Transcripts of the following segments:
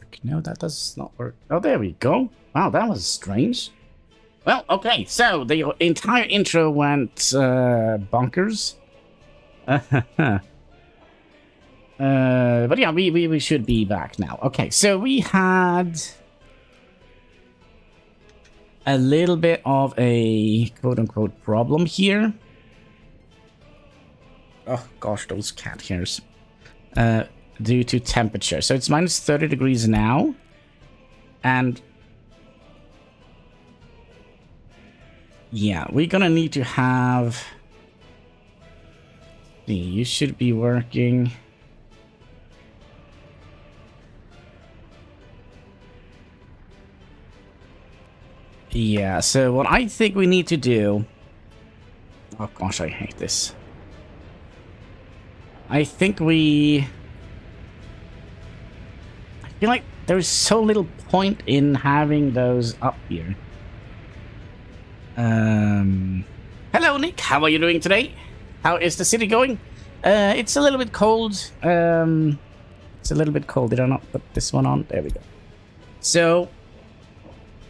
work? No, that does not work. Oh, there we go. Wow, that was strange. Well, okay, so the entire intro went bonkers. But yeah, we should be back now. Okay, so we had a little bit of a quote-unquote problem here. Oh gosh, those cat hairs. Due to temperature. So it's minus 30 degrees now. And yeah, we're gonna need to have... You should be working... Yeah, so what I think we need to do... Oh gosh, I hate this. I think we... I feel like there's so little point in having those up here. Hello, Nick. How are you doing today? How is the city going? It's a little bit cold. It's a little bit cold. Did I not put this one on? There we go. So...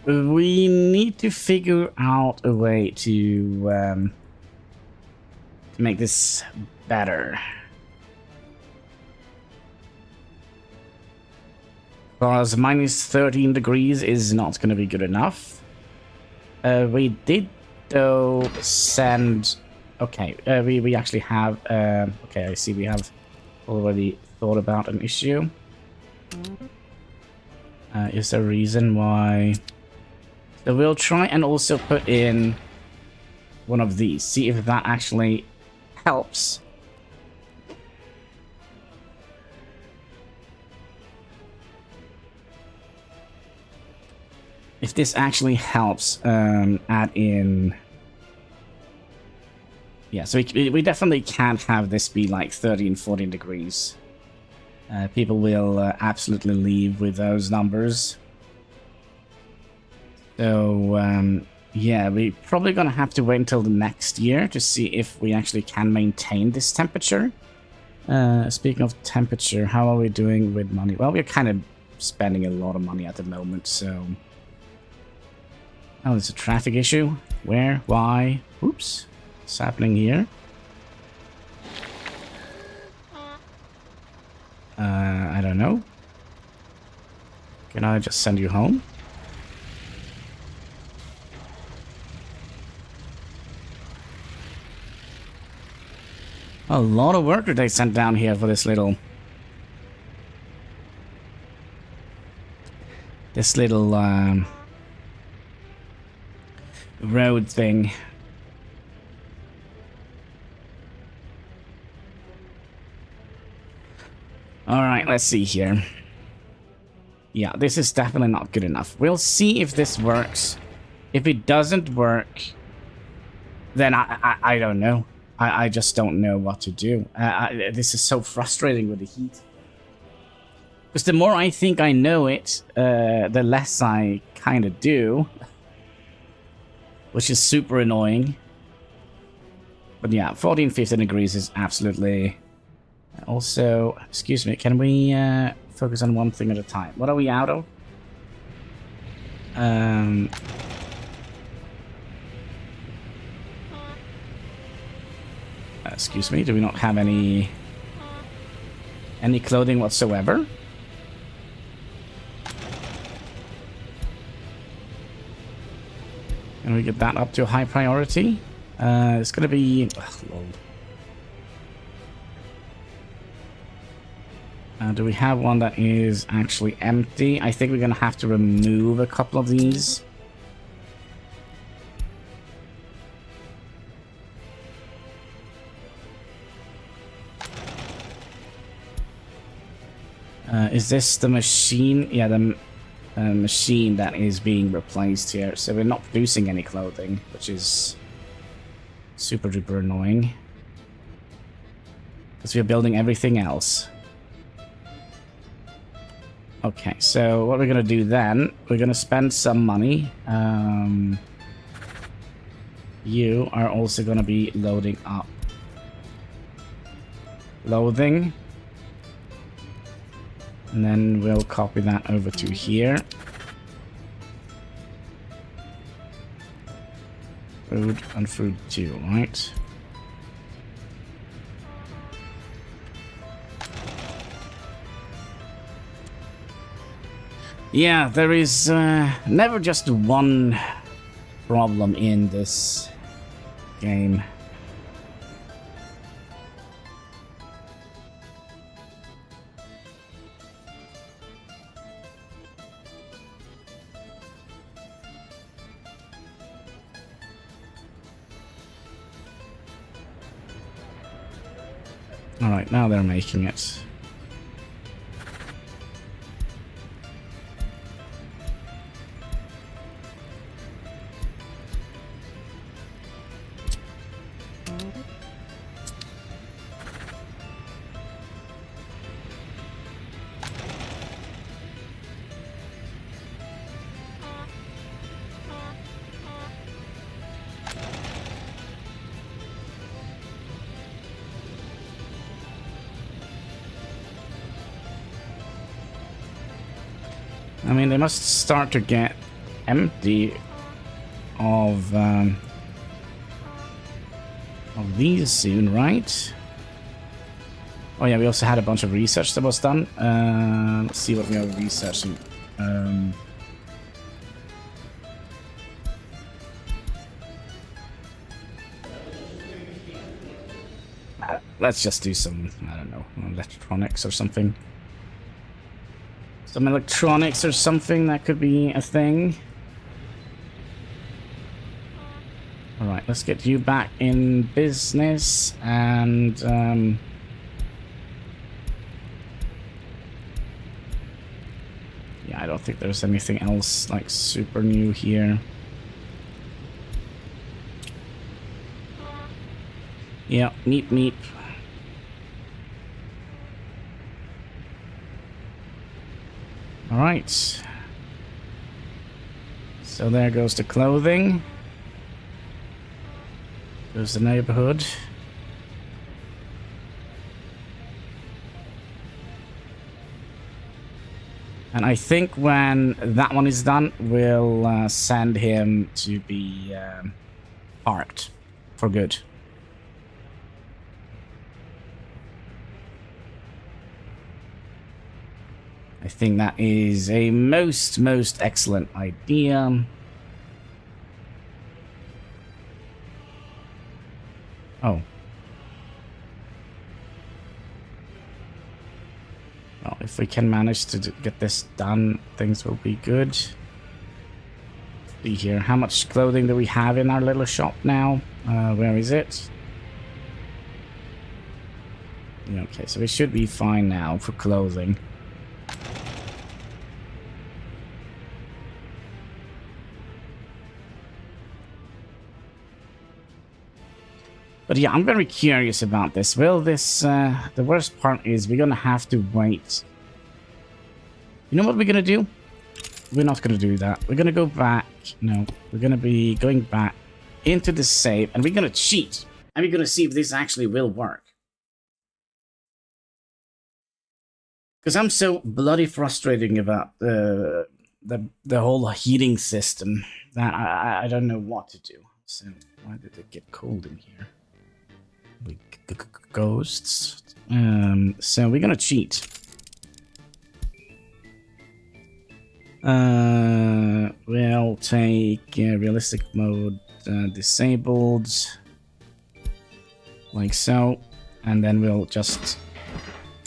we need to figure out a way to make this better. Because minus 13 degrees is not going to be good enough. We did, though, send... Okay, we actually have... okay, I see we have already thought about an issue. Is there a reason why... So we'll try and also put in one of these. See if that actually helps. If this actually helps add in... Yeah, so we definitely can't have this be like 13, 14 degrees. People will absolutely leave with those numbers. So, yeah, we're probably gonna have to wait until the next year to see if we actually can maintain this temperature. Speaking of temperature, how are we doing with money? Well, we're kind of spending a lot of money at the moment, so... Oh, there's a traffic issue. Where? Why? Oops. What's happening here? I don't know. Can I just send you home? A lot of work that they sent down here for this little... road thing. Alright, let's see here. Yeah, this is definitely not good enough. We'll see if this works. If it doesn't work, then I don't know. I just don't know what to do. This is so frustrating with the heat. Because the more I think I know it, the less I kind of do. Which is super annoying. But yeah, 14, 15 degrees is absolutely... Also, excuse me, can we focus on one thing at a time? What are we out of? Excuse me, do we not have any clothing whatsoever? Can we get that up to a high priority? It's gonna be... lol. Do we have one that is actually empty? I think we're gonna have to remove a couple of these. Is this the machine? Yeah, the machine that is being replaced here. So we're not producing any clothing, which is super duper annoying. Because we're building everything else. Okay, so what we're gonna do then, we're gonna spend some money. You are also gonna be loading up clothing. And then we'll copy that over to here. Food and food 2, right? Yeah, there is never just one problem in this game. Alright, now they're making it. I mean, they must start to get empty of these soon, right? Oh yeah, we also had a bunch of research that was done. Let's see what we are researching. Let's just do some, I don't know, electronics or something. Some electronics or something, that could be a thing. Alright, let's get you back in business and yeah, I don't think there's anything else like super new here. Yeah, meep meep. Alright. So there goes the clothing. There's the neighborhood. And I think when that one is done, we'll send him to be parked for good. I think that is a most excellent idea. Oh. Well, if we can manage to get this done, things will be good. See here, how much clothing do we have in our little shop now? Where is it? Okay, so we should be fine now for clothing. But yeah, I'm very curious about this. Will this, the worst part is we're gonna have to wait. You know what we're gonna do? We're not gonna do that. We're gonna go back. No, we're gonna be going back into the save and we're gonna cheat. And we're gonna see if this actually will work. Because I'm so bloody frustrating about the whole heating system that I don't know what to do. So why did it get cold in here? Ghosts. So we're gonna cheat. We'll take realistic mode disabled, like so, and then we'll just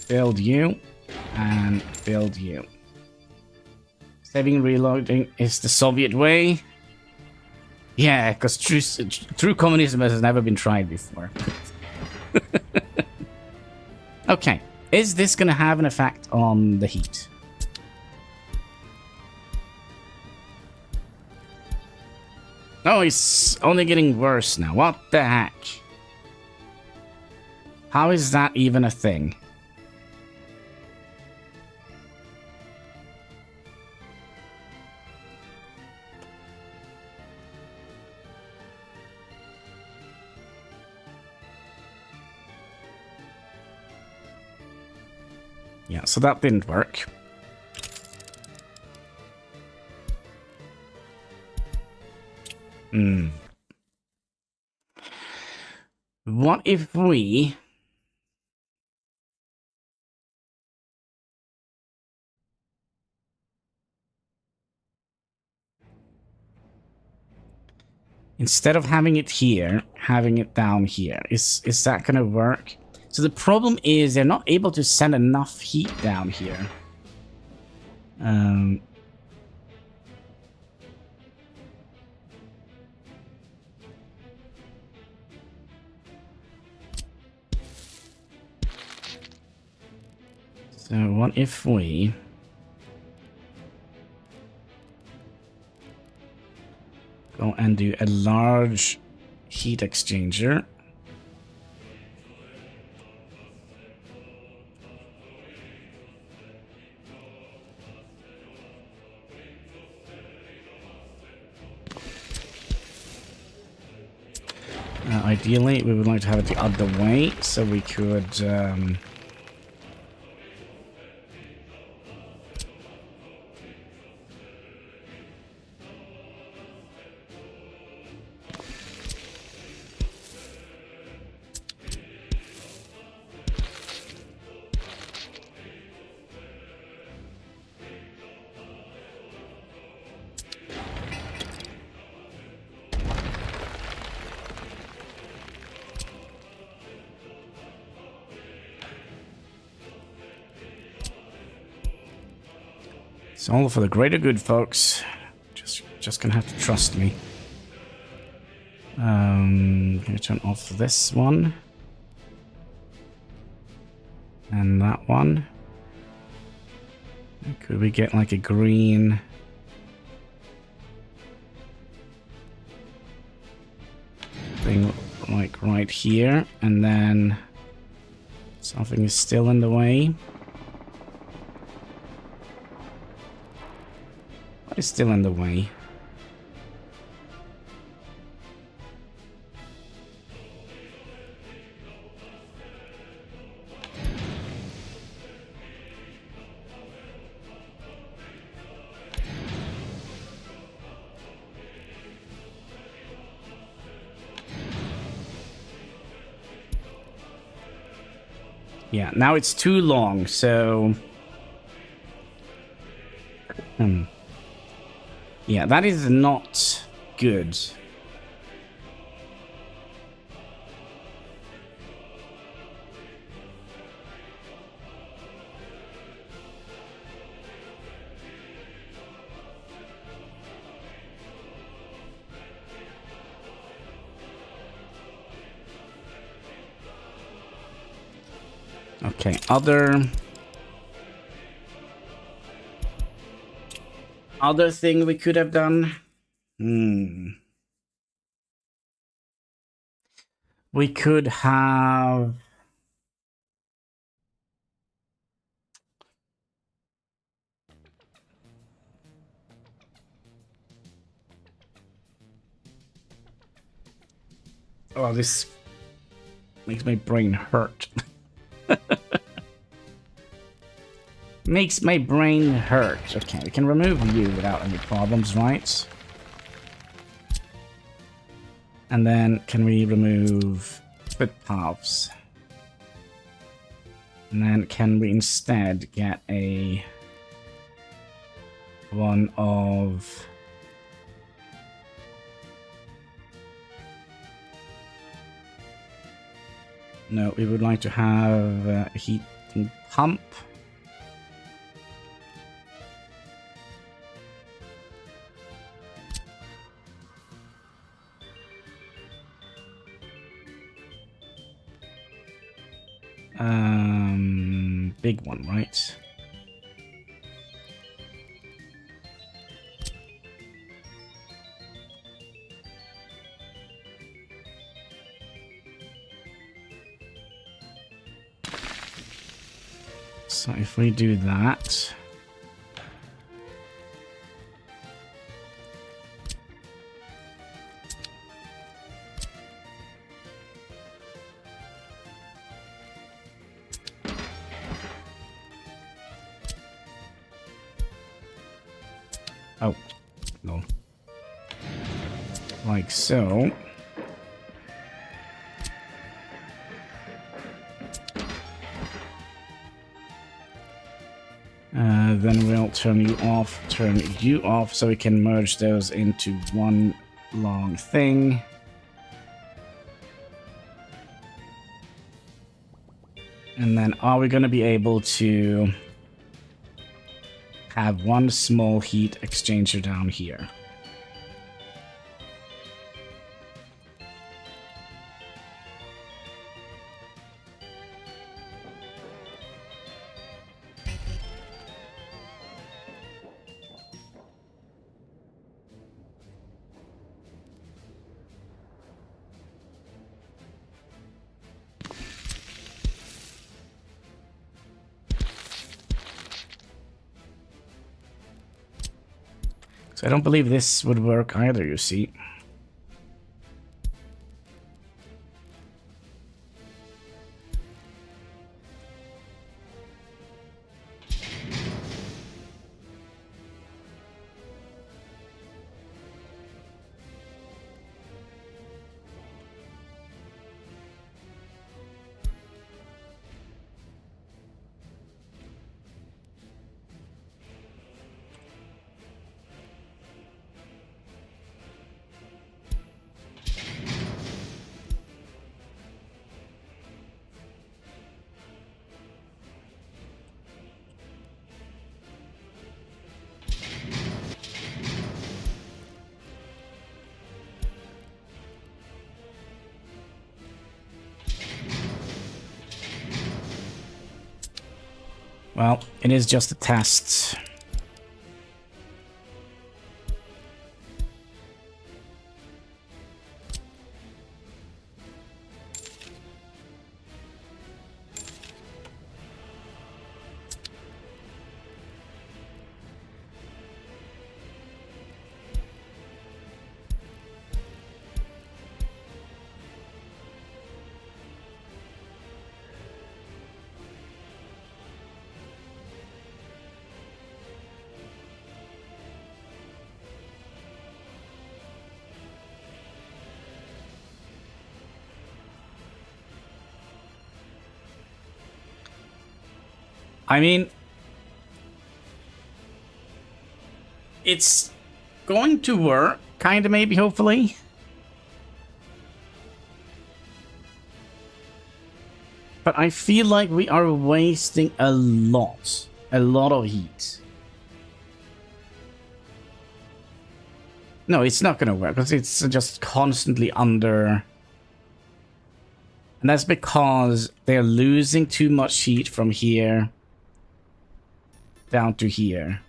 build you and build you. Saving reloading is the Soviet way. Yeah, because true communism has never been tried before. Okay, is this gonna have an effect on the heat? Oh, it's only getting worse now. What the heck? How is that even a thing? Yeah, so that didn't work. What if we... Instead of having it here, having it down here. Is that gonna work? So the problem is they're not able to send enough heat down here. So what if we... go and do a large heat exchanger. Ideally, we would like to have it the other way, so we could... it's all for the greater good, folks. Just gonna have to trust me. Gonna turn off this one. And that one. Could we get like a green... thing like right here, and then something is still in the way. What is still in the way? Yeah, now it's too long, so... yeah, that is not good. Okay, other thing we could have done. We could have... oh, this makes my brain hurt. Makes my brain hurt. Okay, we can remove you without any problems, right? And then can we remove footpaths? And then can we instead get a one of... no, we would like to have a heating pump. Big one, right? So if we do that... Oh, no. Like so. Then we'll turn you off, so we can merge those into one long thing. And then are we going to be able to have one small heat exchanger down here? So I don't believe this would work either, you see. Well, it is just a test. I mean, it's going to work, kind of, maybe, hopefully. But I feel like we are wasting a lot of heat. No, it's not going to work, because it's just constantly under. And that's because they're losing too much heat from here down to here.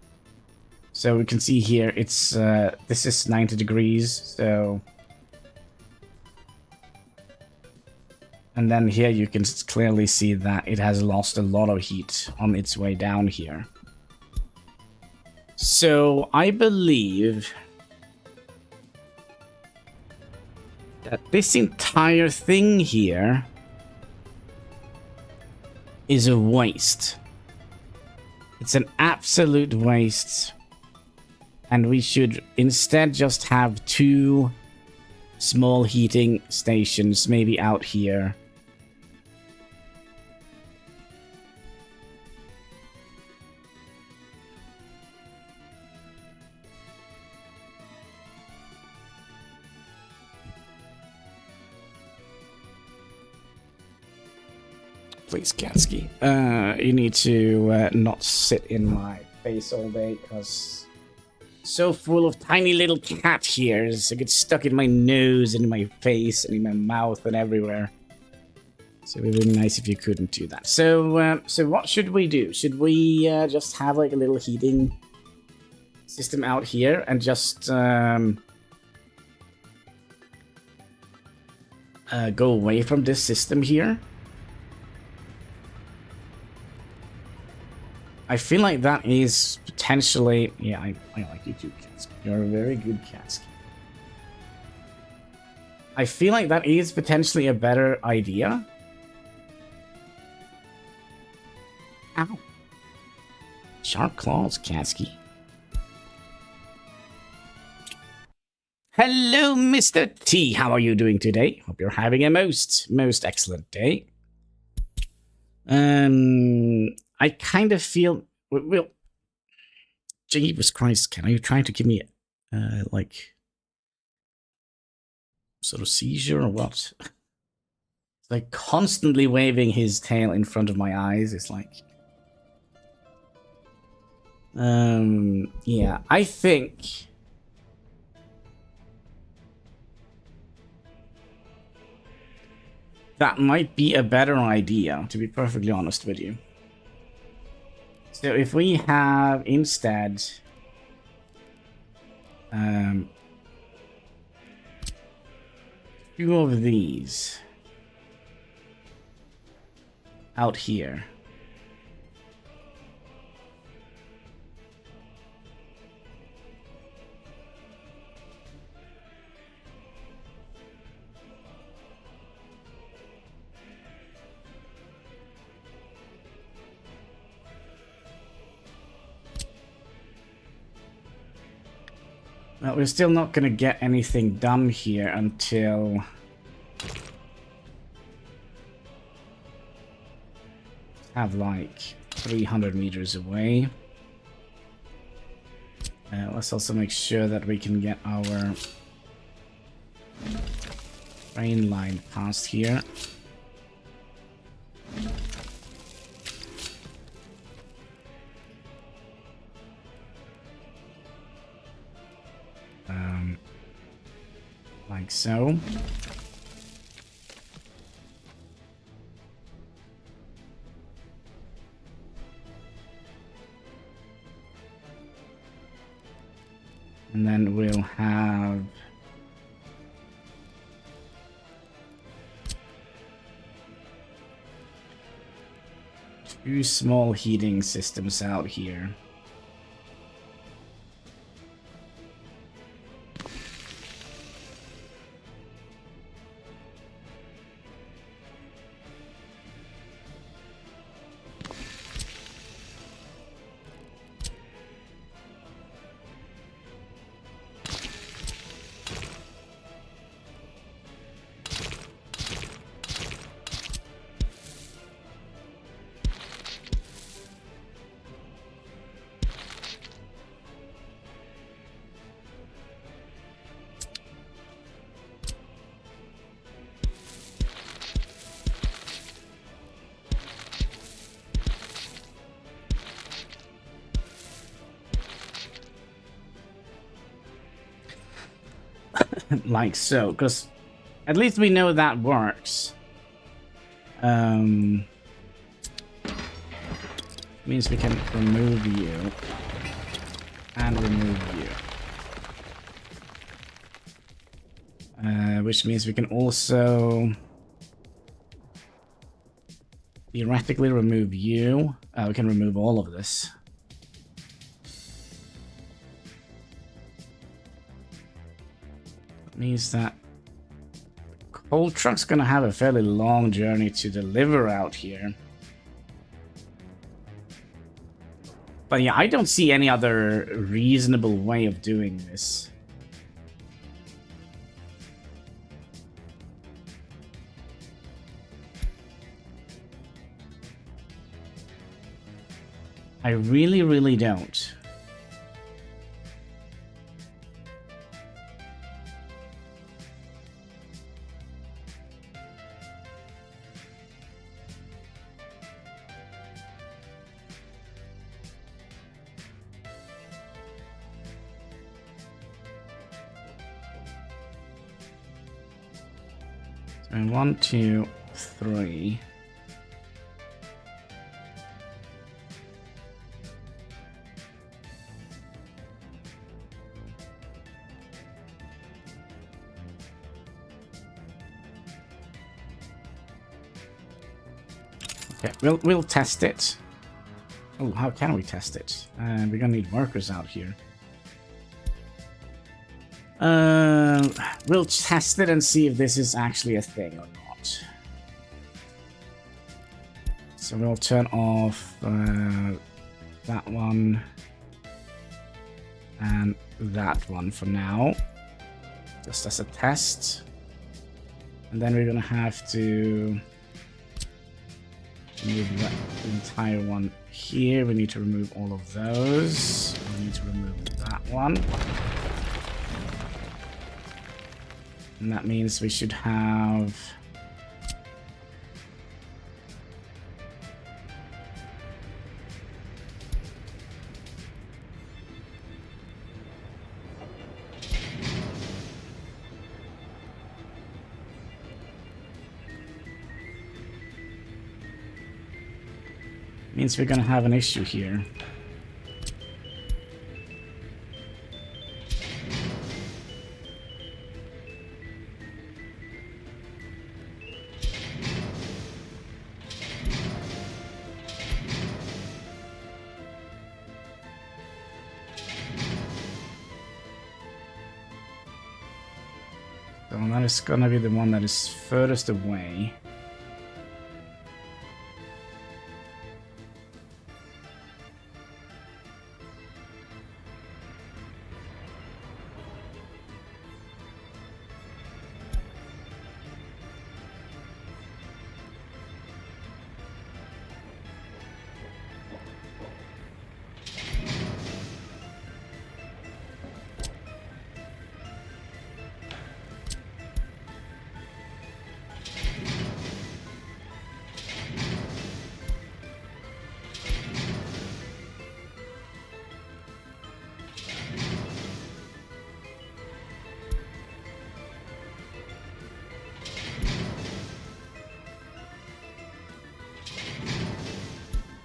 So we can see here, it's this is 90 degrees, so. And then here you can clearly see that it has lost a lot of heat on its way down here. So I believe that this entire thing here is a waste. It's an absolute waste. And we should instead just have 2 small heating stations, maybe out here. Please, Katsky. You need to not sit in my face all day, because so full of tiny little cat hairs. It gets stuck in my nose and in my face and in my mouth and everywhere. So it would be nice if you couldn't do that. So, so what should we do? Should we just have like a little heating system out here and just go away from this system here? I feel like that is potentially... Yeah, I like you too, Katsky. You're a very good Katsky. I feel like that is potentially a better idea. Ow. Sharp claws, Katsky. Hello, Mr. T. How are you doing today? Hope you're having a most excellent day. I kind of feel... Well, Jesus Christ, Ken, are you trying to give me, like, sort of seizure or what? It's like constantly waving his tail in front of my eyes. It's like... yeah, I think... that might be a better idea, to be perfectly honest with you. So if we have instead... two of these out here. Well, we're still not going to get anything done here until... have like 300 meters away. Let's also make sure that we can get our train line past here. Like so. And then we'll have two small heating systems out here. Like so, because at least we know that works. Means we can remove you and remove you. Which means we can also theoretically remove you. We can remove all of this. Means that coal truck's gonna have a fairly long journey to deliver out here. But yeah, I don't see any other reasonable way of doing this. I really don't. So 1, 2, 3. Okay, we'll test it. Oh, how can we test it? We're gonna need workers out here. We'll test it and see if this is actually a thing or not. So we'll turn off that one and that one for now. just as a test. And then we're gonna have to remove that entire one here. We need to remove all of those. We need to remove that one. And that means we should have... means we're gonna have an issue here. So that is gonna be the one that is furthest away.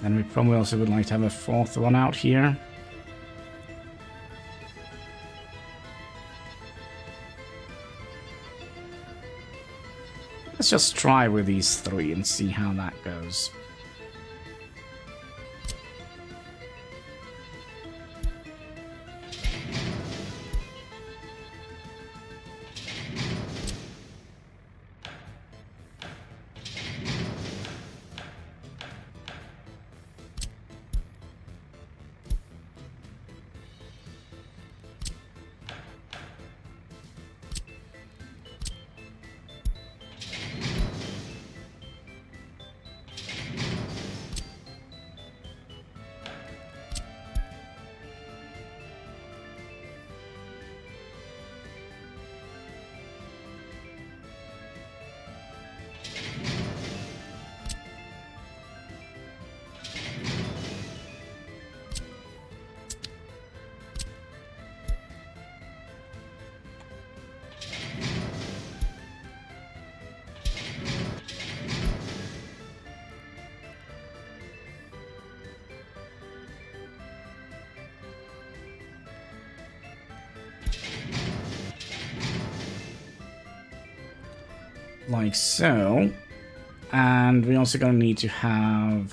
And we probably also would like to have a fourth one out here. Let's just try with these three and see how that goes. Like so. And we're also going to need to have...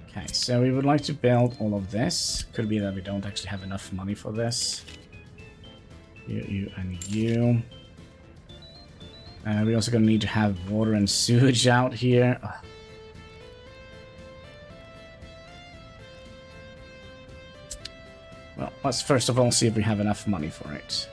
Okay, so we would like to build all of this. Could be that we don't actually have enough money for this. You, and you. We're also going to need to have water and sewage out here. Ugh. Well, let's first of all see if we have enough money for it.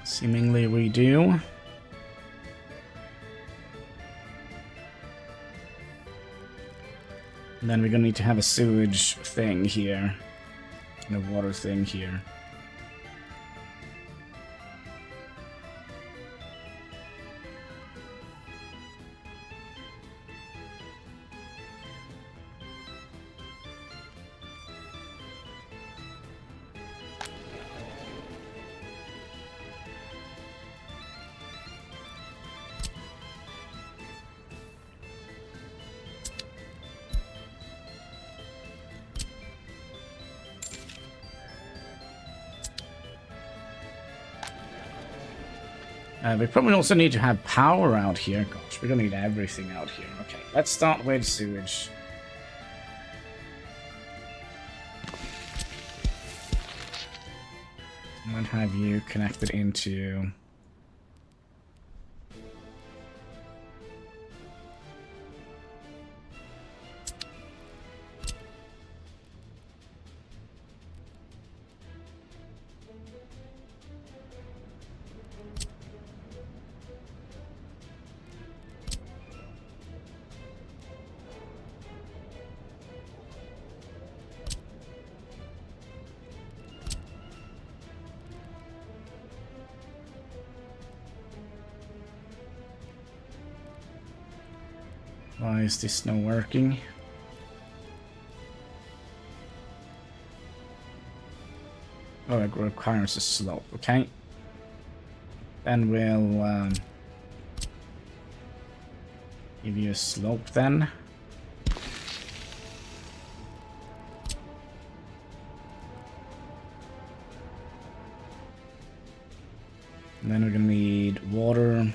Seemingly we do. And then we're gonna need to have a sewage thing here. And a water thing here. We probably also need to have power out here. Gosh, we're gonna need everything out here. Okay, let's start with sewage. I'm gonna have you connected into... Why is this not working? Oh, it requires a slope, okay. Then we'll give you a slope then. And then we're gonna need water and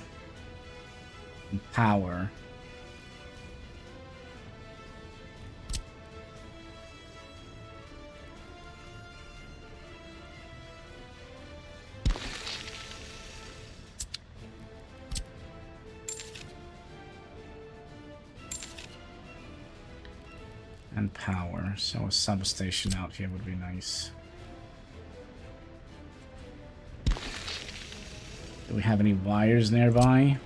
power. And power, so a substation out here would be nice. Do we have any wires nearby?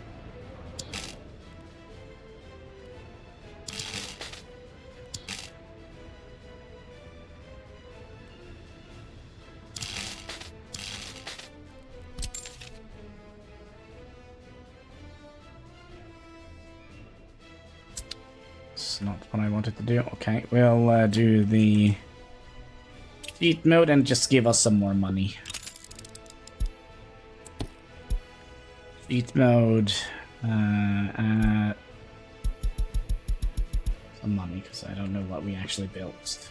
It's not what I wanted to do. Okay, we'll do the cheat mode and just give us some more money. Cheat mode, some money, because I don't know what we actually built.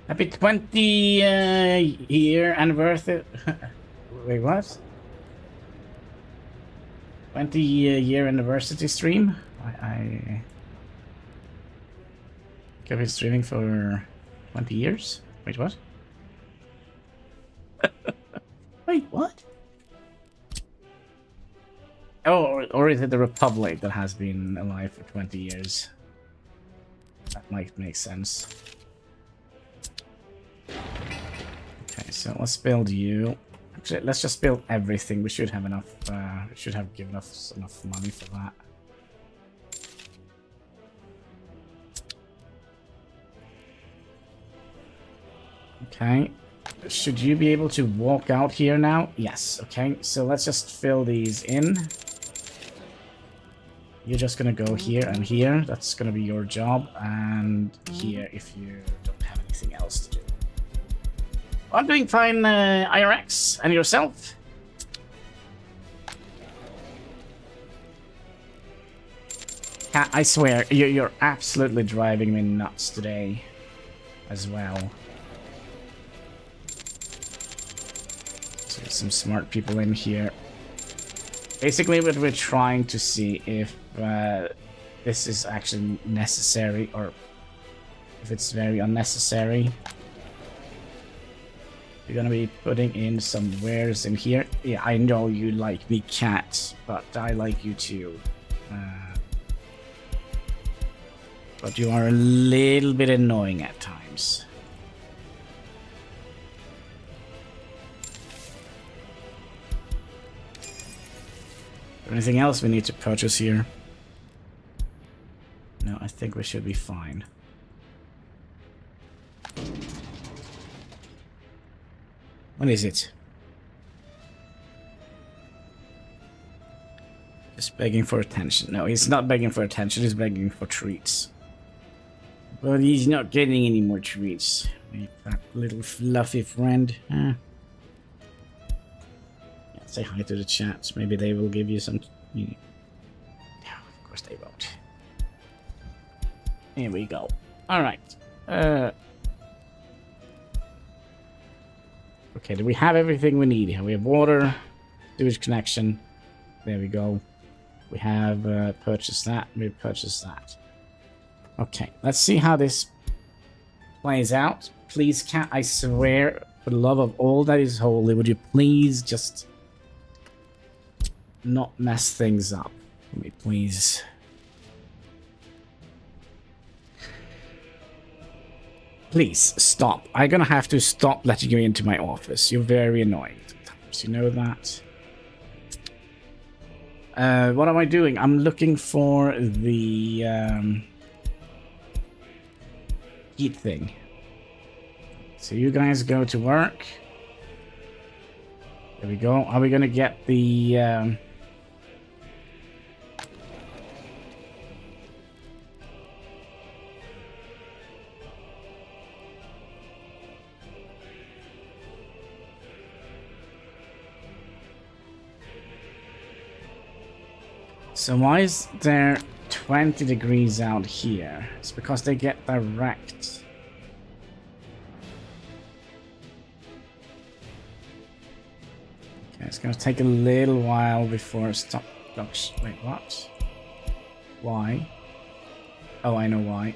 Happy 20 year anniversary. Wait, what? 20 year anniversary stream? I could be streaming for 20 years? Wait, what? Wait, what? Oh, or is it the Republic that has been alive for 20 years? That might make sense. Okay, so let's build you. Actually, let's just build everything. We should have enough. We should have given us enough money for that. Okay. Should you be able to walk out here now? Yes. Okay. So let's just fill these in. You're just gonna go here and here. That's gonna be your job. And here if you don't have anything else to do. I'm doing fine, IRX. And yourself? I swear, you're absolutely driving me nuts today as well. So some smart people in here. Basically, what we're trying to see if this is actually necessary or if it's very unnecessary. We're gonna be putting in some wares in here. Yeah, I know you like me, cat, but I like you too. But you are a little bit annoying at times. Anything else we need to purchase here? No, I think we should be fine. What is it? Just begging for attention. No, he's not begging for attention, he's begging for treats. But he's not getting any more treats. That little fluffy friend. Yeah, say hi to the chats. Maybe they will give you some... No, of course they won't. Here we go. All right. Okay, do we have everything we need here? We have water, sewage connection. There we go. We have purchased that. We purchased that. Okay, let's see how this plays out. Please, cat, I swear, for the love of all that is holy, would you please just not mess things up for me, please? Please, stop. I'm gonna have to stop letting you into my office. You're very annoying sometimes, you know that? What am I doing? I'm looking for the heat thing. So you guys go to work. There we go. Are we gonna get the So why is there 20 degrees out here? It's because they get direct. Okay, it's gonna take a little while before it stops. Wait, what? Why? Oh, I know why.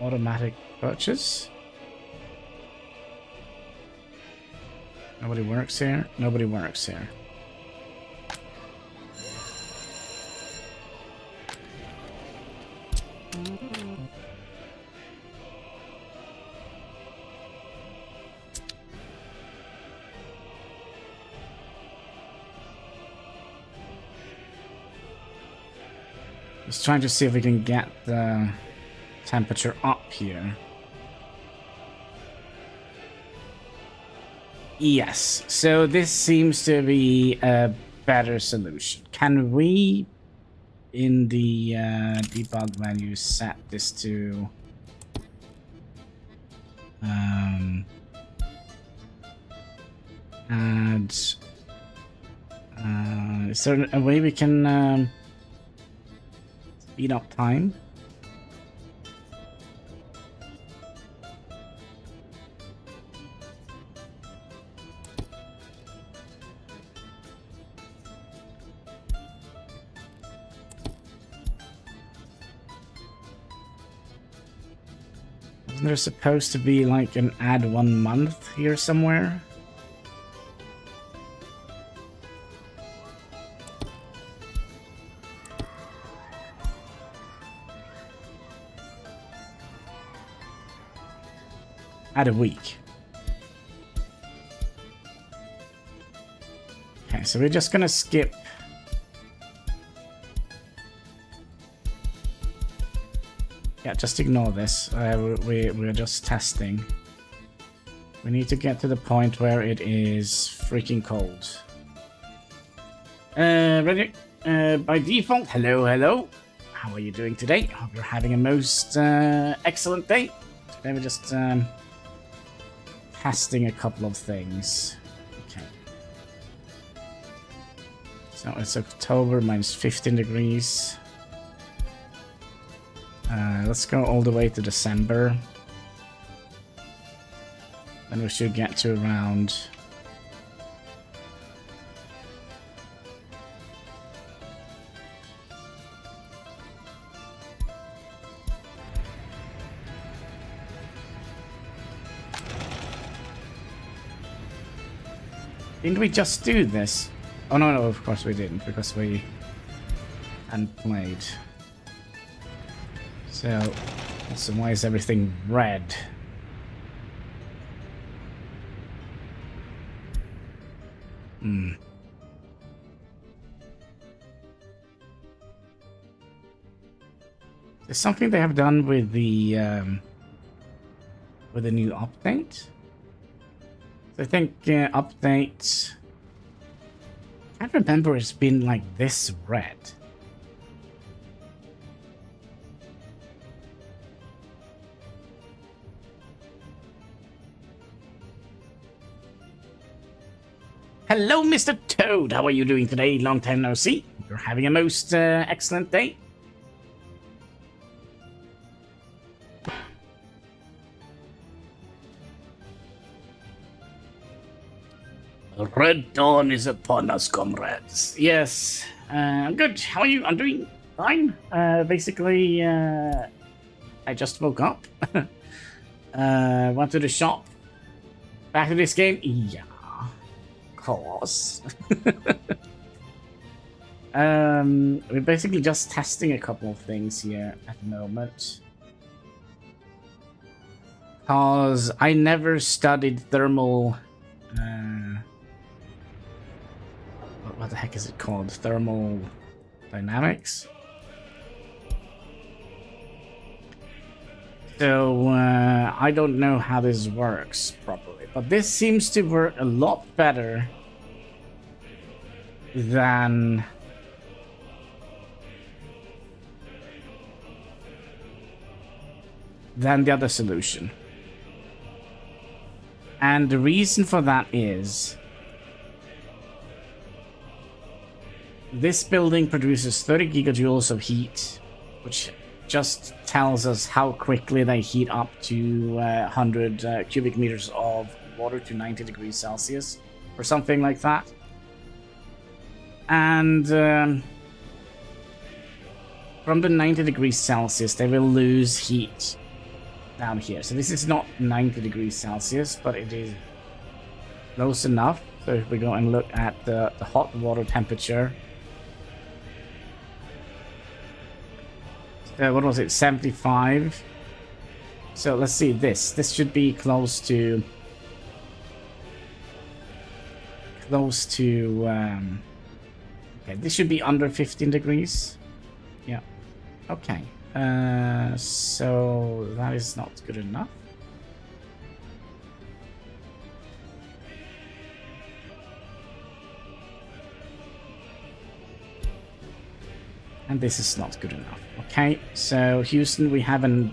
Automatic purchase? Nobody works here? Nobody works here. Just trying to see if we can get the temperature up here. Yes, so this seems to be a better solution. Can we, in the debug menu, set this to add? Is there a way we can speed up time? Isn't there supposed to be like an add 1 month here somewhere? Add a week. Okay, so we're just gonna skip. Yeah, just ignore this. We're just testing. We need to get to the point where it is freaking cold. Ready? By default, hello. How are you doing today? Hope you're having a most excellent day. Today we're just testing a couple of things. Okay. So it's October, minus 15 degrees. Let's go all the way to December. Then we should get to around... Didn't we just do this? Oh no, of course we didn't, because we hadn't played. So why is everything red? There's something they have done with the new update. So I think update. I can't remember it's been like this red. Hello, Mr. Toad. How are you doing today? Long time no see. You're having a most excellent day. Red dawn is upon us, comrades. Yes. Good. How are you? I'm doing fine. Basically, I just woke up. Went to the shop. Back to this game? Yeah. Of course. We're basically just testing a couple of things here at the moment. Because I never studied thermal... what the heck is it called? Thermal dynamics? So, I don't know how this works properly. But this seems to work a lot better than... the other solution. And the reason for that is this building produces 30 gigajoules of heat, which just tells us how quickly they heat up to 100 cubic meters of water to 90 degrees Celsius or something like that. And from the 90 degrees Celsius, they will lose heat down here. So this is not 90 degrees Celsius, but it is close enough. So if we go and look at the hot water temperature, what was it, 75? So let's see, this should be close to okay, this should be under 15 degrees. Yeah, okay. So that is not good enough. And this is not good enough. Okay, so Houston, we have a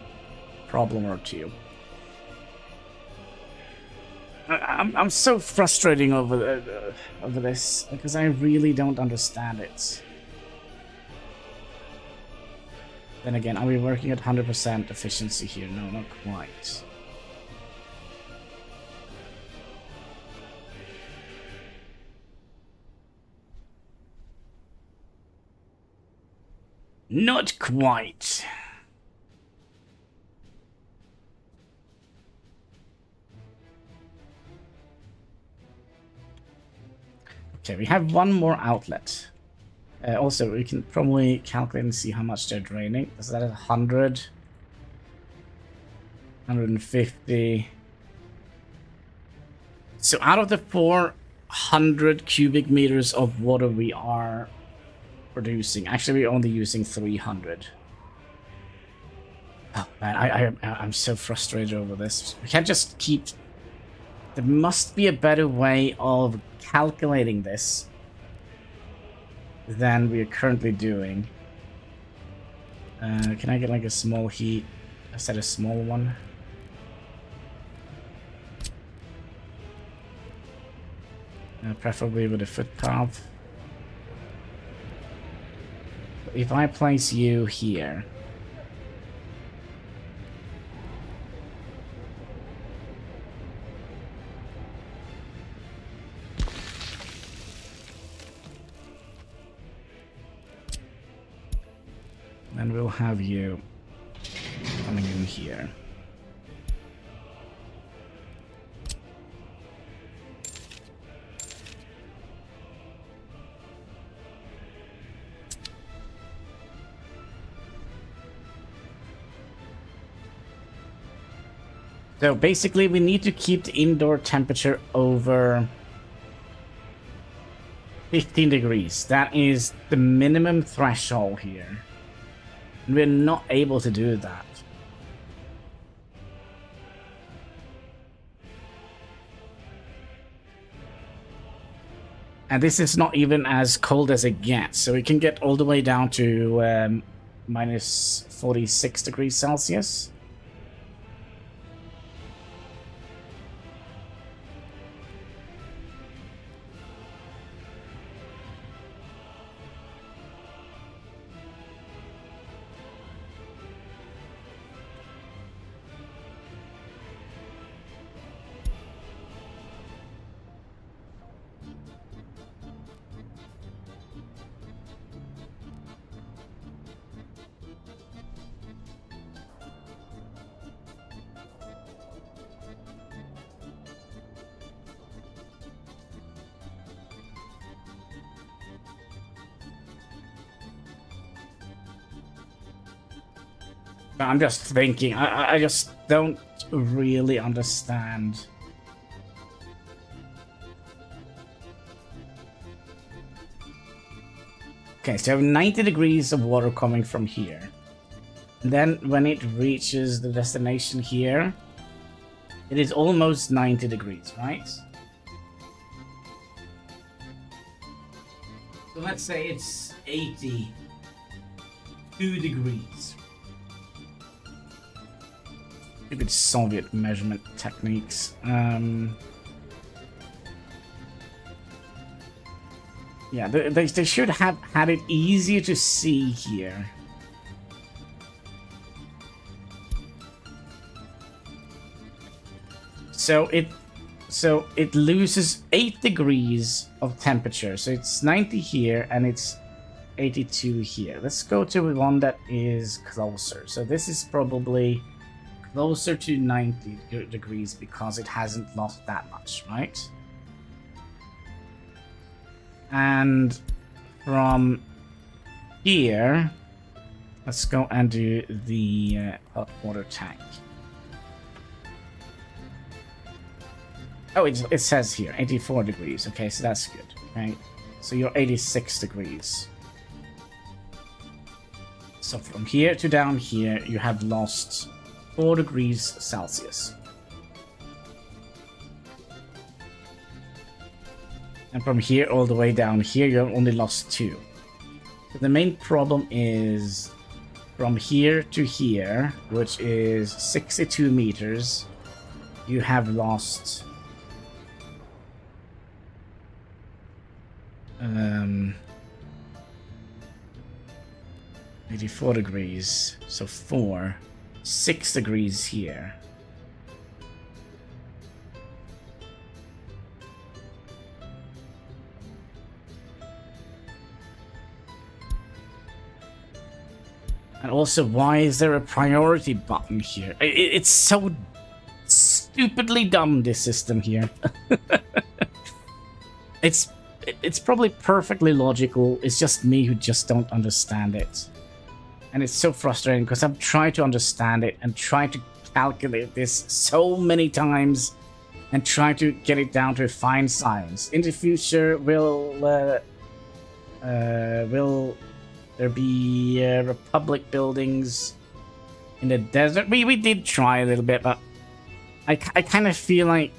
problem or two. I'm so frustrating over this because I really don't understand it. Then again, are we working at 100% efficiency here? No, not quite. Not quite. Okay, we have one more outlet. Also, we can probably calculate and see how much they're draining. Is that at 100? 150? So out of the 400 cubic meters of water we are producing, actually we're only using 300. Oh man, I'm so frustrated over this. We can't just keep... There must be a better way of calculating this than we are currently doing. Can I get like a small heat? I said a small one. Preferably with a footpath. If I place you here, and we'll have you coming in here. So basically we need to keep the indoor temperature over 15 degrees. That is the minimum threshold here. And we're not able to do that. And this is not even as cold as it gets. So we can get all the way down to minus 46 degrees Celsius. I'm just thinking, I just don't really understand. Okay, so 90 degrees of water coming from here. And then when it reaches the destination here, it is almost 90 degrees, right? So let's say it's 82 degrees. Stupid Soviet measurement techniques. Yeah, they should have had it easier to see here. So it loses 8 degrees of temperature. So it's 90 here and it's 82 here. Let's go to one that is closer. So this is probably closer to 90 degrees because it hasn't lost that much, right? And from here, let's go and do the hot water tank. Oh, it says here 84 degrees. Okay, so that's good. Okay, so you're 86 degrees. So from here to down here, you have lost 4 degrees Celsius. And from here all the way down here, you have only lost 2. So the main problem is from here to here, which is 62 meters, you have lost 84 degrees, so 6 degrees here. And also, why is there a priority button here? It's so stupidly dumb, this system here. It's probably perfectly logical. It's just me who just don't understand it. And it's so frustrating because I've tried to understand it and tried to calculate this so many times and try to get it down to a fine science. In the future, will there be Republic buildings in the desert? We did try a little bit, but I kind of feel like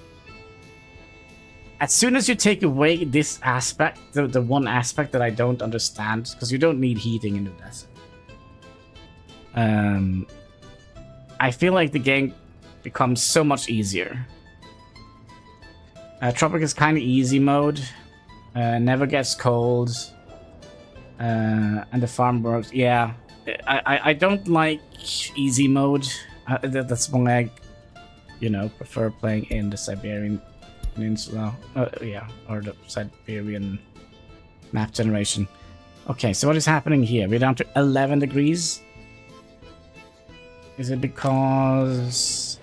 as soon as you take away this aspect, the one aspect that I don't understand, because you don't need heating in the desert. I feel like the game becomes so much easier. Tropic is kind of easy mode. Never gets cold. And the farm works. Yeah, I don't like easy mode. That's why I, prefer playing in the Siberian Peninsula. Yeah, or the Siberian map generation. Okay, so what is happening here? We're down to 11 degrees. Is it because...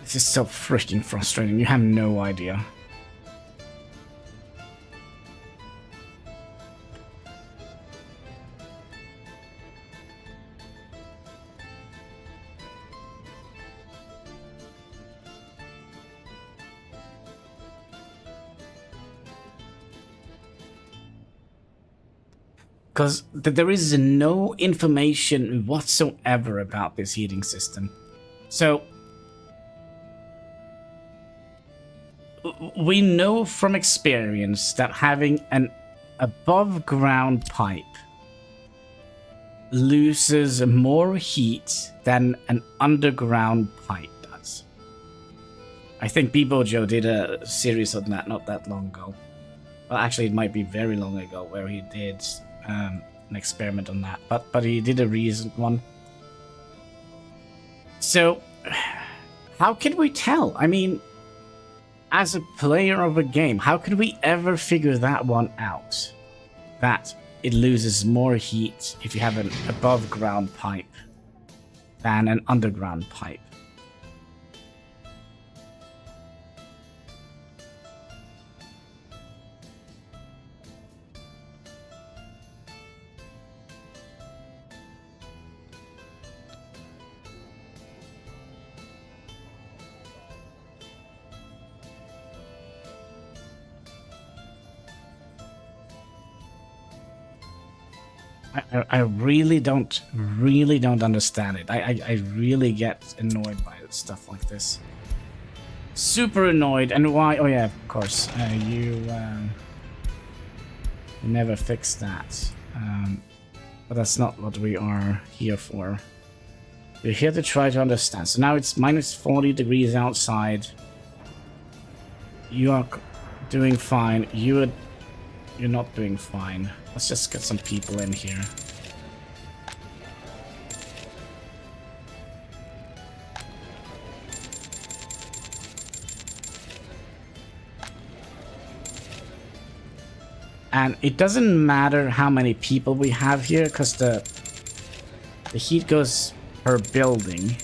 This is so freaking frustrating. You have no idea. Because there is no information whatsoever about this heating system. So we know from experience that having an above ground pipe loses more heat than an underground pipe does. I think Bibo Joe did a series on that not that long ago. Well, actually, it might be very long ago where he did an experiment on that, but he did a recent one. So, how can we tell? I mean, as a player of a game, how could we ever figure that one out? That it loses more heat if you have an above ground pipe than an underground pipe. I really don't understand it. I really get annoyed by stuff like this. Super annoyed. And why? Oh yeah, of course. You never fix that. But that's not what we are here for. We're here to try to understand. So now it's minus 40 degrees outside. You are doing fine. You're not doing fine. Let's just get some people in here. And it doesn't matter how many people we have here, because the heat goes per building.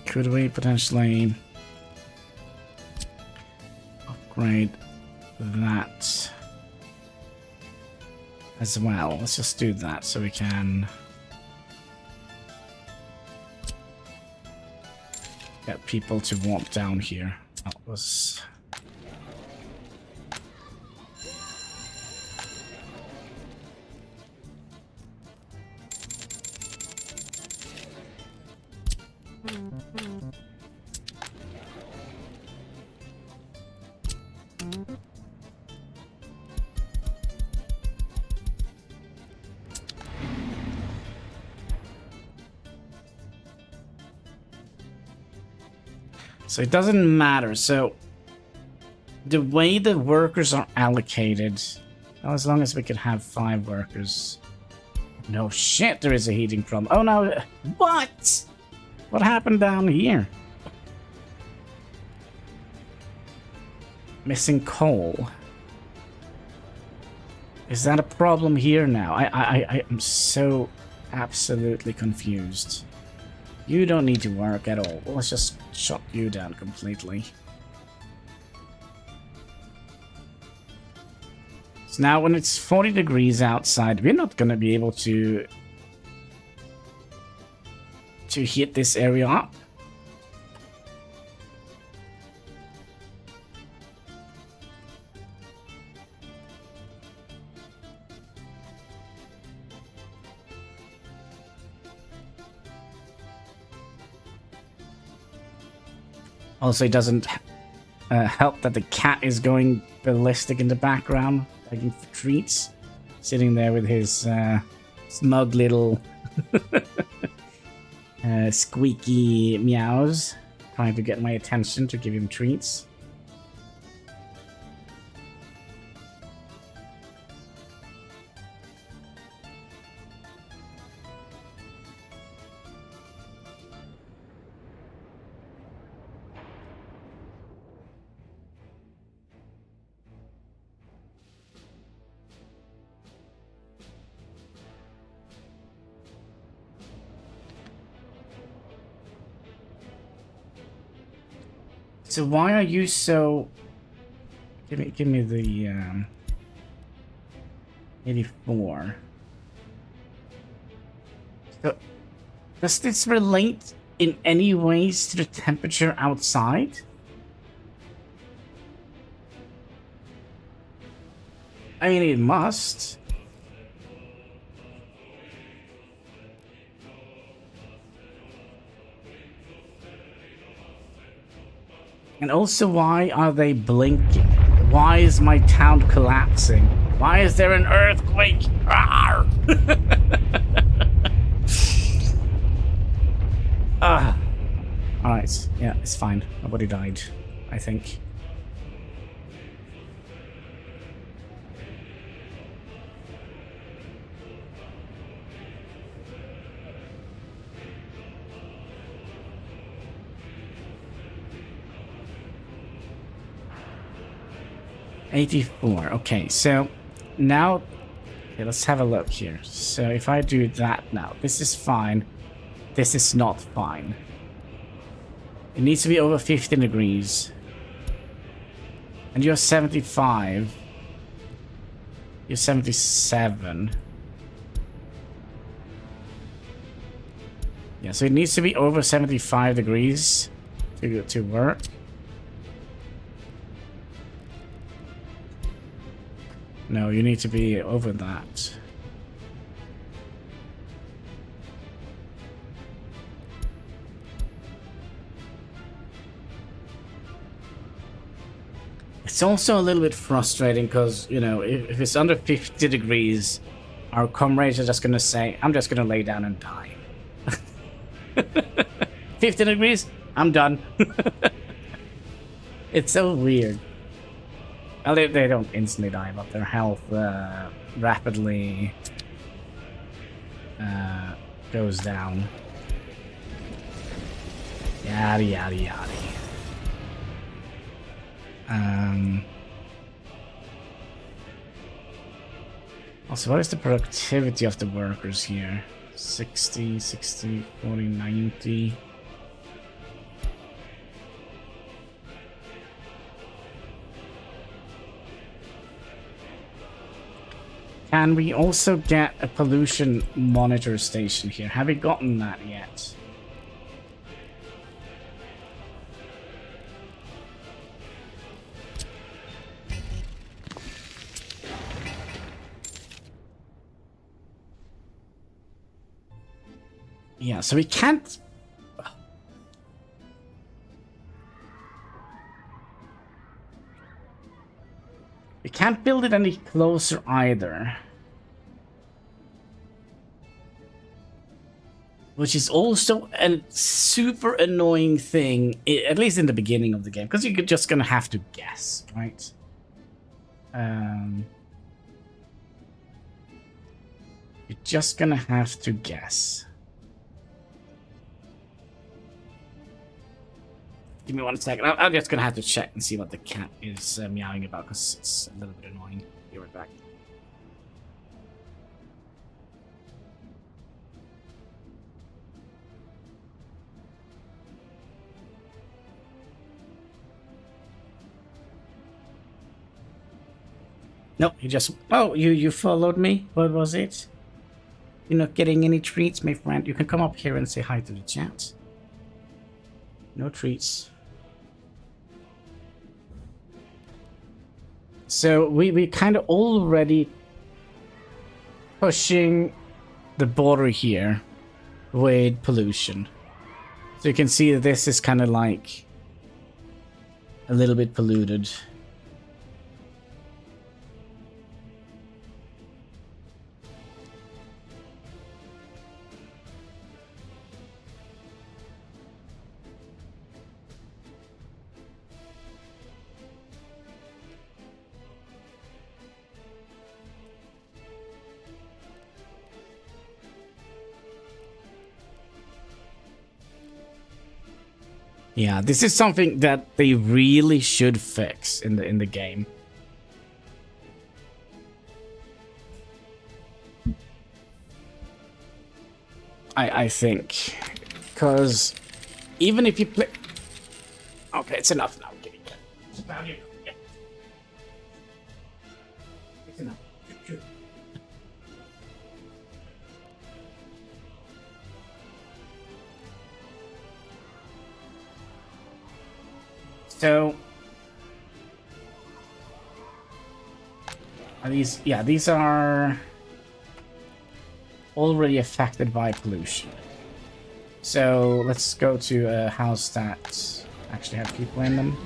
Could we potentially upgrade that as well? Let's just do that so we can get people to walk down here. That was... So it doesn't matter. So the way the workers are allocated, well, as long as we can have 5 workers. No shit, there is a heating problem. Oh no, what? What happened down here? Missing coal. Is that a problem here now? I am so absolutely confused. You don't need to work at all. Let's just shut you down completely. So now when it's 40 degrees outside, we're not going to be able to heat this area up. Also, it doesn't help that the cat is going ballistic in the background, begging for treats. Sitting there with his smug little squeaky meows, trying to get my attention to give him treats. So why are you so... Give me the 84. So does this relate in any ways to the temperature outside? I mean, it must. And also, why are they blinking? Why is my town collapsing? Why is there an earthquake? Arrgh! Alright, yeah, it's fine. Nobody died, I think. $84. Okay, so now let's have a look here. So if I do that now, this is fine. This is not fine. It needs to be over 15 degrees. And you're 75. You're 77. Yeah, so it needs to be over 75 degrees to work. No, you need to be over that. It's also a little bit frustrating because, you know, if it's under 50 degrees, our comrades are just going to say, I'm just going to lay down and die. 50 degrees? I'm done. It's so weird. Well, they don't instantly die, but their health rapidly goes down. Yada, yada, yada. Also, what is the productivity of the workers here? 60, 60, 40, 90. Can we also get a pollution monitor station here? Have we gotten that yet? Yeah, so we can't... We can't build it any closer either. Which is also a super annoying thing, at least in the beginning of the game, because you're just gonna have to guess, right? You're just gonna have to guess. Give me 1 second. I'm just gonna have to check and see what the cat is meowing about, because it's a little bit annoying. Be right back. Nope, you just... Oh, you followed me? What was it? You're not getting any treats, my friend. You can come up here and say hi to the chat. No treats. So we kind of already pushing the border here with pollution. So you can see that this is kind of like a little bit polluted. Yeah, this is something that they really should fix in the game. I think, because even if you play... Okay, it's enough now. Give it. It's about enough. Yeah. It's enough. Shoot. So, are these, yeah, these are already affected by pollution. So let's go to a house that actually have people in them.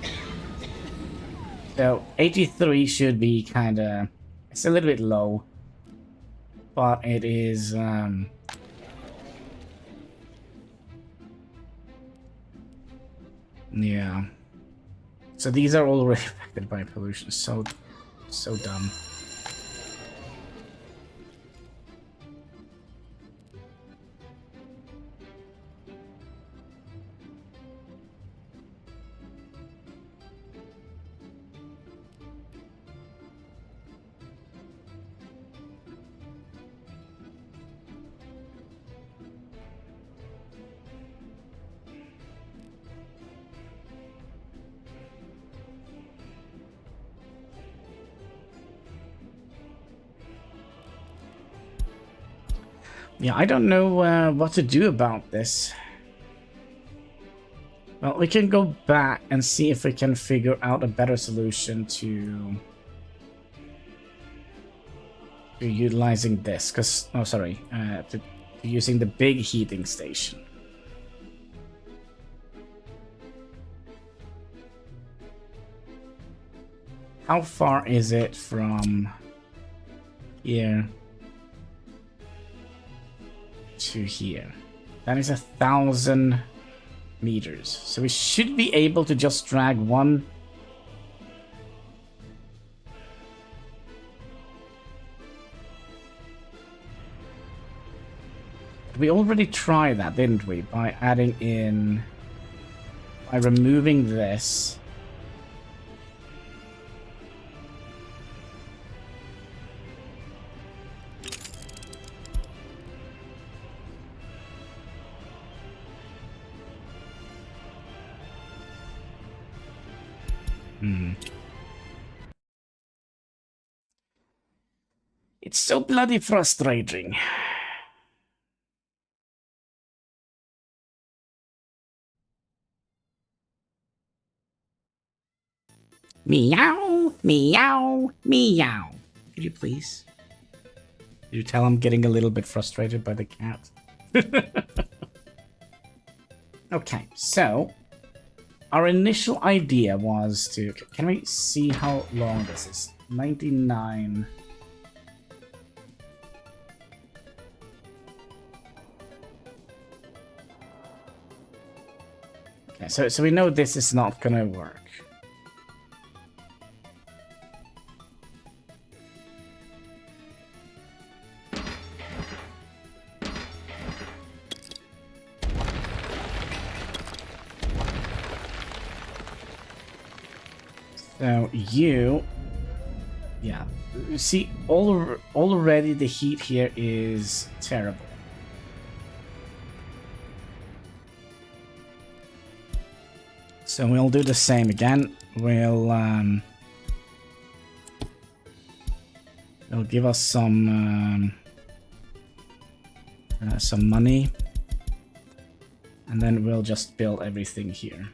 So 83 should be kind of, it's a little bit low. but it is yeah. So these are already affected by pollution. So dumb. Yeah, I don't know what to do about this. Well, we can go back and see if we can figure out a better solution to utilizing this. Because, oh, sorry, to using the big heating station. How far is it from here to here? That is 1,000 meters. So we should be able to just drag one. We already tried that, didn't we? By adding in, by removing this. It's so bloody frustrating. Meow, meow, meow. Could you please? Could you tell I'm getting a little bit frustrated by the cat? Okay, so our initial idea was to... Can we see how long this is? 99... Okay, so we know this is not gonna work. So you, yeah, see, already the heat here is terrible. So we'll do the same again. We'll give us some money, and then we'll just build everything here.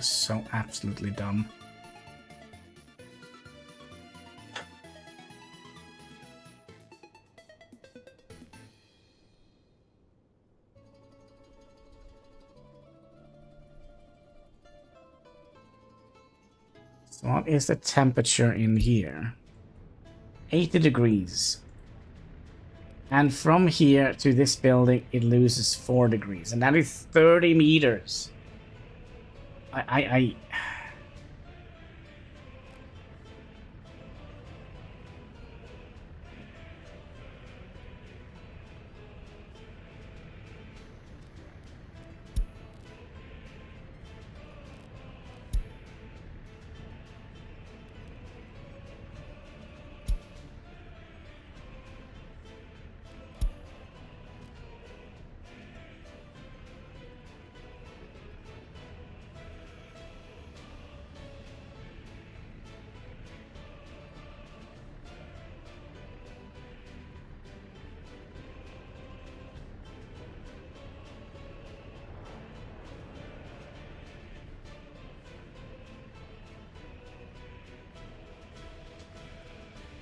So absolutely dumb. So what is the temperature in here? 80 degrees. And from here to this building, it loses 4 degrees. And that is 30 meters. I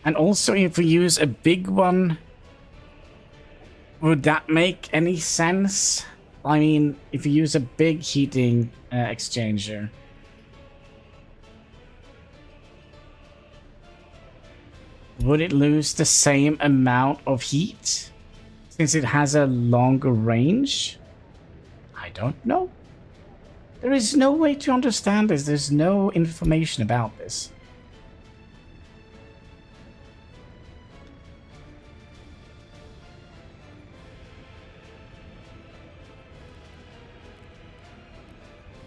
And also, if we use a big one, would that make any sense? I mean, if you use a big heating exchanger, would it lose the same amount of heat since it has a longer range? I don't know. There is no way to understand this. There's no information about this.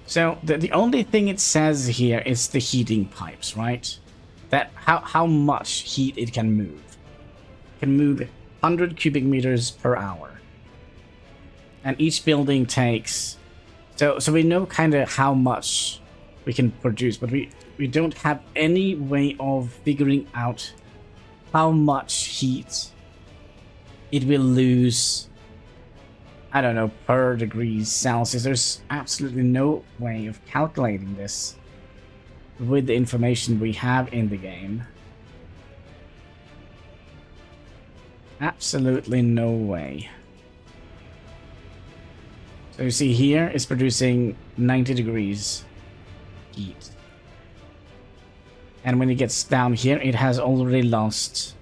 So the only thing it says here is the heating pipes, right? That how much heat it can move. It can move 100 cubic meters per hour. And each building takes... So we know kind of how much we can produce, but we don't have any way of figuring out how much heat it will lose, I don't know, per degrees Celsius. There's absolutely no way of calculating this with the information we have in the game. Absolutely no way. So you see here, it's producing 90 degrees heat. And when it gets down here, it has already lost.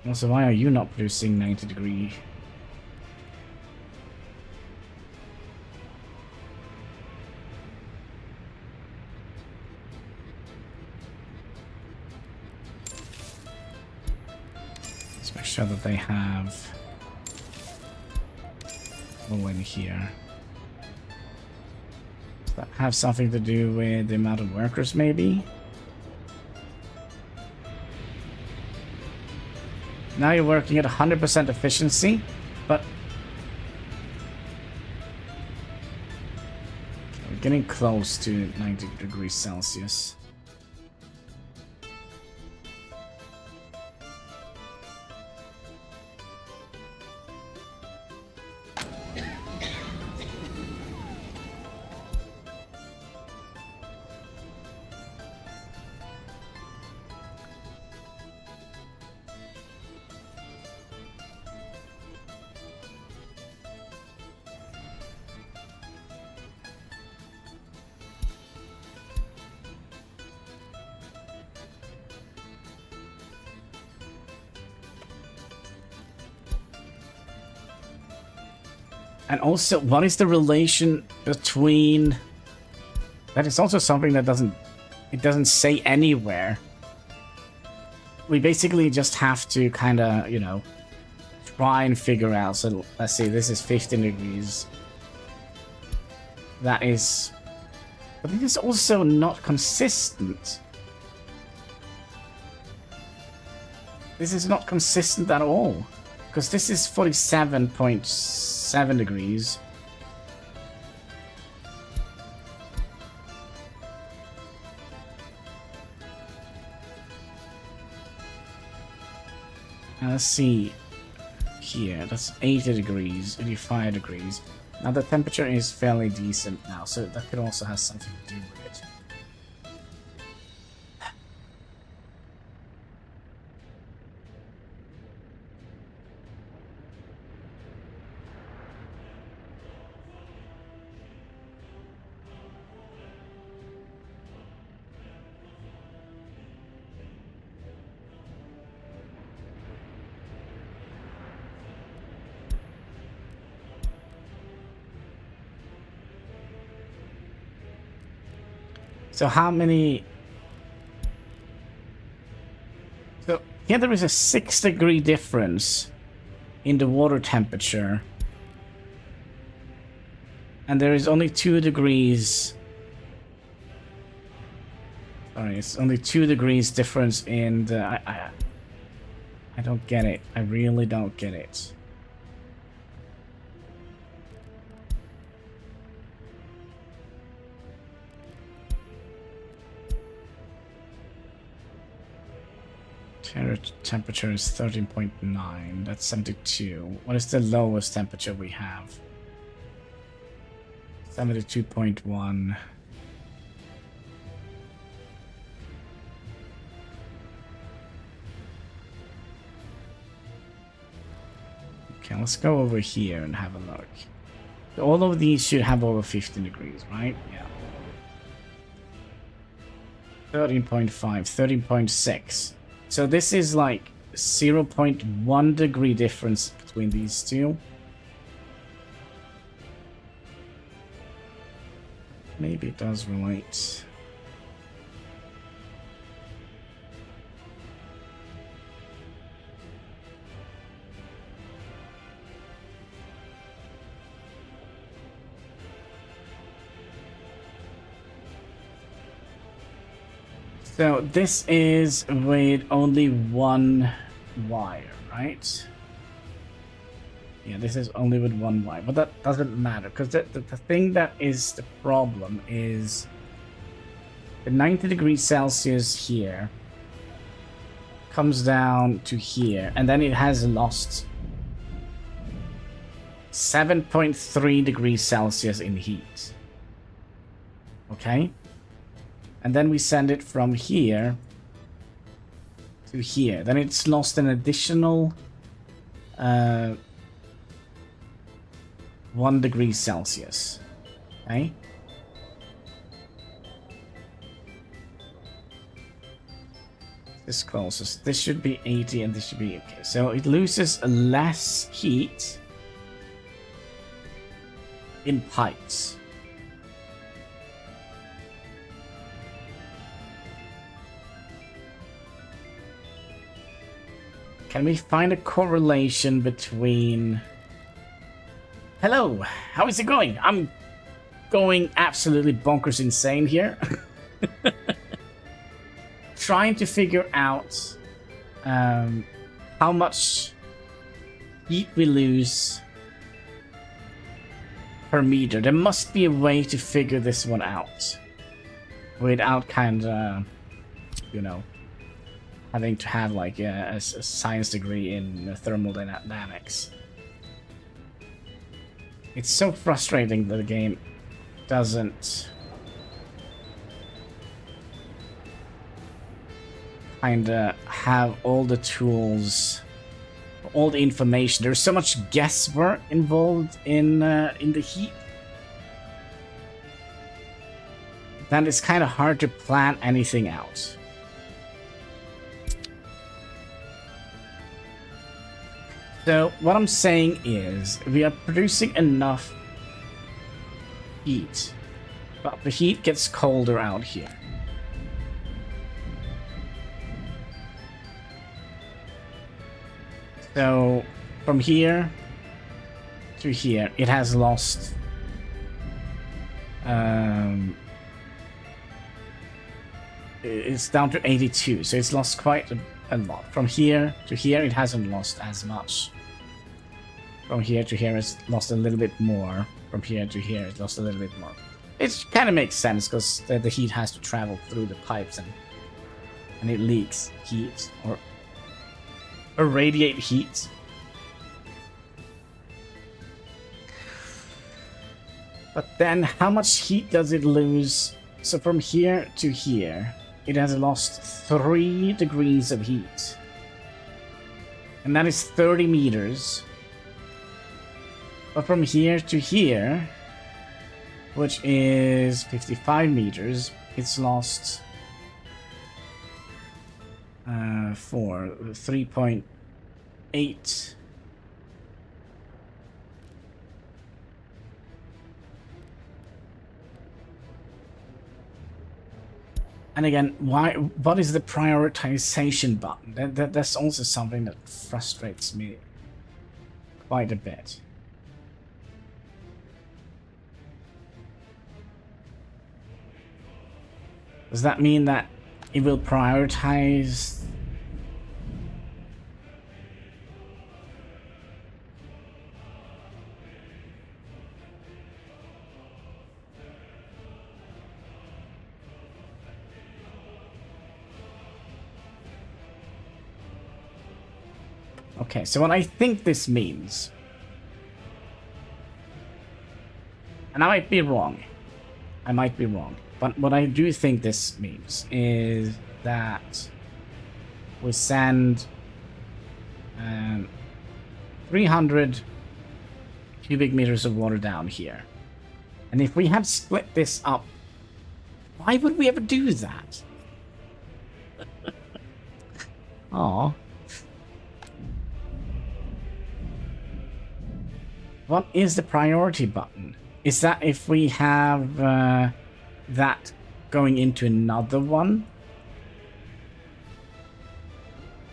Also, why are you not producing 90 degree? Let's make sure that they have in here. Does that have something to do with the amount of workers, maybe? Now you're working at 100% efficiency, but we're getting close to 90 degrees Celsius. And also, what is the relation between... That is also something that doesn't say anywhere. We basically just have to kind of, you know, try and figure out. So let's see, this is 15 degrees. That is... But it is also not consistent. This is not consistent at all. Because this is 47.7 degrees. Now let's see here. That's 80 degrees, 85 degrees. Now the temperature is fairly decent now, so that could also have something to do with it. So how many... So here there is a 6-degree difference in the water temperature. And there is only 2 degrees... Sorry, it's only 2 degrees difference in the... I don't get it. I really don't get it. Temperature is 13.9. That's 72. What is the lowest temperature we have? 72.1. let's go over here and have a look. All of these should have over 15 degrees, right? Yeah. 13.5, 13.6. So this is like 0.1 degree difference between these two. Maybe it does relate. So this is with only one wire, right? Yeah, this is only with one wire, but that doesn't matter because the thing that is the problem is the 90 degrees Celsius here comes down to here, and then it has lost 7.3 degrees Celsius in heat. Okay? And then we send it from here to here. Then it's lost an additional 1 degree Celsius. Okay? This closest. This should be 80 and this should be okay. So it loses less heat in pipes. Can we find a correlation between... Hello, how is it going? I'm going absolutely bonkers insane here. Trying to figure out how much heat we lose per meter. There must be a way to figure this one out without kind of, you know, having to have like a science degree in thermodynamics. It's so frustrating that the game doesn't kind of have all the tools, all the information. There's so much guesswork involved in the heat that it's kind of hard to plan anything out. So what I'm saying is we are producing enough heat, but the heat gets colder out here. So from here to here, it has lost it's down to 82, so it's lost quite a lot. From here to here, it hasn't lost as much. From here to here, it's lost a little bit more. From here to here, it's lost a little bit more. It kind of makes sense because the heat has to travel through the pipes and it leaks heat or radiate heat. But then how much heat does it lose? So from here to here, it has lost 3 degrees of heat. And that is 30 meters. But from here to here, which is 55 meters, it's lost 3.8. And again, what is the prioritization button? That's also something that frustrates me quite a bit. Does that mean that it will prioritize Okay, so what I think this means, and I might be wrong, but what I do think this means is that we send 300 cubic meters of water down here. And if we had split this up, why would we ever do that? Oh. What is the priority button? Is that if we have that going into another one?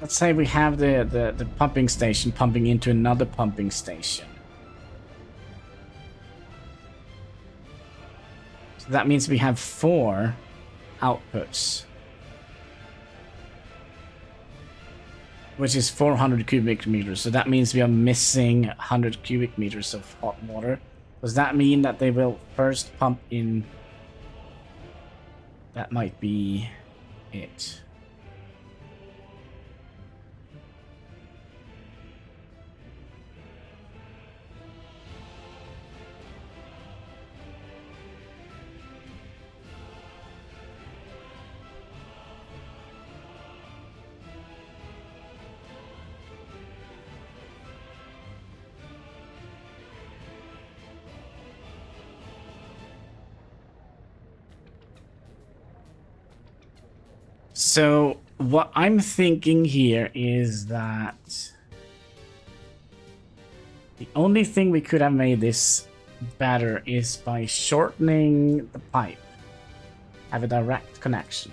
Let's say we have the pumping station pumping into another pumping station. So that means we have 4 outputs. Which is 400 cubic meters. So that means we are missing 100 cubic meters of hot water. Does that mean that they will first pump in? That might be it. So what I'm thinking here is that the only thing we could have made this better is by shortening the pipe. Have a direct connection.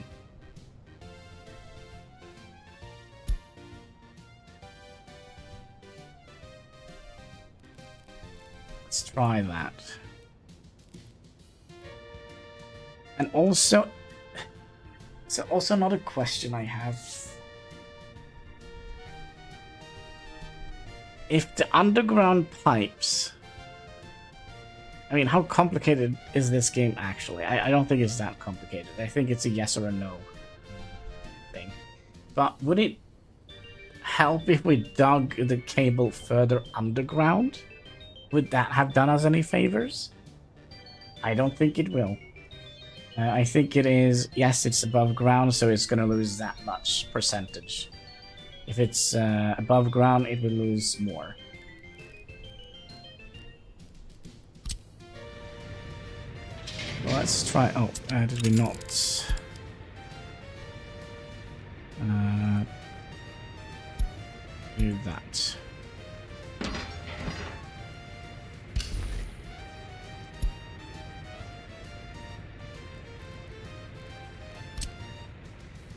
Let's try that. And also, so also another question I have. If the underground pipes... I mean, how complicated is this game actually? I don't think it's that complicated. I think it's a yes or a no thing. But would it help if we dug the cable further underground? Would that have done us any favors? I don't think it will. I think it is, yes, it's above ground, so it's going to lose that much percentage. If it's above ground, it will lose more. Well, let's try. Oh, did we not? Do that.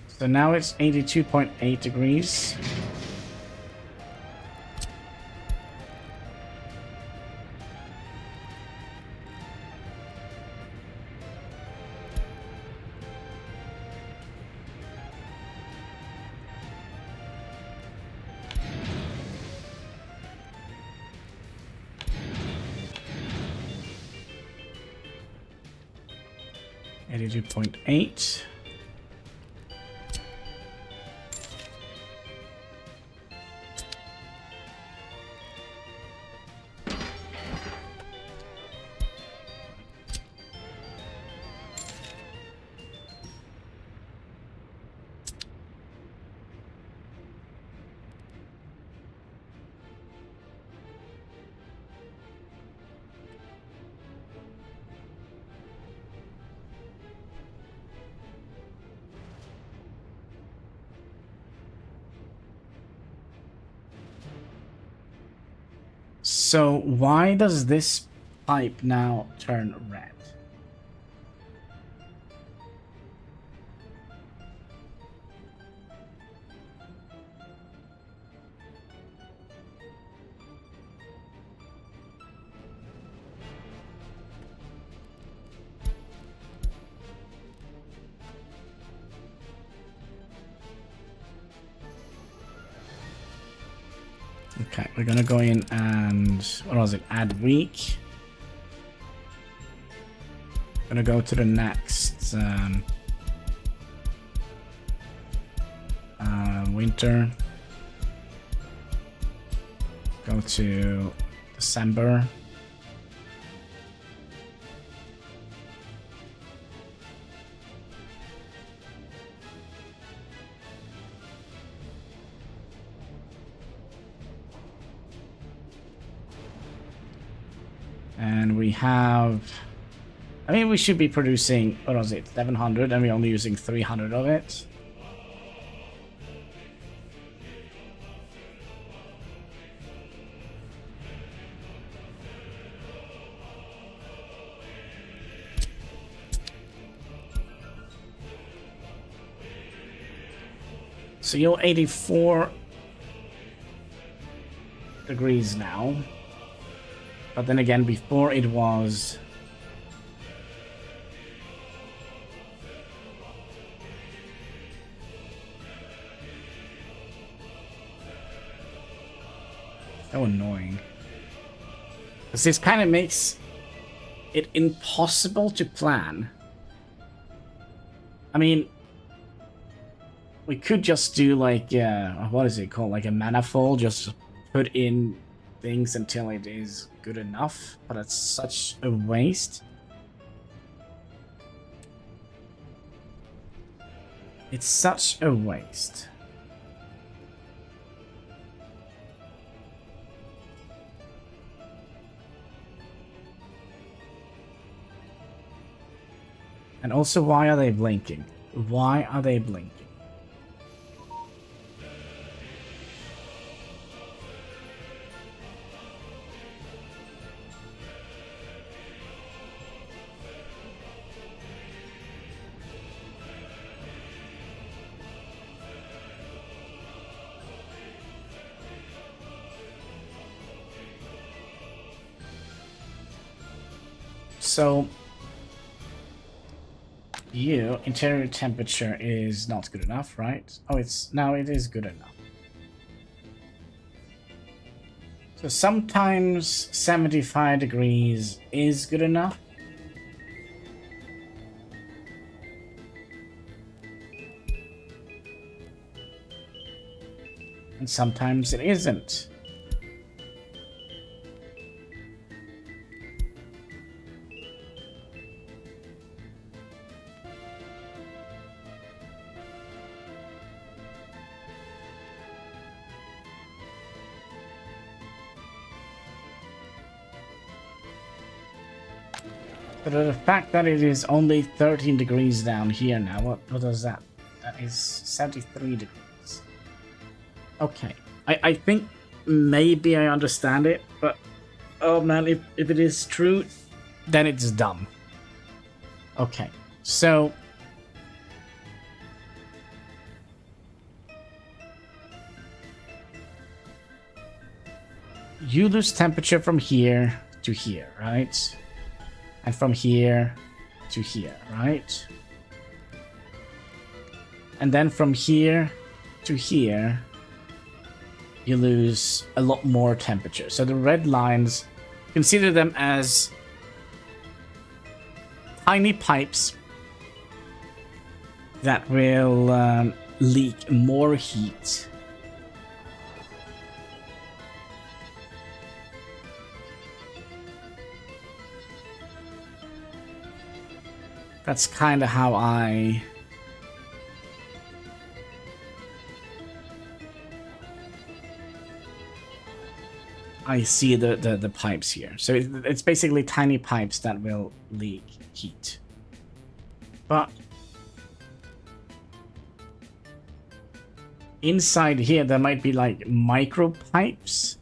So now it's 82.8 degrees. .8. So why does this pipe now turn red? Okay, we're gonna go in and, what was it, add week. Gonna go to the next winter. Go to December. And we have... I mean, we should be producing, what was it, 700, and we're only using 300 of it. So you're 84 degrees now. But then again, before it was... so annoying. Because this kind of makes it impossible to plan. I mean... we could just do like, what is it called? Like a manifold, just put in things until it is good enough, but it's such a waste. It's such a waste. And also, why are they blinking? Why are they blinking? So, interior temperature is not good enough, right? Oh, now it is good enough. So sometimes 75 degrees is good enough. And sometimes it isn't. But the fact that it is only 13 degrees down here now, what does that? That is 73 degrees. Okay, I think maybe I understand it, but oh man, if it is true, then it's dumb. Okay, so you lose temperature from here to here, right? And from here to here, right? And then from here to here, you lose a lot more temperature. So the red lines, consider them as tiny pipes that will leak more heat. That's kind of how I see the pipes here. So it's basically tiny pipes that will leak heat. But inside here, there might be like micro pipes,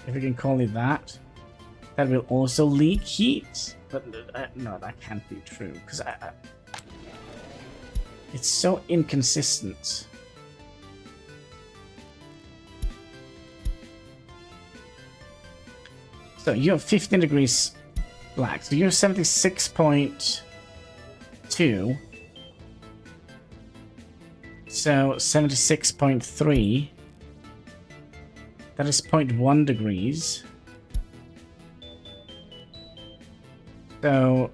if we can call it that, that will also leak heat. But no, that can't be true, because it's so inconsistent. So you have 15 degrees black, so you're 76.2. So 76.3. That is 0.1 degrees. So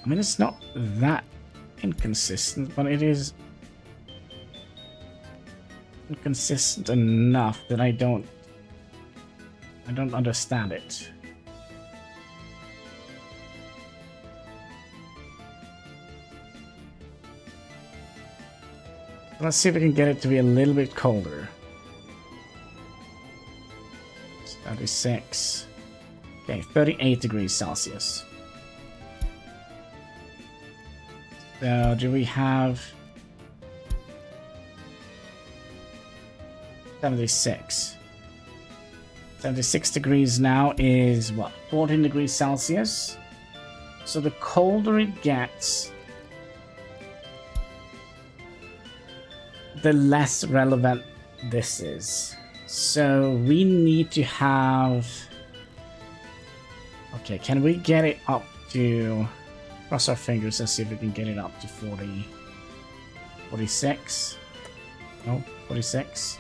I mean, it's not that inconsistent, but it is inconsistent enough that I don't understand it. Let's see if we can get it to be a little bit colder. 36. Okay, 38 degrees Celsius. So do we have 76? 76 degrees now is what? 14 degrees Celsius. So the colder it gets, the less relevant this is. So we need to have... Okay, can we get it up to... Cross our fingers and see if we can get it up to 40... 46? No, 46?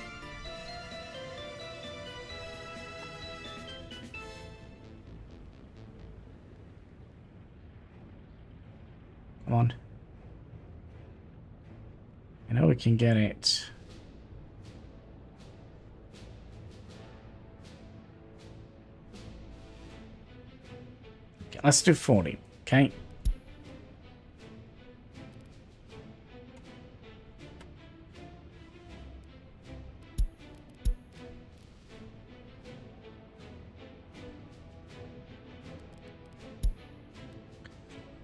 Come on. I know we can get it. Okay, let's do 40, okay?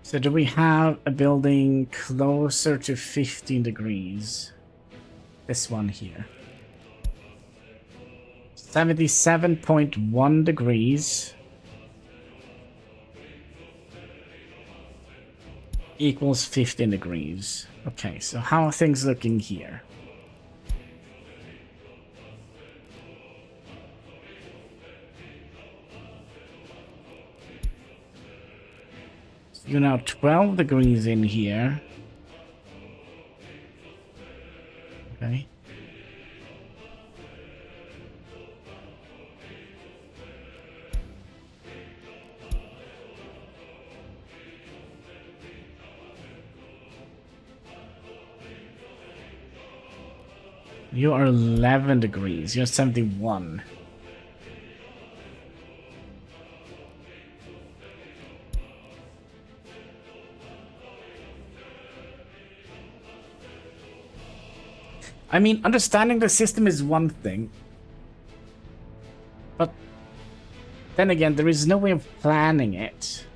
So do we have a building closer to 15 degrees? This one here. 77.1 degrees equals 15 degrees. Okay, so how are things looking here? You're now 12 degrees in here. Okay. You are 11 degrees. You're 71. I mean, understanding the system is one thing. But then again, there is no way of planning it.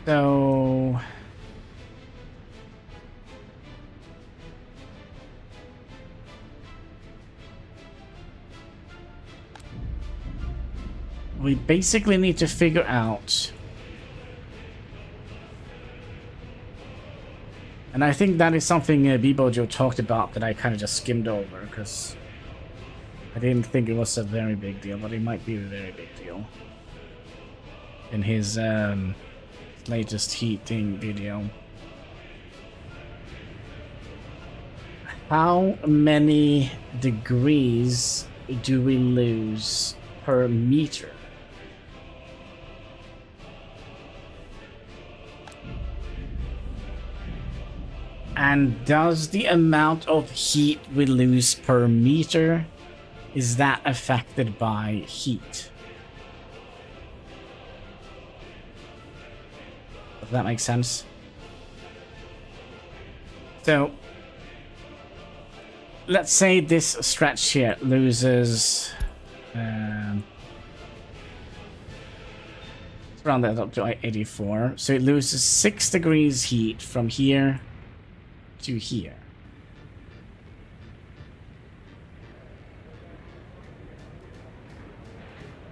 So... we basically need to figure out... And I think that is something Bibojo talked about that I kind of just skimmed over, because I didn't think it was a very big deal, but it might be a very big deal. In his latest heating video. How many degrees do we lose per meter? And does the amount of heat we lose per meter, is that affected by heat? Does that make sense? So, let's say this stretch here loses... let's round that up to 84. So it loses 6 degrees heat from here to here.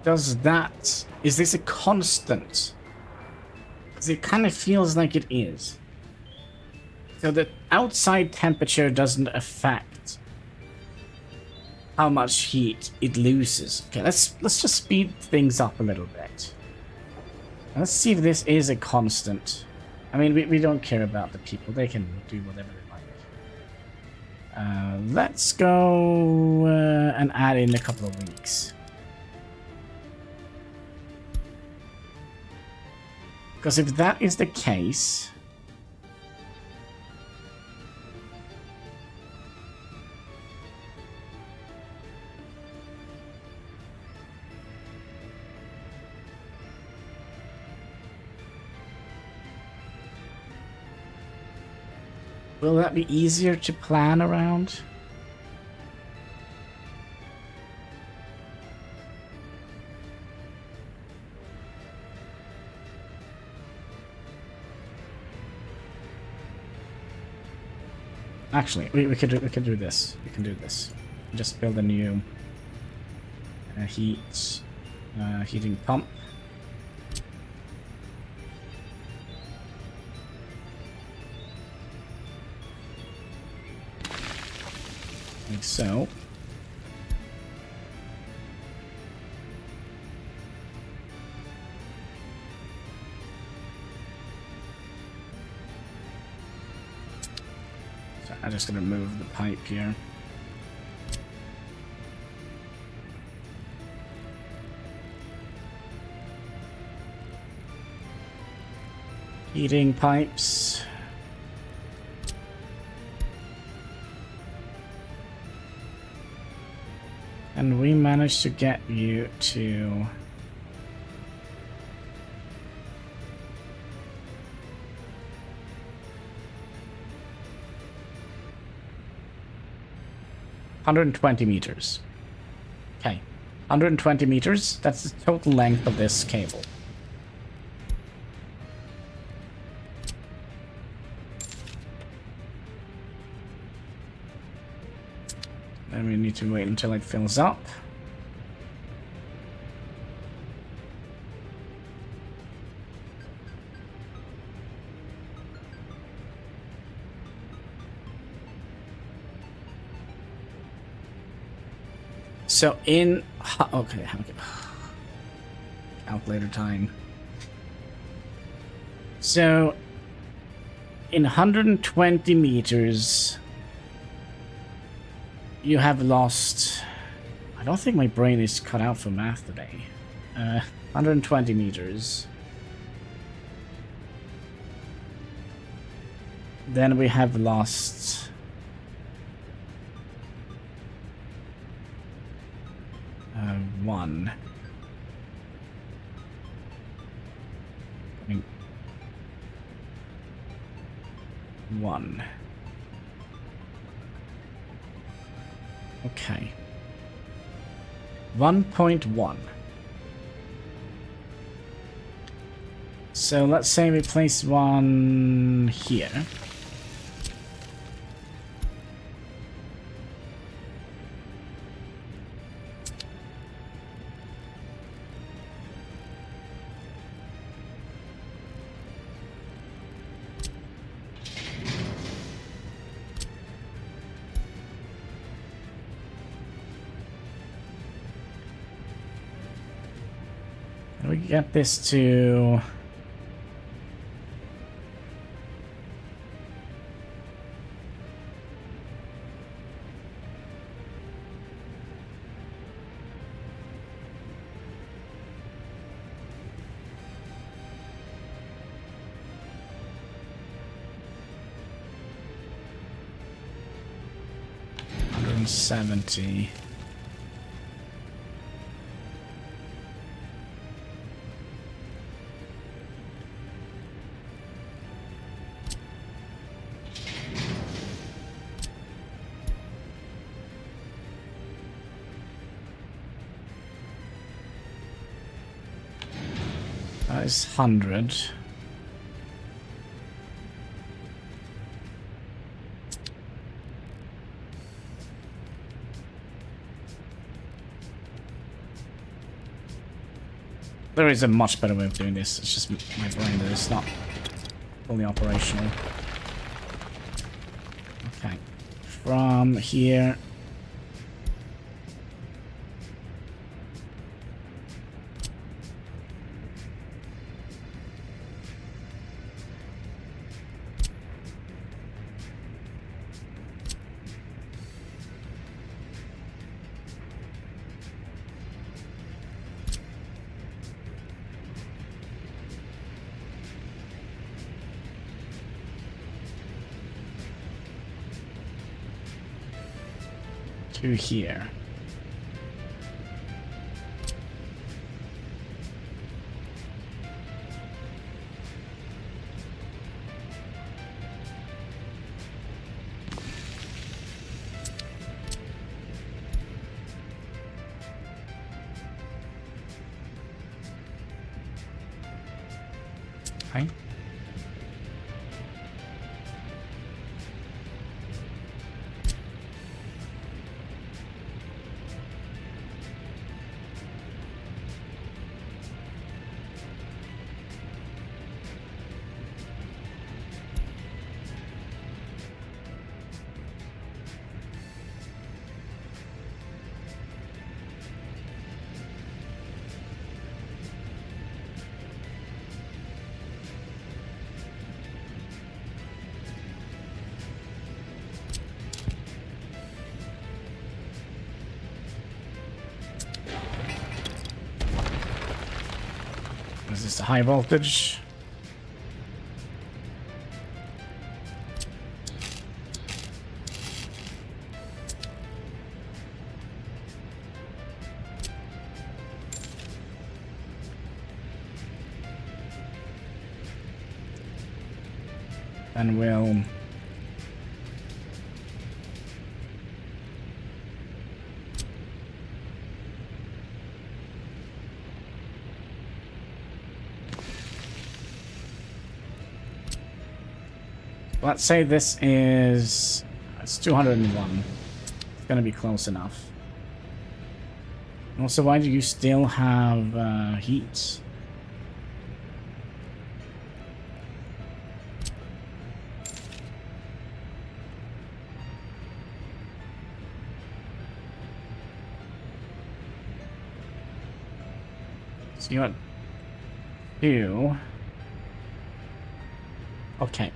Does that... is this a constant? Because it kind of feels like it is. So the outside temperature doesn't affect how much heat it loses. Okay, let's just speed things up a little bit. Let's see if this is a constant. I mean, we don't care about the people. They can do whatever they like. Let's go and add in a couple of weeks. Because if that is the case... Will that be easier to plan around? Actually, we could do this. We can do this. Just build a new heating pump. Like so. So I'm just gonna move the pipe here. Heating pipes. And we managed to get you to... ...120 meters. Okay. 120 meters, that's the total length of this cable. Then we need to wait until it fills up. So in... Okay. Calculator time. So in 120 meters... You have lost... I don't think my brain is cut out for math today. 120 meters. Then we have lost... 1. I mean, 1. Okay. 1.1. So let's say we place one here. We get this to... $170. That is 100. There is a much better way of doing this. It's just my brain that is not fully operational. Okay. From here. To here. Okay. This is high voltage. And we'll let's say this is, it's 201. It's gonna be close enough. Also, why do you still have heat? So you want two. Okay.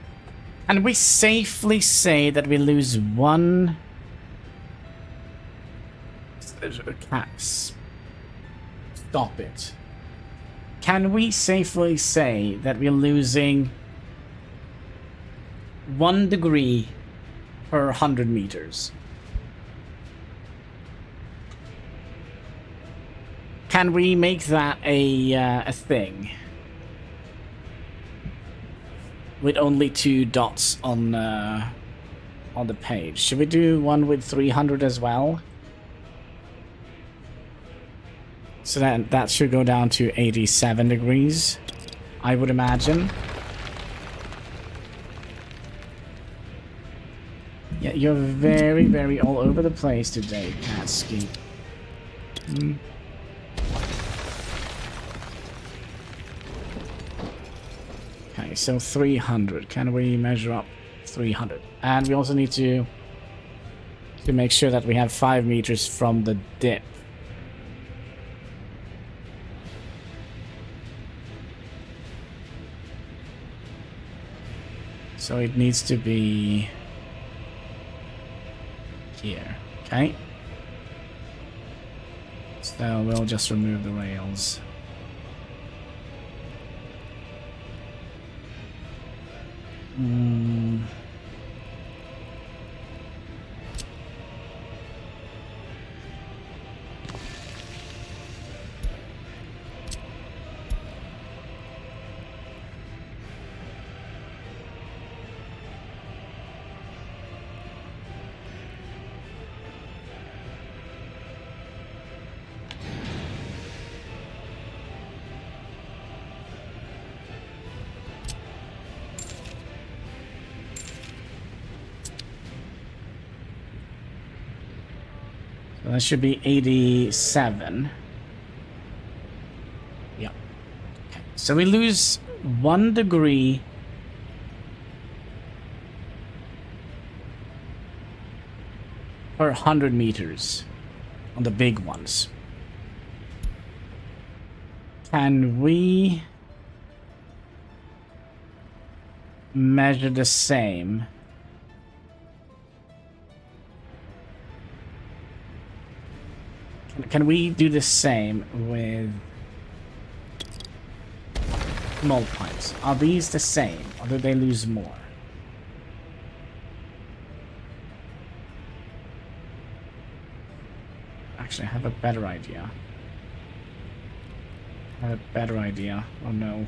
And we safely say that we lose one caps. Stop it. Can we safely say that we're losing 1 degree per 100 meters? Can we make that a thing? With only 2 dots on the page. Should we do one with 300 as well? So that should go down to 87 degrees, I would imagine. Yeah, you're very, very all over the place today, Katsky. Okay, so 300. Can we measure up 300? And we also need to make sure that we have 5 meters from the dip. So it needs to be here. Okay. So we'll just remove the rails. So that should be 87. Yeah. Okay. So we lose 1 degree per 100 meters on the big ones. Can we measure the same? Can we do the same with mold pipes? Are these the same, or do they lose more? Actually, I have a better idea. Oh no.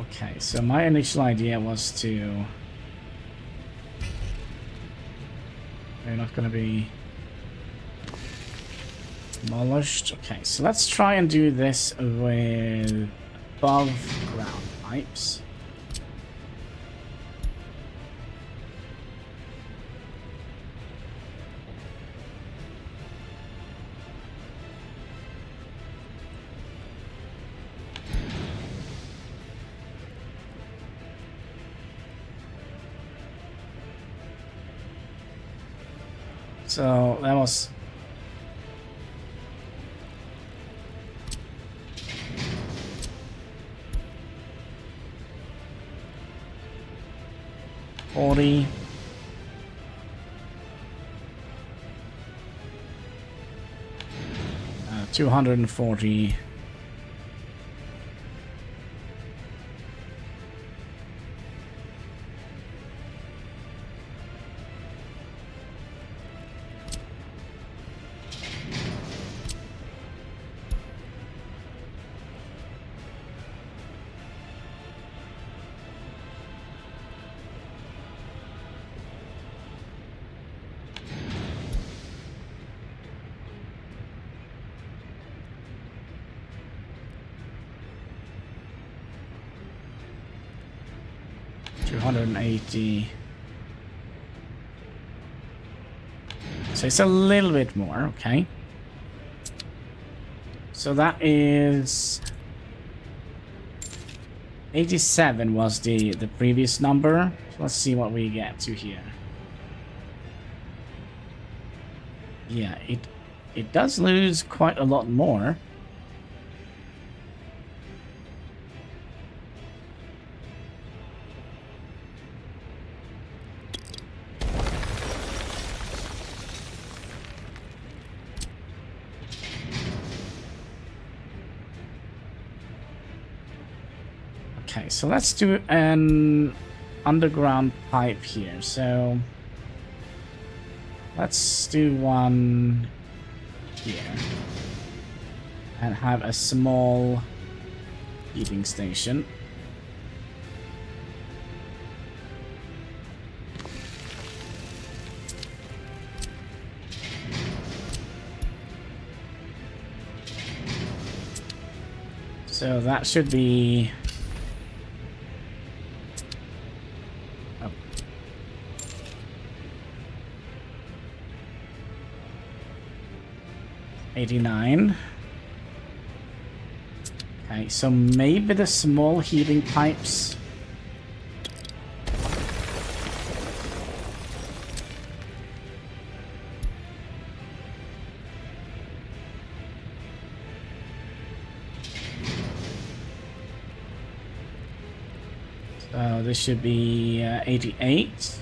Okay, so my initial idea was to... They're not gonna be Demolished. Okay, so let's try and do this with above ground pipes. So that was 40. Uh, 240. $280. So it's a little bit more, okay. So that is 87 was the previous number. So let's see what we get to here. Yeah, it does lose quite a lot more. Okay, so let's do an underground pipe here. So let's do one here and have a small heating station. So that should be 89. Okay, so maybe the small heating pipes. So this should be 88.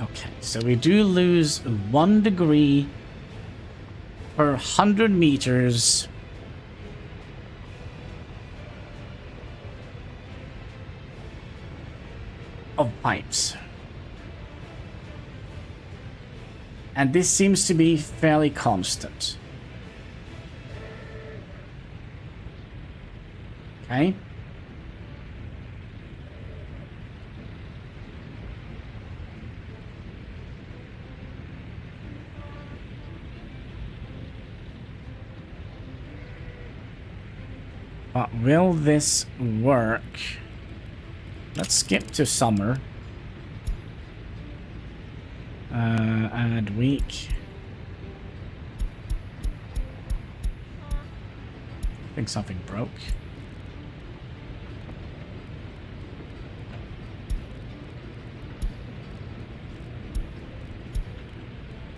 Okay, so we do lose 1 degree per 100 meters of pipes. And this seems to be fairly constant. Okay. But will this work? Let's skip to summer. Add week. I think something broke.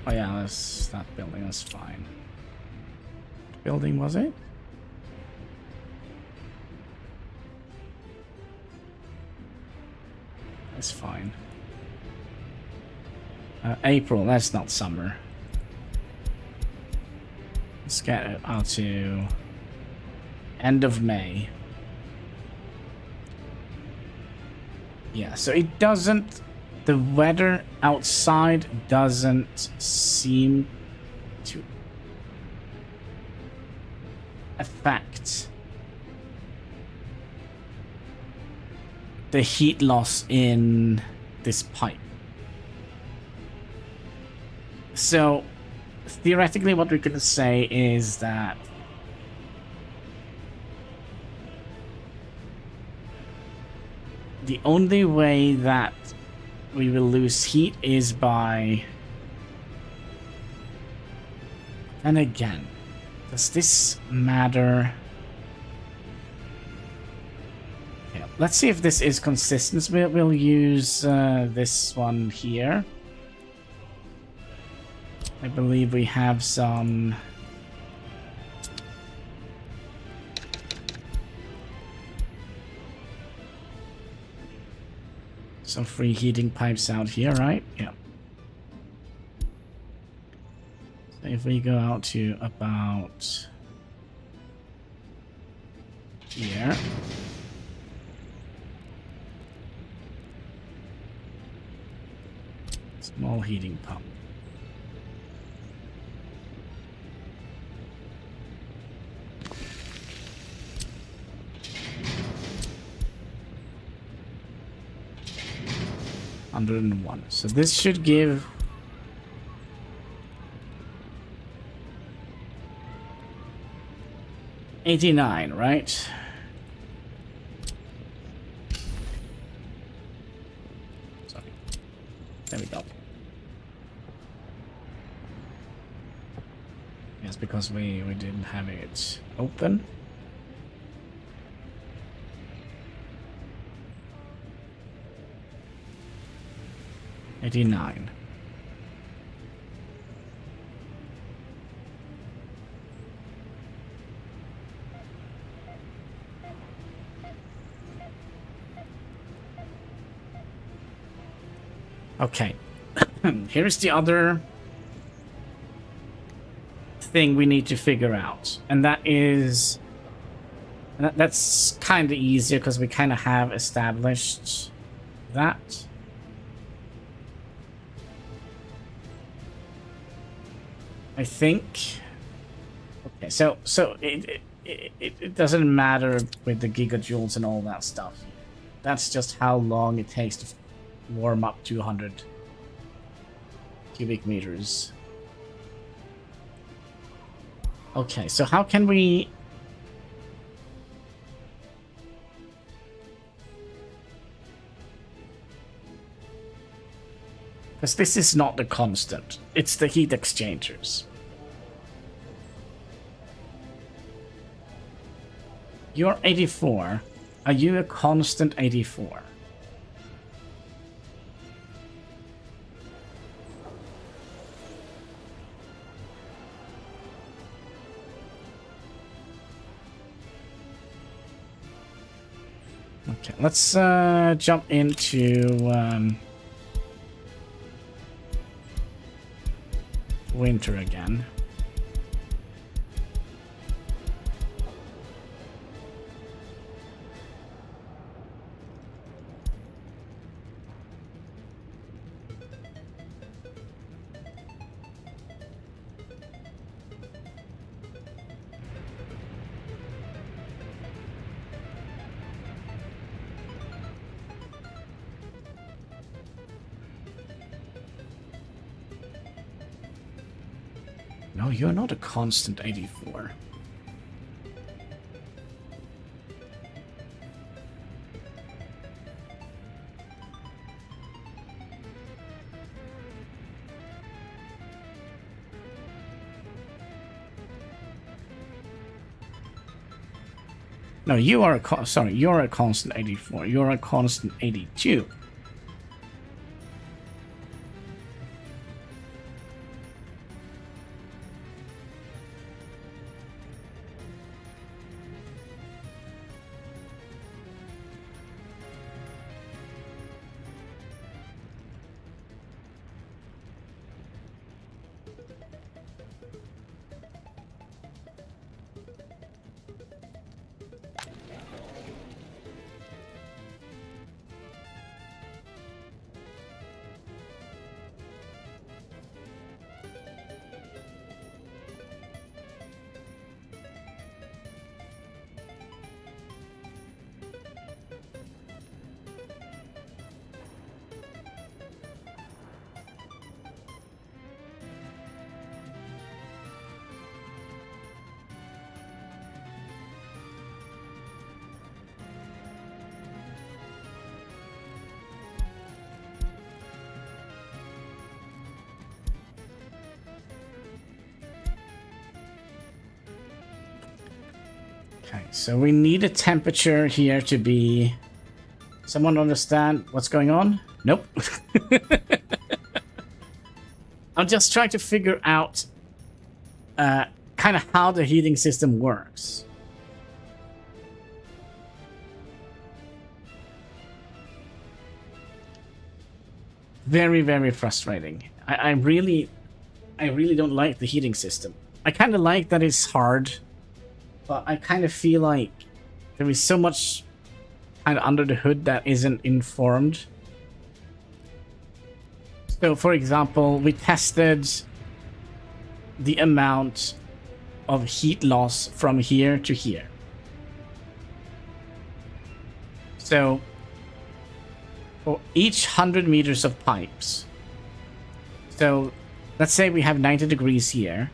Oh yeah, that building was fine. What building was it? That's fine. April, that's not summer. Let's get it out to end of May. Yeah, so it doesn't... The weather outside doesn't seem to affect the heat loss in this pipe. So, theoretically, what we could say is that the only way that we will lose heat is by... And again, does this matter? Okay, let's see if this is consistent. We'll use this one here. I believe we have some... some free heating pipes out here, right? Yeah. So if we go out to about here. Small heating pump. $101. So this should give $89, right? Sorry. There we go. Yes, because we didn't have it open. $89. Okay. Here's the other thing we need to figure out, and that is... that's kind of easier because we kind of have established that. I think. Okay, so it doesn't matter with the gigajoules and all that stuff. That's just how long it takes to warm up 200 cubic meters. Okay, so how can we... Because this is not the constant, it's the heat exchangers. You're 84. Are you a constant 84? Okay, let's jump into winter again. No, you're not a constant 84. No, you are a sorry, you're a constant 84. You're a constant 82. Okay, so we need a temperature here to be... Someone understand what's going on? Nope. I'm just trying to figure out kind of how the heating system works. Very, very frustrating. I really don't like the heating system. I kind of like that it's hard, but I kind of feel like there is so much kind of under the hood that isn't informed. So, for example, we tested the amount of heat loss from here to here. So, for each 100 meters of pipes, so let's say we have 90 degrees here.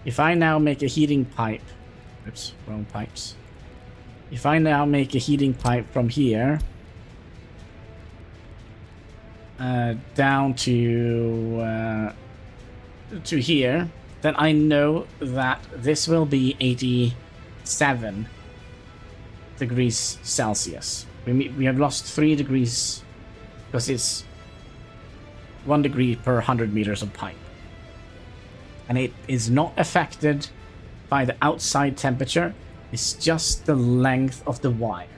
If I now make a heating pipe, oops, wrong pipes. If I now make a heating pipe from here down to here, then I know that this will be 87 degrees Celsius. We have lost 3 degrees because it's 1 degree per 100 meters of pipe. And it is not affected by the outside temperature. It's just the length of the wire,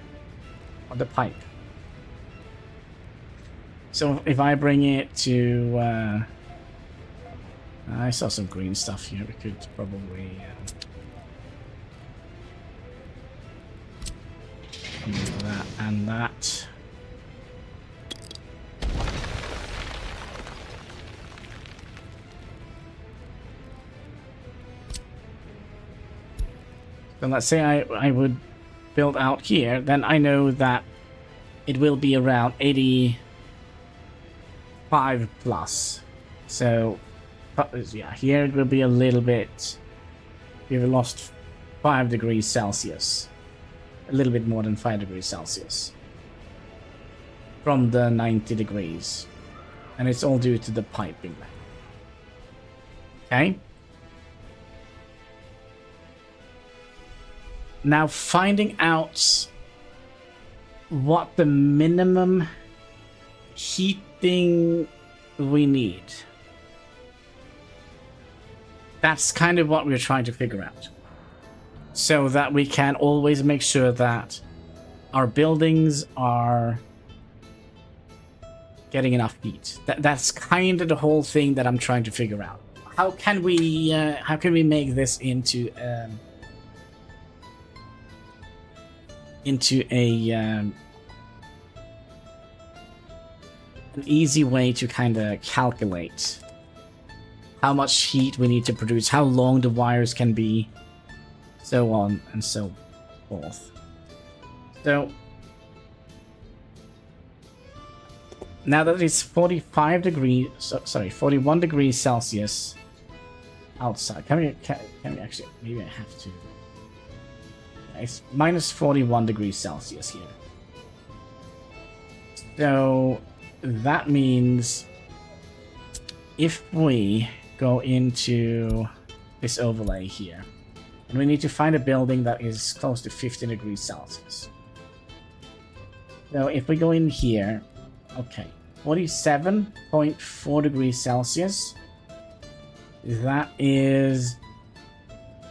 of the pipe. So if I bring it to... I saw some green stuff here. We could probably... that and that. So let's say I would build out here, then I know that it will be around 85 plus. So yeah, here it will be a little bit... We've lost 5 degrees Celsius. A little bit more than 5 degrees Celsius. From the 90 degrees. And it's all due to the piping. Okay? Now finding out what the minimum heating we need. That's kind of what we're trying to figure out. So that we can always make sure that our buildings are getting enough heat. That's kind of the whole thing that I'm trying to figure out. How can we make this into an easy way to kind of calculate how much heat we need to produce, how long the wires can be, so on and so forth. So now that it's 41 degrees Celsius outside, can we actually, maybe I have to. It's minus 41 degrees Celsius here. So that means if we go into this overlay here, and we need to find a building that is close to 50 degrees Celsius. So if we go in here, okay, 47.4 degrees Celsius. That is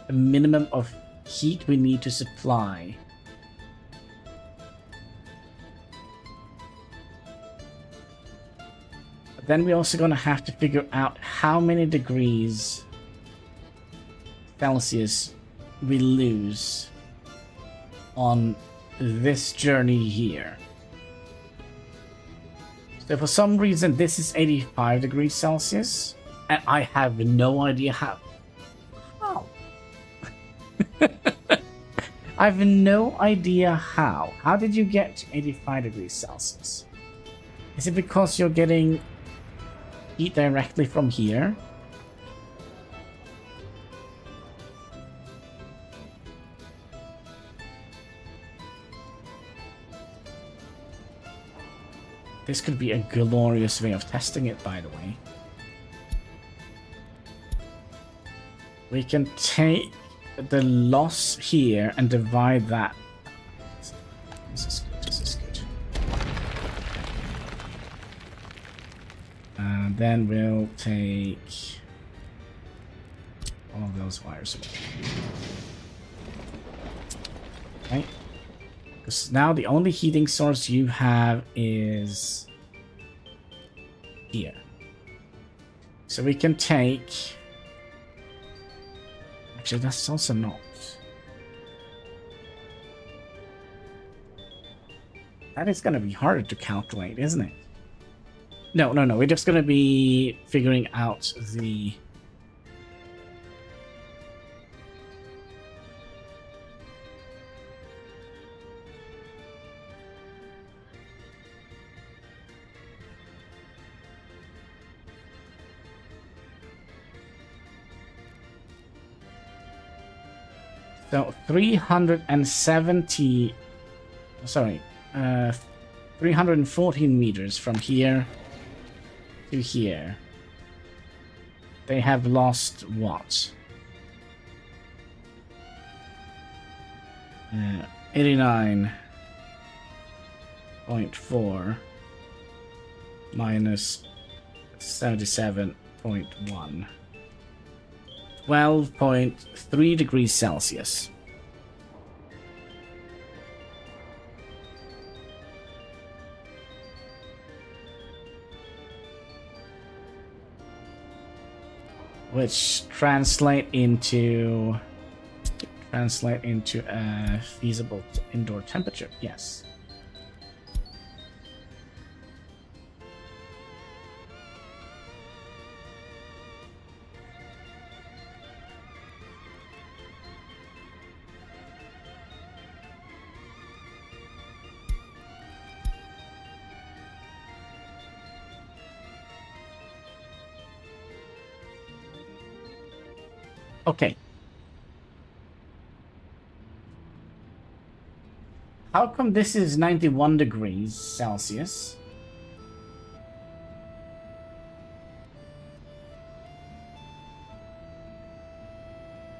a minimum of heat we need to supply. But then we're also going to have to figure out how many degrees Celsius we lose on this journey here. So for some reason this is 85 degrees Celsius, and I have no idea how. I have no idea how. How did you get to 85 degrees Celsius? Is it because you're getting heat directly from here? This could be a glorious way of testing it, by the way. We can take the loss here and divide that. This is good. This is good. And then we'll take all of those wires away. Okay. Because now the only heating source you have is here. So we can take... Actually, that's also not. That is going to be harder to calculate, isn't it? No. We're just going to be figuring out the... So 370, sorry, 314 meters from here to here. They have lost what? 89.4 minus 77.1. 12.3 degrees Celsius. Which translate into a feasible indoor temperature. Yes. Okay. How come this is 91 degrees Celsius?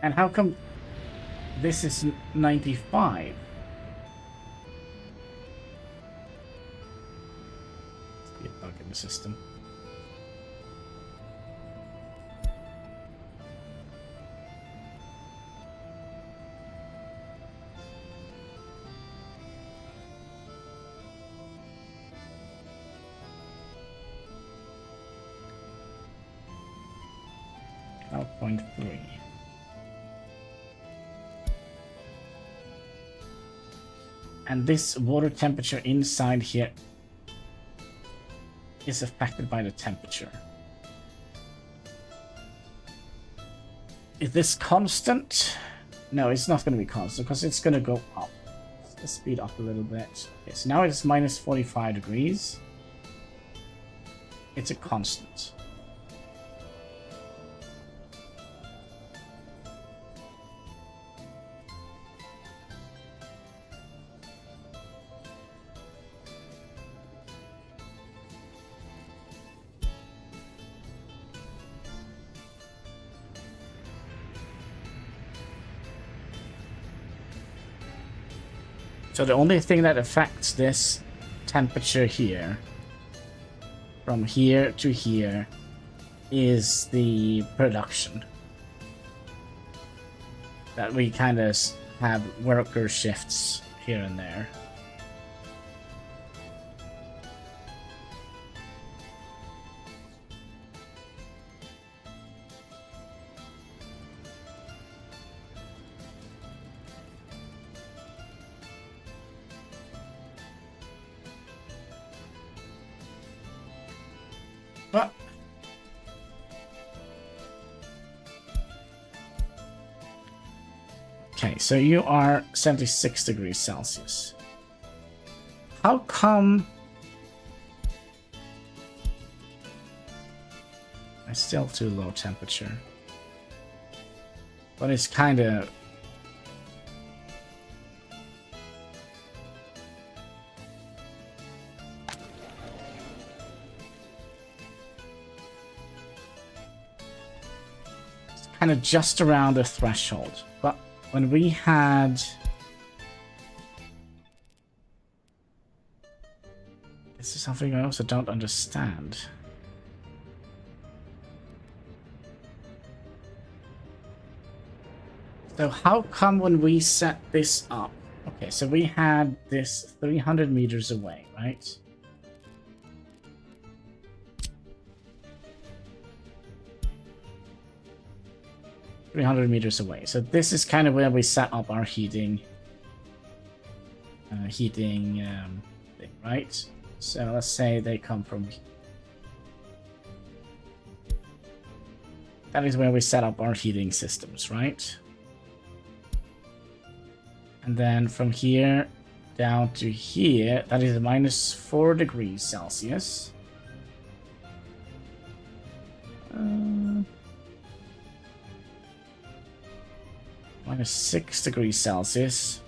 And how come this is 95? Let's be a bug in the system. .3. And this water temperature inside here is affected by the temperature. Is this constant? No, it's not going to be constant because it's going to go up. Let's speed up a little bit. Okay, so now it's minus 45 degrees. It's a constant. So the only thing that affects this temperature here, from here to here, is the production. That we kind of have worker shifts here and there. But okay, so you are 76 degrees Celsius. How come it's still too low temperature? But it's kind of just around the threshold, but when we had... This is something I also don't understand. So how come when we set this up... Okay, so we had this 300 meters away, right? $300 away. So this is kind of where we set up our heating thing, right? So let's say they come from... That is where we set up our heating systems, right? And then from here down to here, that is minus 4 degrees Celsius. Minus 6 degrees Celsius.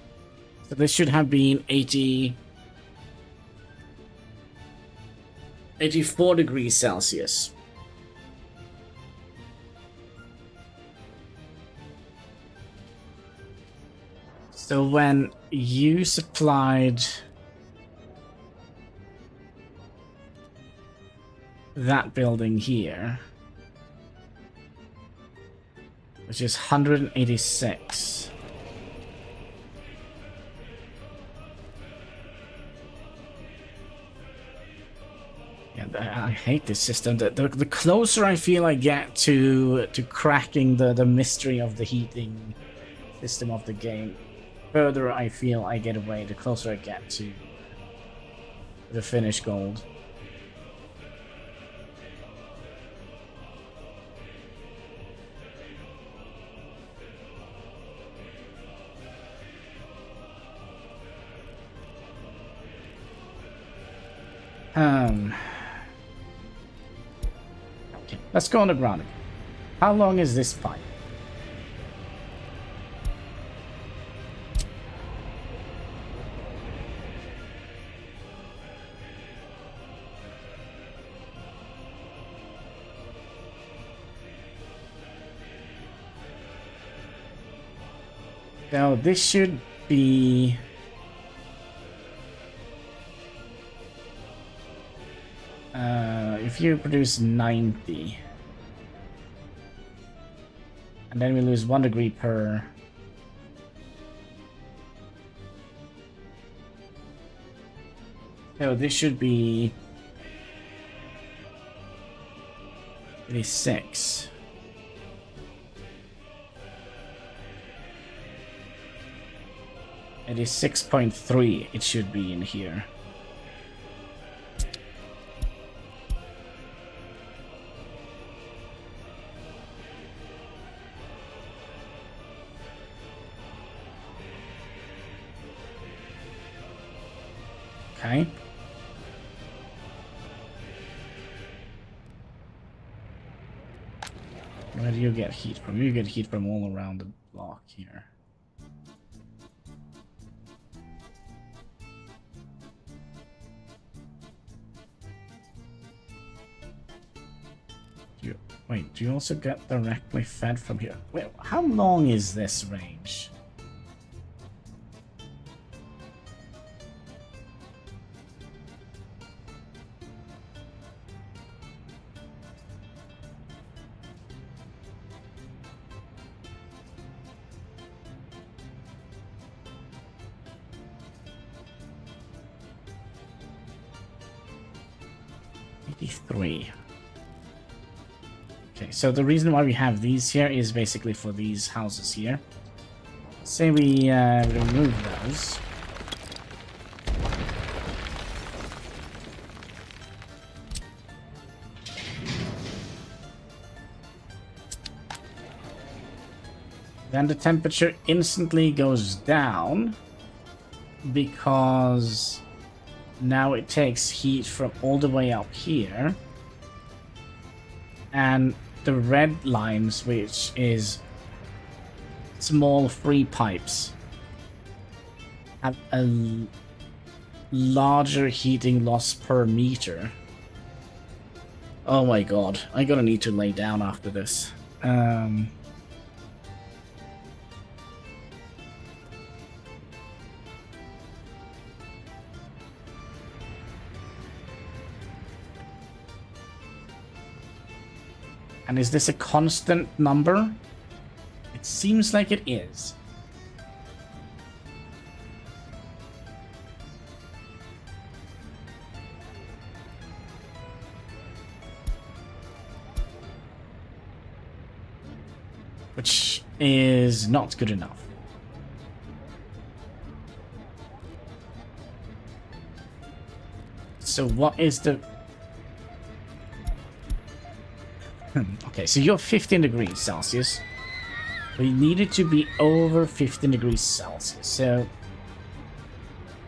So this should have been 84 degrees Celsius. So when you supplied that building here, which is 186. Yeah, I hate this system. The closer I feel I get to cracking the mystery of the heating system of the game, further I feel I get away, the closer I get to the finished gold. Okay, let's go on the ground again. How long is this pipe? So this should be... if you produce 90, and then we lose 1 degree per... So this should be 86. It is 6.3. It should be in here. Okay. Where do you get heat from? You get heat from all around the block here. Wait, do you also get directly fed from here? Wait, how long is this range? Okay, so the reason why we have these here is basically for these houses here. Say we remove those. Then the temperature instantly goes down because now it takes heat from all the way up here, and the red lines, which is small free pipes, have a larger heating loss per meter. Oh my god, I'm gonna need to lay down after this. And is this a constant number? It seems like it is. Which is not good enough. So what is the... Okay, so you're 15 degrees Celsius. We need it to be over 15 degrees Celsius. So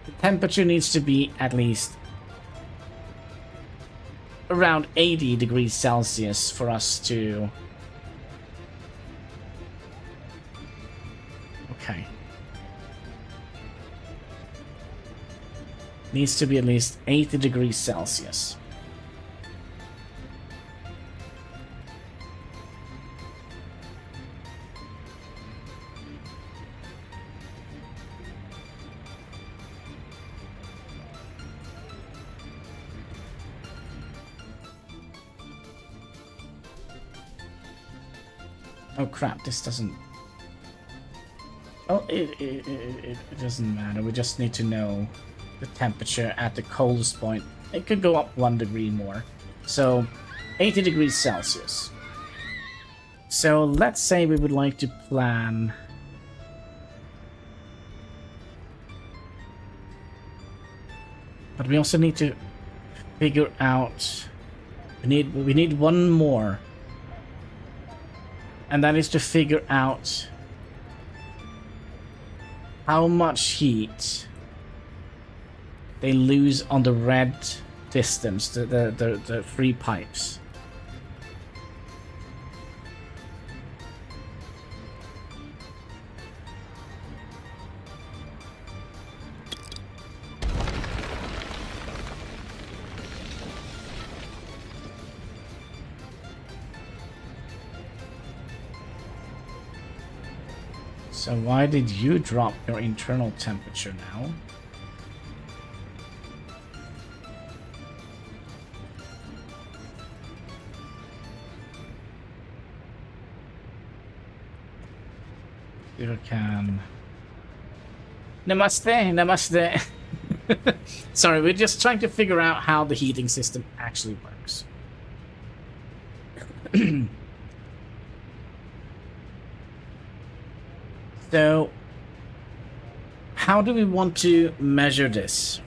the temperature needs to be at least around 80 degrees Celsius for us to... Okay. Needs to be at least 80 degrees Celsius. Oh crap, this doesn't... Oh, it doesn't matter. We just need to know the temperature at the coldest point. It could go up 1 degree more. So, 80 degrees Celsius. So, let's say we would like to plan... But we also need to figure out... We need one more. And that is to figure out how much heat they lose on the red distance, the three pipes. So why did you drop your internal temperature now? You can... Namaste, namaste. Sorry, we're just trying to figure out how the heating system actually works. So, how do we want to measure this?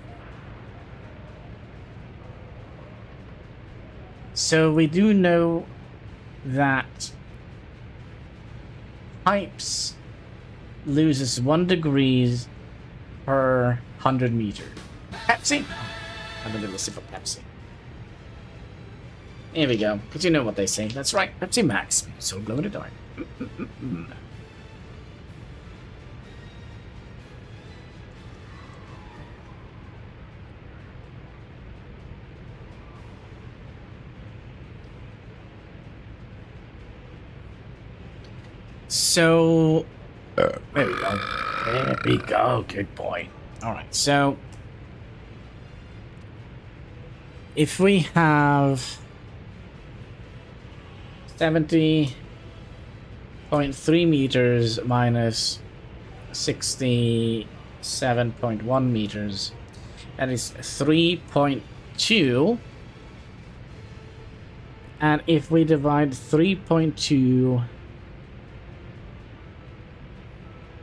So we do know that pipes loses 1 degree per 100 meters. Pepsi? Have a little sip of Pepsi. Here we go. Because you know what they say. That's right, Pepsi Max. So glow in the dark. So, there we go. There we go. Good boy. Alright, so if we have 70.3 meters minus 67.1 meters, that is 3.2. And if we divide 3.2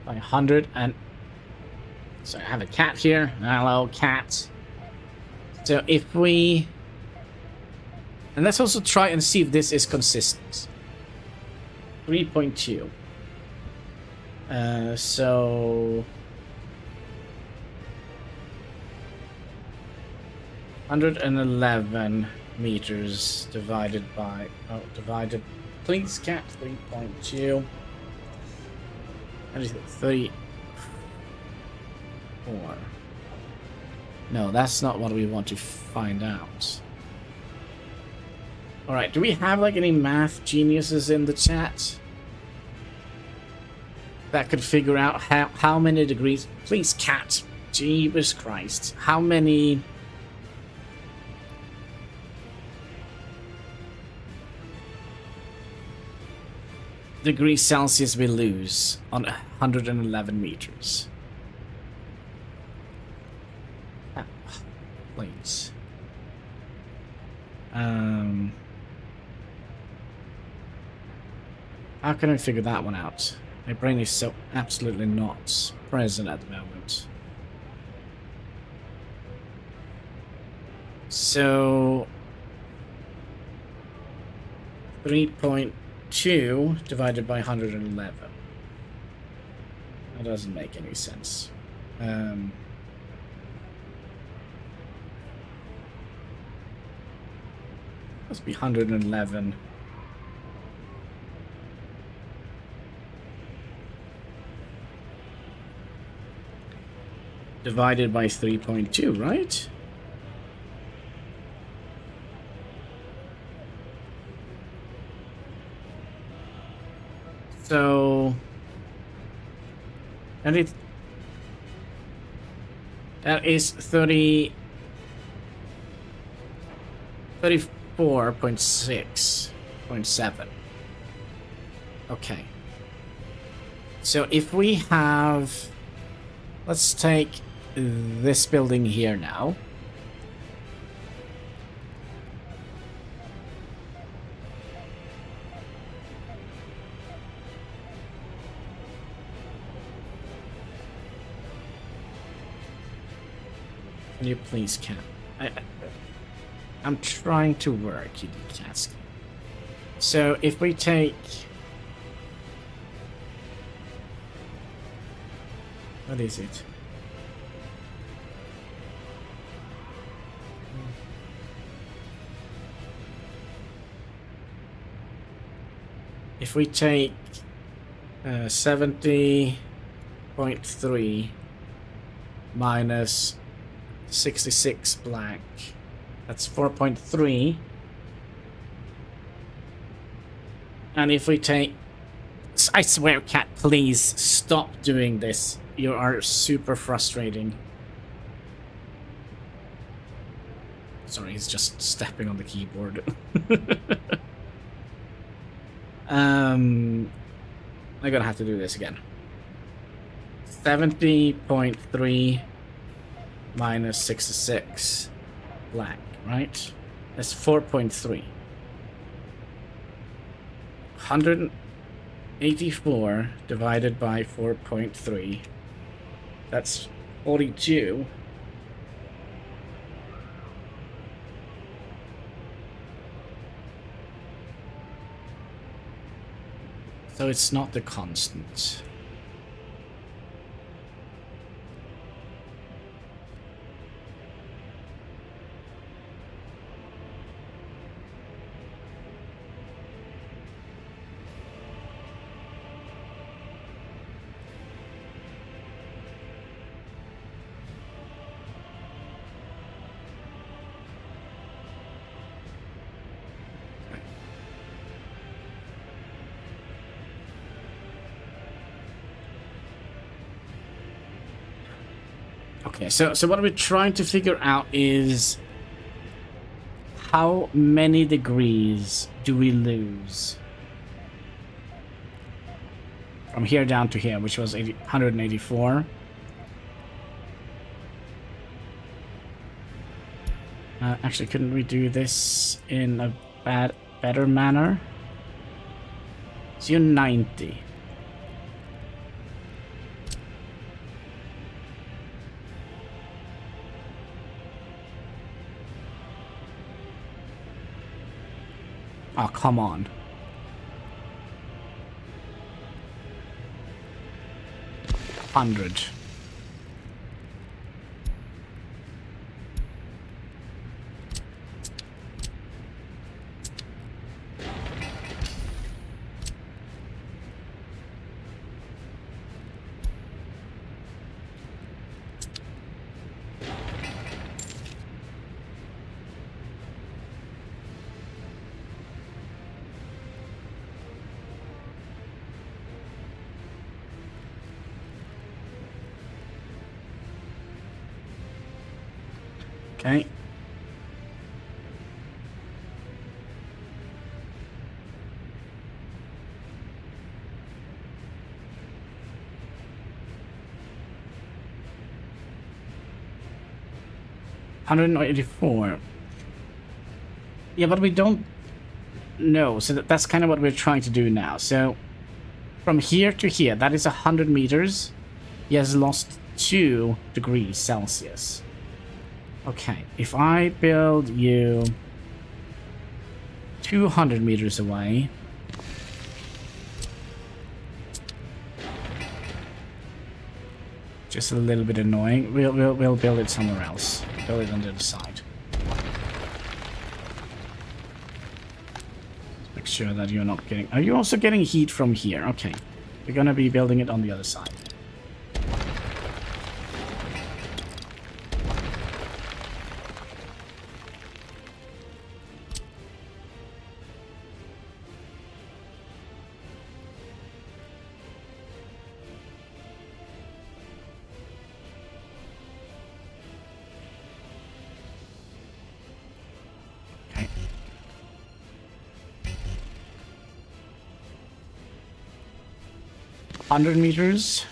by 100 and... So I have a cat here. Hello, cat. So if we... And let's also try and see if this is consistent. 3.2. So... 111 meters divided by... Oh, divided... Please, cat. 3.2. That is 34. No, that's not what we want to find out. Alright, do we have like any math geniuses in the chat that could figure out how many degrees? Please, cat. Jeebus Christ. How many... degrees Celsius we lose on 111 meters? Ah, please. How can I figure that one out? My brain is so absolutely not present at the moment. So 3.2 divided by 111. That doesn't make any sense. Must be 111. Divided by 3.2, right? So, and that is 34.6.7. Okay. So if we have, let's take this building here now. Can you please I'm trying to work, you task. So if we take, what is it? If we take 70.3 minus 66 black, that's 4.3. And if we take, I swear, cat, please stop doing this. You are super frustrating. Sorry, he's just stepping on the keyboard. I'm gonna have to do this again. 70.3 minus 66 black, right? That's 4.3. 184 divided by 4.3. That's 42. So it's not the constant. Okay, so what we're trying to figure out is how many degrees do we lose from here down to here, which was 184. Actually, couldn't we do this in a better manner? So you're 90. Oh, come on. $100. Okay. 184. Yeah, but we don't know, so that's kind of what we're trying to do now. So from here to here, that is 100 meters. He has lost 2 degrees Celsius. Okay, if I build you 200 meters away, just a little bit annoying. We'll build it somewhere else. Build it on the other side. Make sure that you're not getting... Are you also getting heat from here? Okay. We're gonna be building it on the other side. Okay. 100 meters.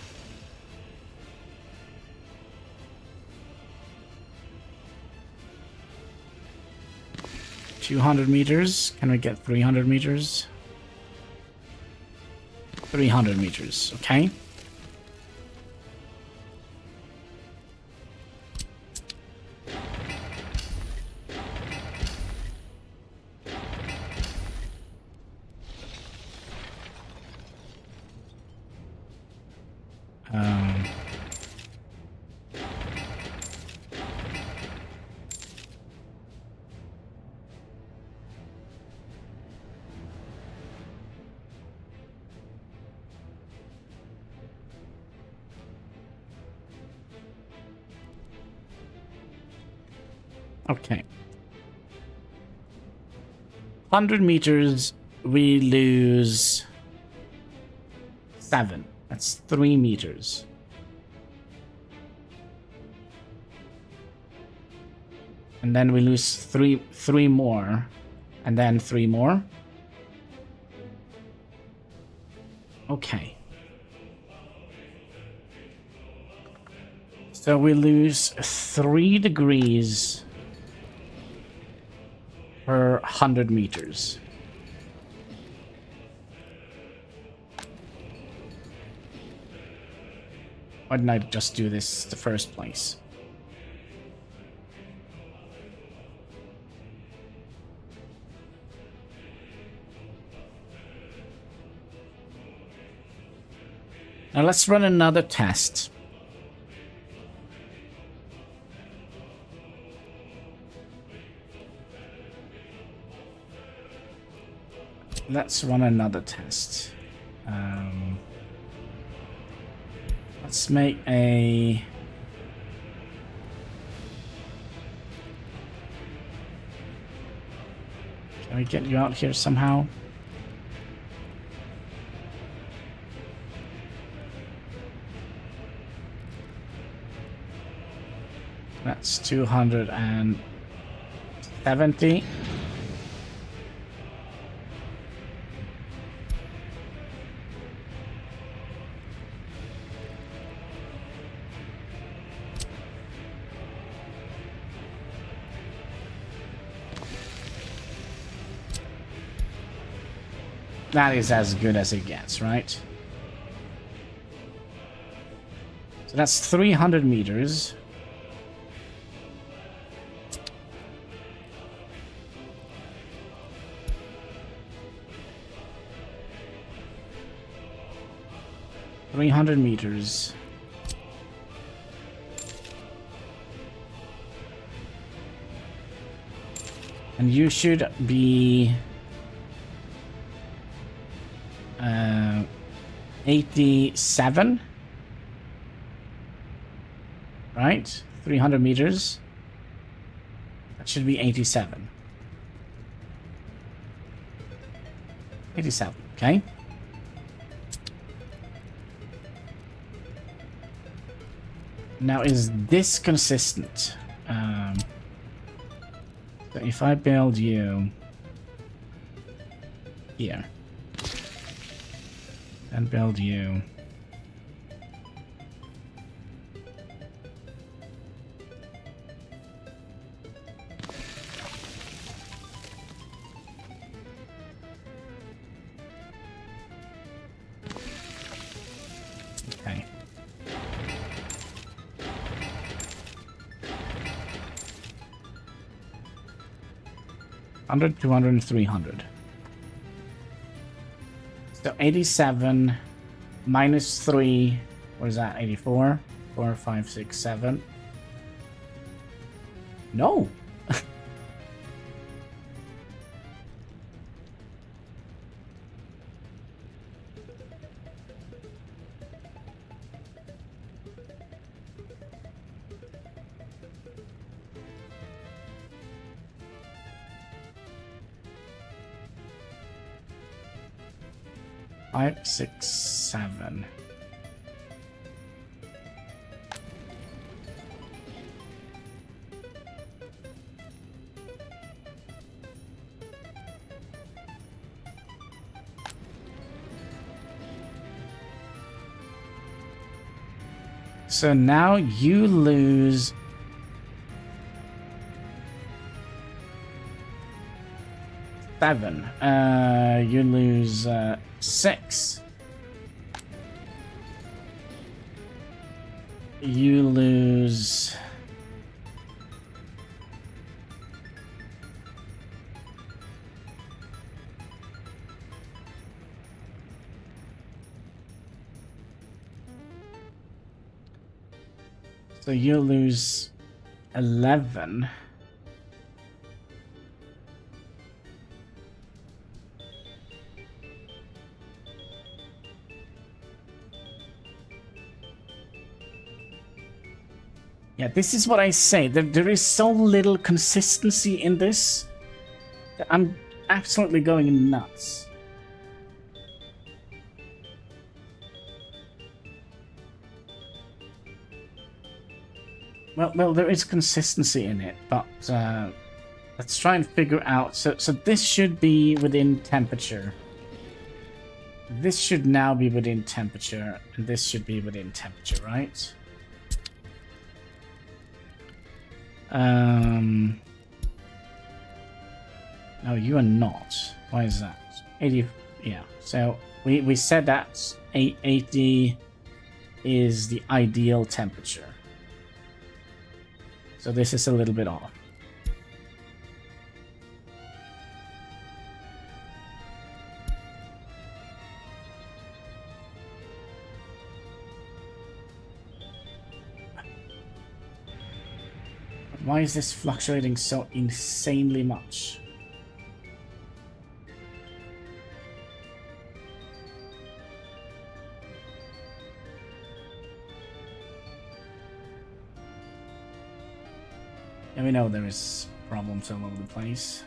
$200 Can we get 300 meters? 300 meters, okay. Okay. 100 meters, we lose 7. That's 3 meters. And then we lose three more. And then 3 more. Okay. So we lose 3 degrees per 100 meters. Why didn't I just do this the first place? Now let's run another test. Let's run another test. Let's make a... Can we get you out here somehow? That's 270. That is as good as it gets, right? So that's 300 meters. $300. And you should be 87, right? 300 meters. That should be 87. 87, okay. Now, is this consistent? So if I build you here and build you 100, 200, and 300. So 87 minus 3. What is that? 84? 4, 5, 6, 7. No! Five, 6, 7. So now you lose 7. You lose 6. You lose... So you lose 11. Yeah, this is what I say. There is so little consistency in this that I'm absolutely going nuts. Well, there is consistency in it, but let's try and figure out. So this should be within temperature. This should now be within temperature, and this should be within temperature, right? No, you are not. Why is that? 80. Yeah. So we said that 80 is the ideal temperature. So this is a little bit off. Why is this fluctuating so insanely much? And we know there is problems all over the place.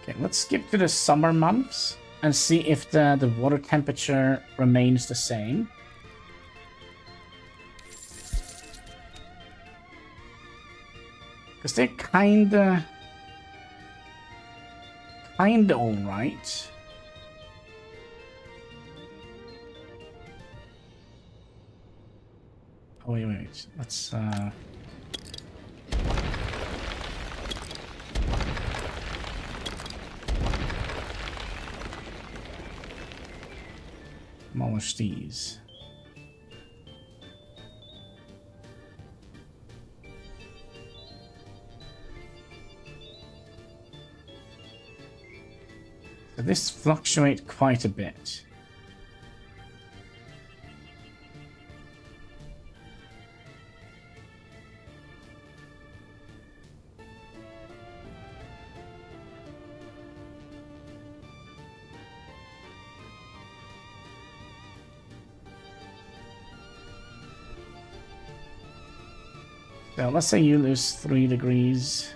Okay, let's skip to the summer months and see if the water temperature remains the same. Because they're kinda alright. Oh, wait. Let's, demolish these. So this fluctuates quite a bit. So let's say you lose 3 degrees.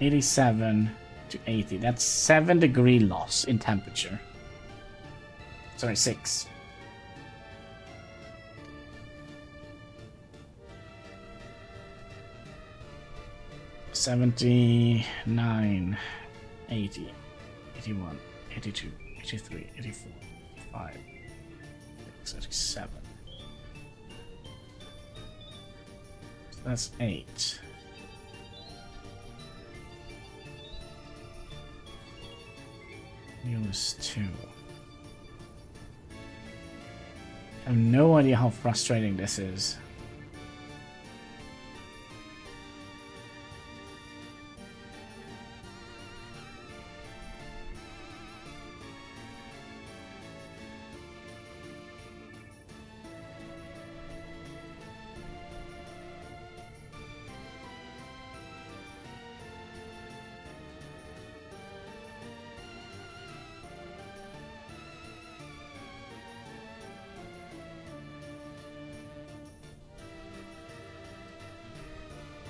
(87 to 80). That's 7-degree loss in temperature. Sorry, 6. (79, 80, 81, 82, 83, 84, 85, 87. So that's 8. Use 2. I have no idea how frustrating this is.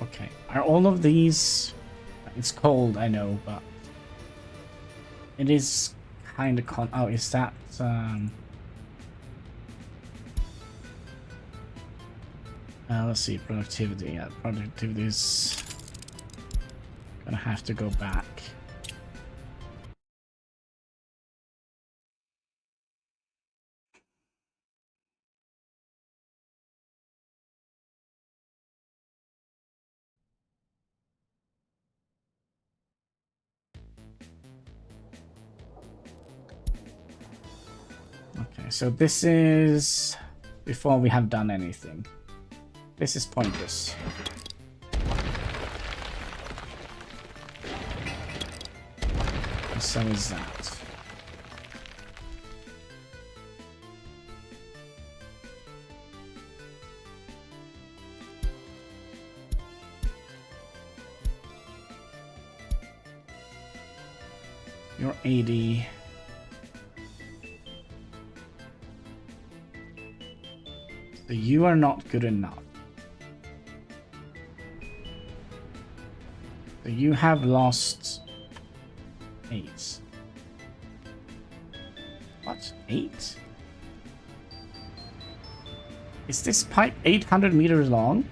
Okay, are all of these... It's cold, I know, but... It is kind of cold. Oh, is that... let's see, productivity. Yeah, productivity is... Gonna have to go back. Okay, so this is before we have done anything. This is pointless. And so is that. You're 80. So you are not good enough. So you have lost 8. What? 8? Is this pipe 800 meters long?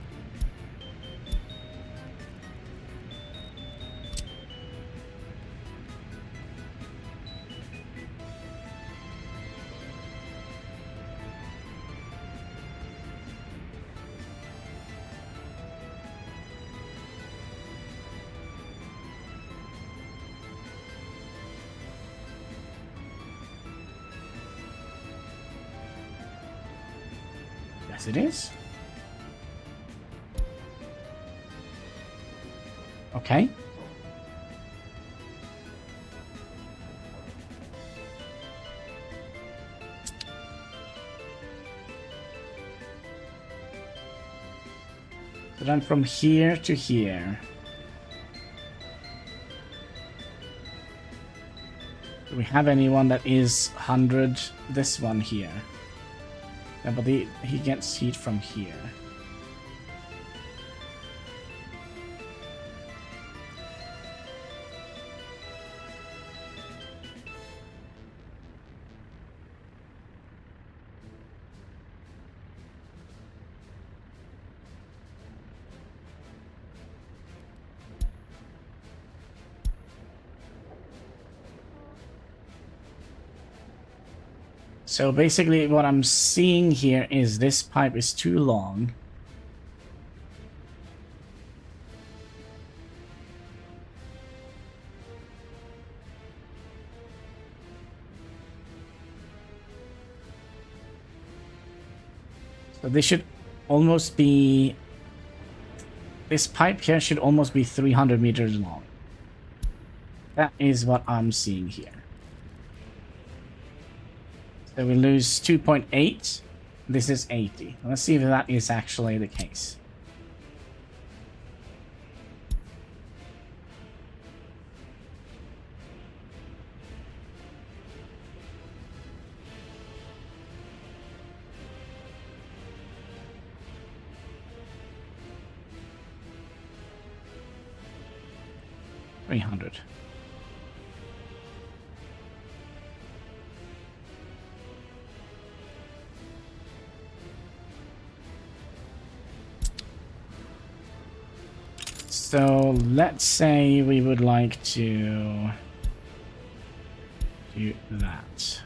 Yes, it is. Okay. So then from here to here. Do we have anyone that is 100? This one here. Yeah, but he gets heat from here. So basically what I'm seeing here is this pipe is too long. So this should almost be... This pipe here should almost be 300 meters long. That is what I'm seeing here. So we lose 2.8. This is 80. Let's see if that is actually the case. $300. So let's say we would like to do that.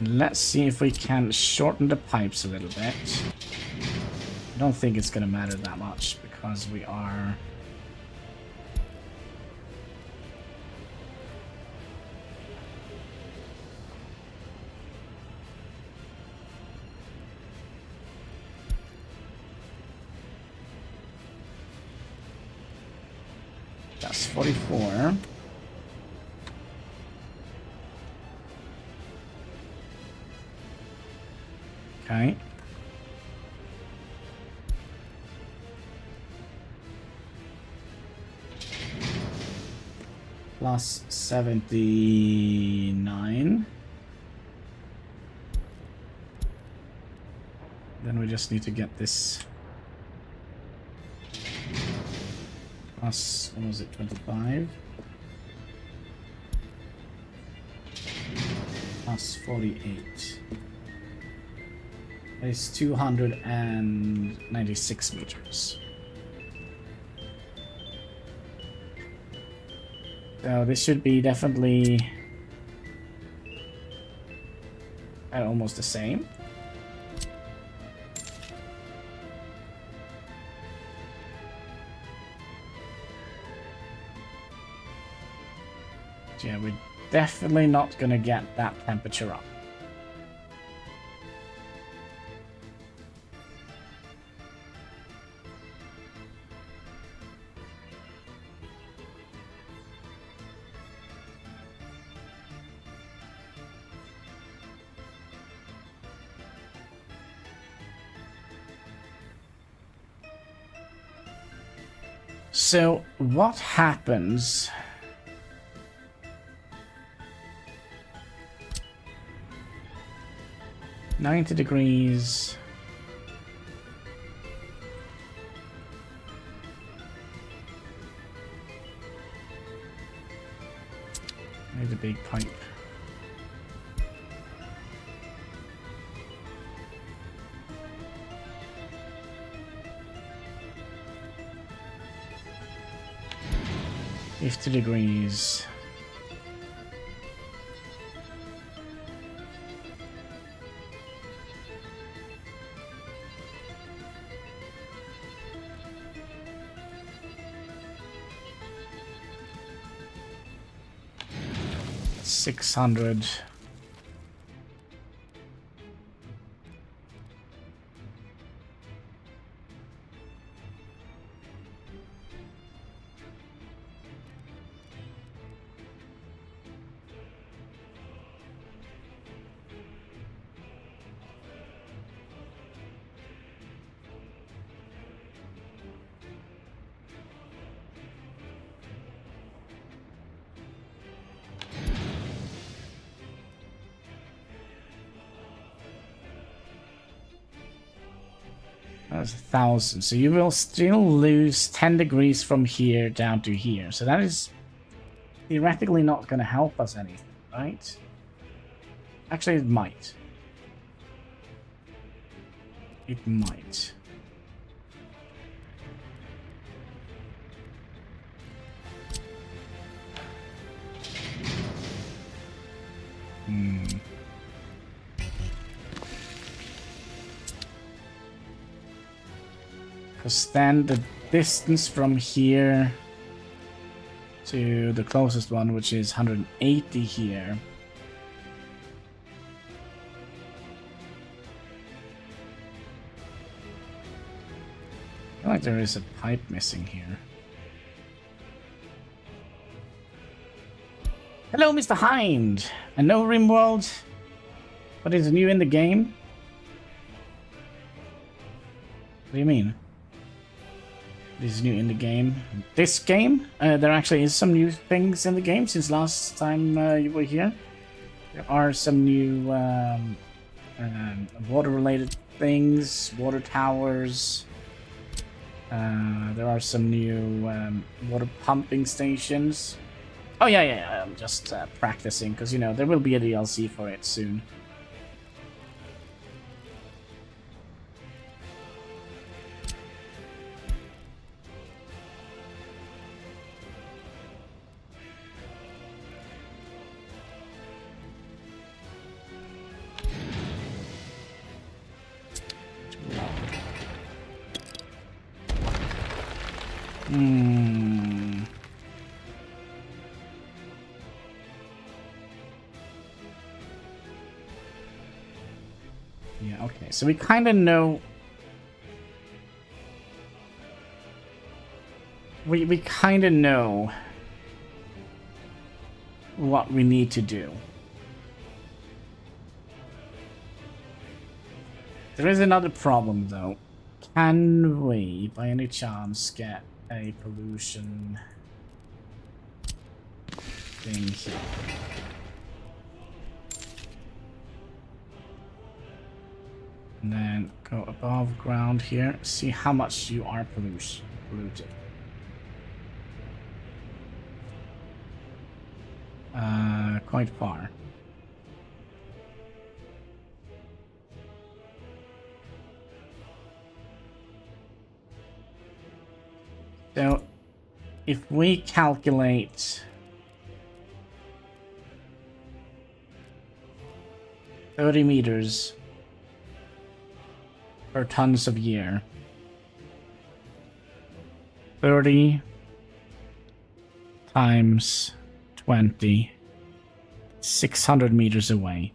Let's see if we can shorten the pipes a little bit. I don't think it's going to matter that much because because we are... That's 44. Okay. Plus 79. Then we just need to get this. Plus, what was it, 25? Plus 48. That is 296 meters. So this should be definitely almost the same. Yeah, we're definitely not gonna get that temperature up. So what happens? $90 degrees. There's a big pipe. $50 degrees. $600. That's 1,000. So you will still lose 10 degrees from here down to here. So that is theoretically not going to help us anything, right? Actually, it might. It might. Because then the distance from here to the closest one, which is 180 here. I feel like there is a pipe missing here. Hello, Mr. Hind! I know Rimworld, but it's new in the game. What do you mean? This is new in the game. This game, there actually is some new things in the game since last time you were here. There are some new water-related things, water towers. There are some new water pumping stations. Oh yeah, I'm just practicing because you know there will be a DLC for it soon. Hmm. Yeah, okay. So we kind of know... We kind of know what we need to do. There is another problem, though. Can we, by any chance, get a pollution thing here? And then go above ground here. See how much you are polluted. Quite far. So, if we calculate 30 meters per tons of year, 30 times 20, 600 meters away.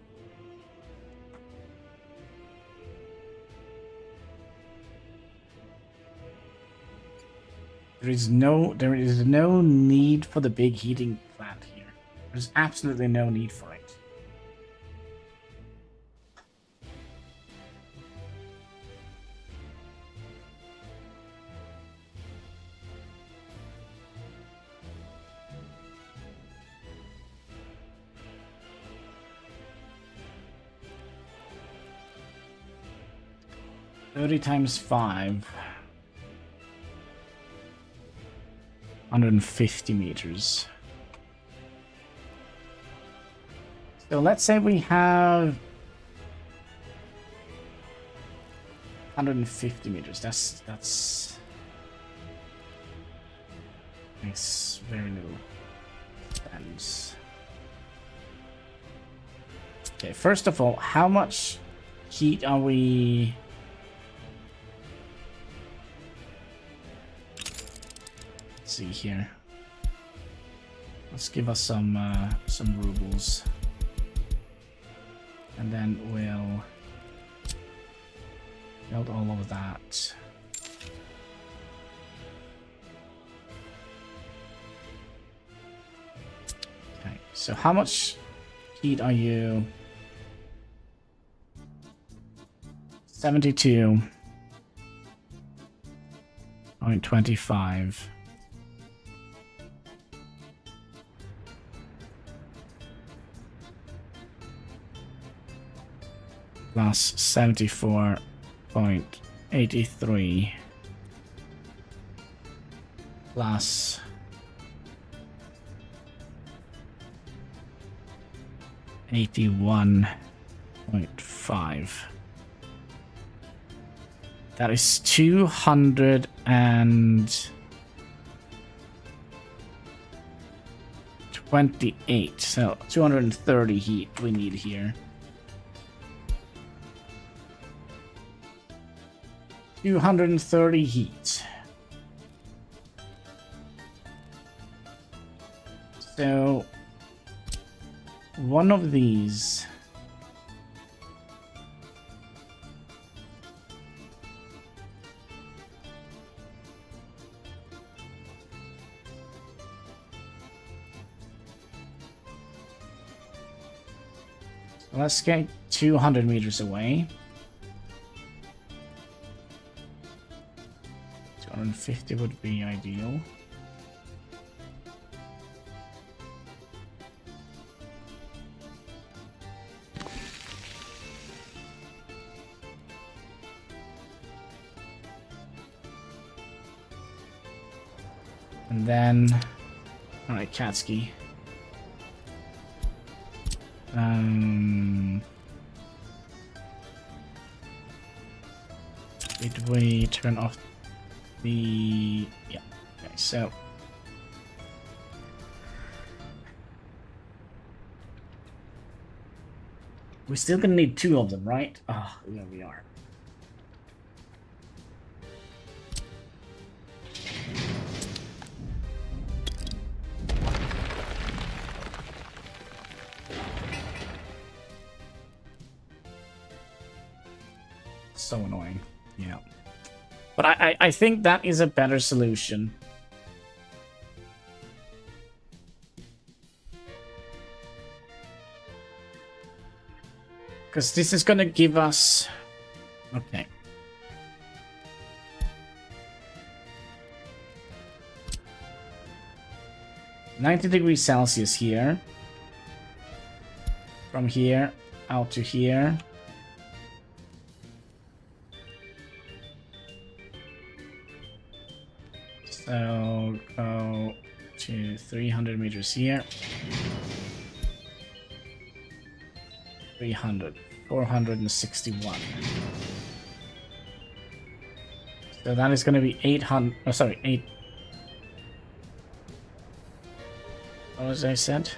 There is no need for the big heating plant here. There's absolutely no need for it. $30 times 5. 150 meters. So let's say we have 150 meters. That's makes very little sense. Okay, first of all, how much heat are we? See here. Let's give us some rubles, and then we'll build all of that. Okay, so how much heat are you? 72.25. Plus 74.83 plus 81.5. That is 228. So 230 heat we need here. 230 heat. So one of these let's get 200 meters away. 250 would be ideal. And then, all right, Katsky. Did we turn off the... yeah, okay, so... we're still gonna need 2 of them, right? Oh, there we are. So annoying. Yeah. But I think that is a better solution. Because this is going to give us... Okay. (90°C here. From here out to here. So go to 300 meters here. 300. 461. So that is going to be 800. Oh, sorry, 8. What was I said?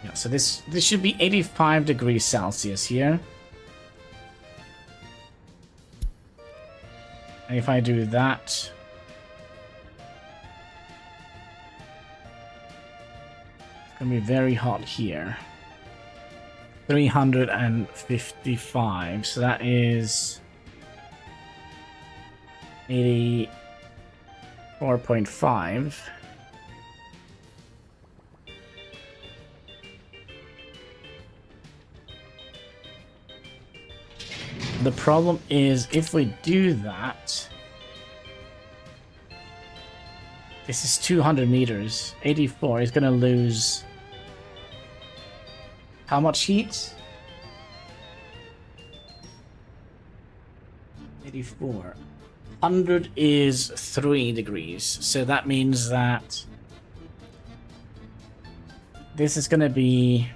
Yeah, so this should be 85°C here. And if I do that, it's gonna be very hot here. 355, so that is 84.5. The problem is, if we do that, this is 200 meters. 84 is going to lose how much heat? 84. 100 is 3 degrees. So that means that this is going to be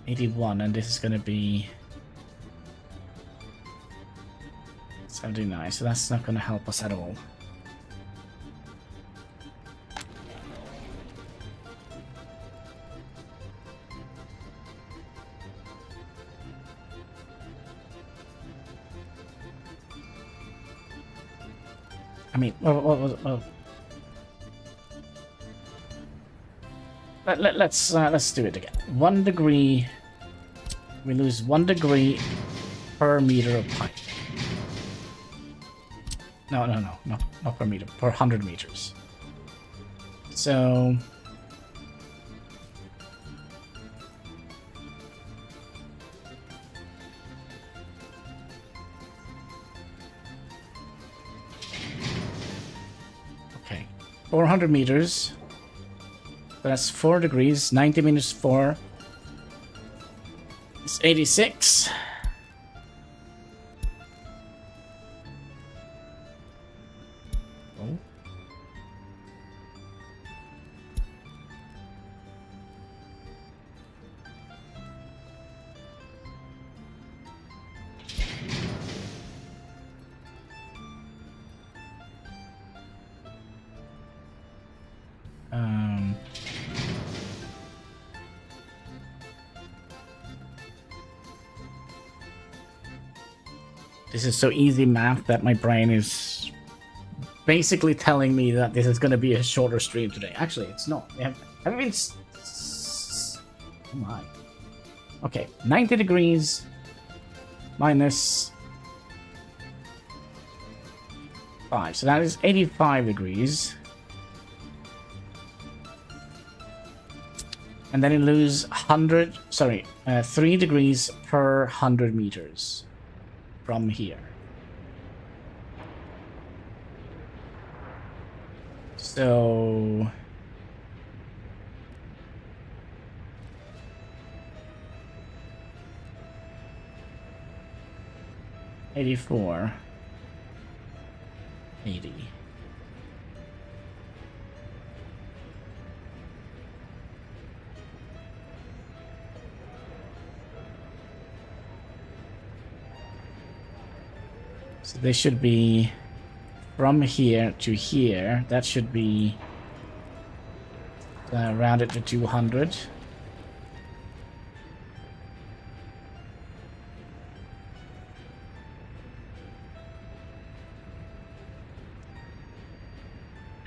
81, and this is going to be 79, so that's not going to help us at all. I mean, well. Let's do it again. 1 degree. We lose 1 degree per meter of pipe. No, not per meter, per 100 meters. So okay, 400 meters. That's 4 degrees. 90 minus 4. It's 86. Oh. This is so easy math that my brain is basically telling me that this is going to be a shorter stream today. Actually, it's not. Haven't been... Oh my. Okay, 90 degrees minus 5. So that is 85 degrees. And then you lose 3 degrees per 100 meters. From here. So 84, 80. So they should be from here to here. That should be rounded to 200.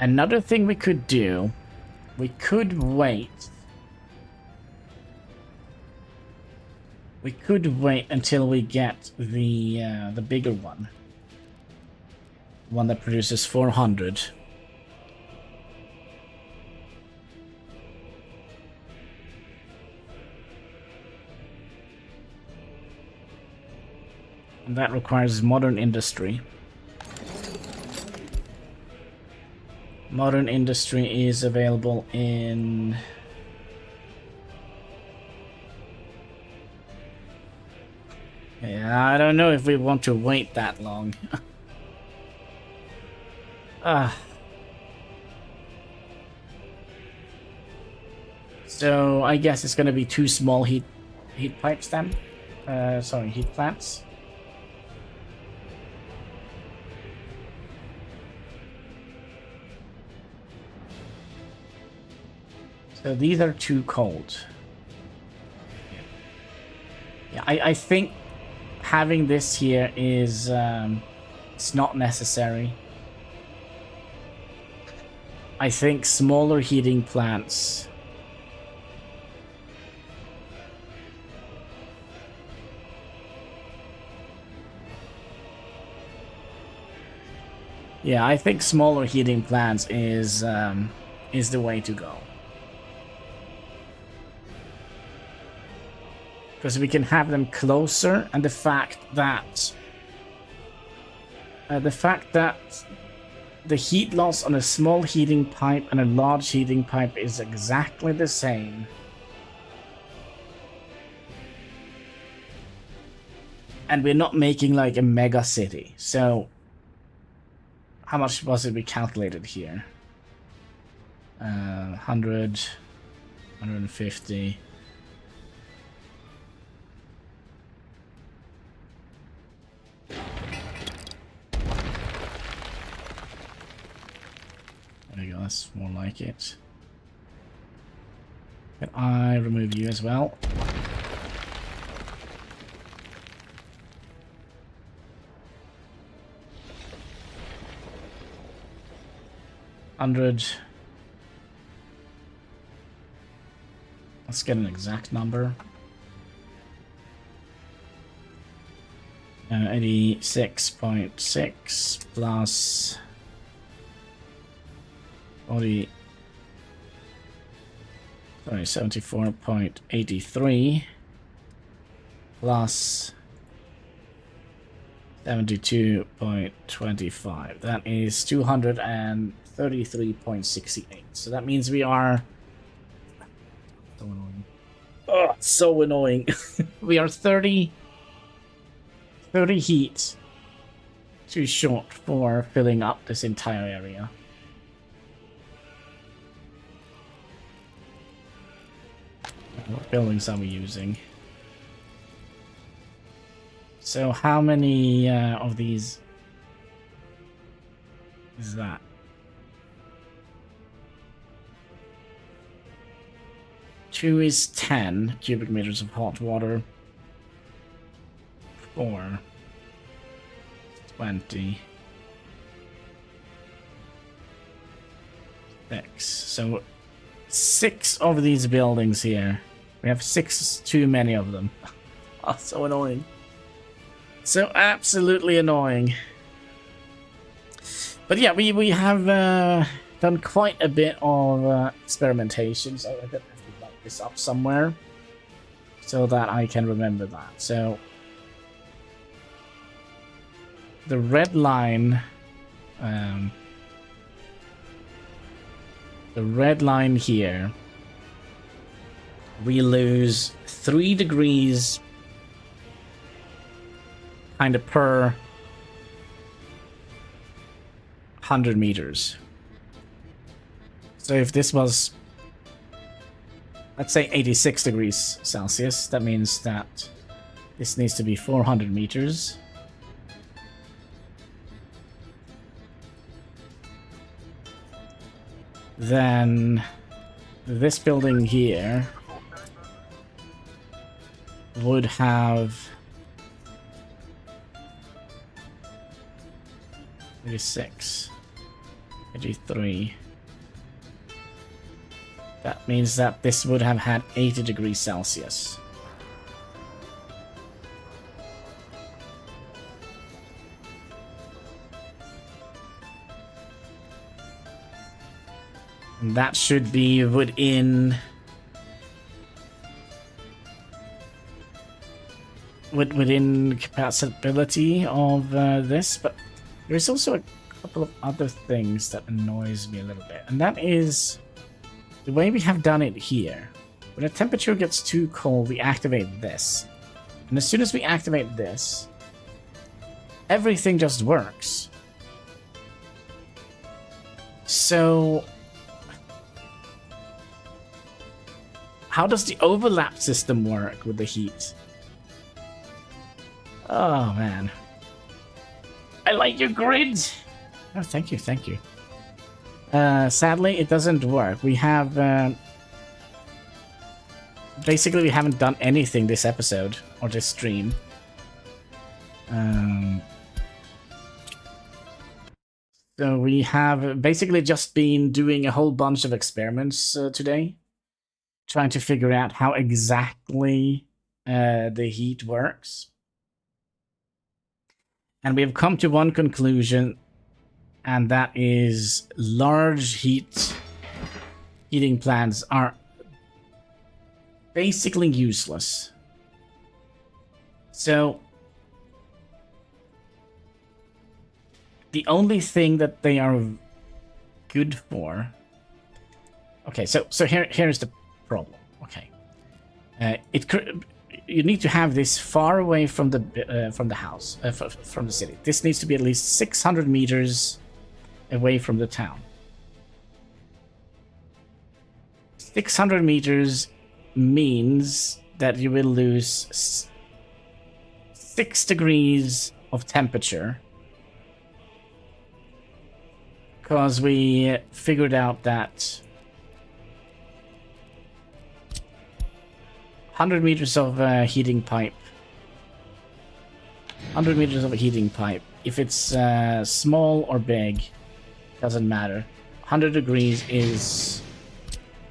Another thing we could do, we could wait. We could wait until we get the bigger one. One that produces 400. And that requires modern industry. Modern industry is available in... Yeah, I don't know if we want to wait that long. So I guess it's gonna be 2 small heat pipes then. Sorry, heat plants. So these are too cold. Yeah, I think having this here is it's not necessary. I think smaller heating plants Yeah, I think smaller heating plants is the way to go. Because we can have them closer, and the fact that the heat loss on a small heating pipe and a large heating pipe is exactly the same. And we're not making like a mega city. So how much was it we calculated here? 100, 150. There you go, that's more like it. Can I remove you as well? $100. Let's get an exact number. 86.6 plus 74.83 plus 72.25. That is 233.68. So that means we are so annoying. Oh, so annoying. We are 30 heat too short for filling up this entire area. What buildings are we using? So how many of these is that? Two is 10 cubic meters of hot water. 4, 20, 6. So 6 of these buildings here. We have 6 too many of them. Oh, so annoying. So absolutely annoying. But yeah, we have done quite a bit of experimentation, so I don't have to write this up somewhere so that I can remember that. So the red line here, we lose 3 degrees kind of per 100 meters. So if this was, let's say 86 degrees Celsius, that means that this needs to be 400 meters. Then this building here would have 36. 83. That means that this would have had 80 degrees Celsius. And that should be within capacity of this, but there's also a couple of other things that annoys me a little bit, and that is the way we have done it here. When the temperature gets too cold, we activate this, and as soon as we activate this, everything just works. So how does the overlap system work with the heat? Oh, man. I like your grid! Oh, thank you, thank you. Sadly, it doesn't work. We have... basically, we haven't done anything this episode, or this stream. So we have basically just been doing a whole bunch of experiments today. Trying to figure out how exactly the heat works. And we have come to one conclusion, and that is large heating plants are basically useless. So the only thing that they are good for... Okay, so here's the problem. Okay, you need to have this far away from the house, from the city. This needs to be at least 600 meters away from the town. 600 meters means that you will lose 6 degrees of temperature, because we figured out that 100 meters of heating pipe. 100 meters of a heating pipe. If it's small or big, doesn't matter. 100 degrees is...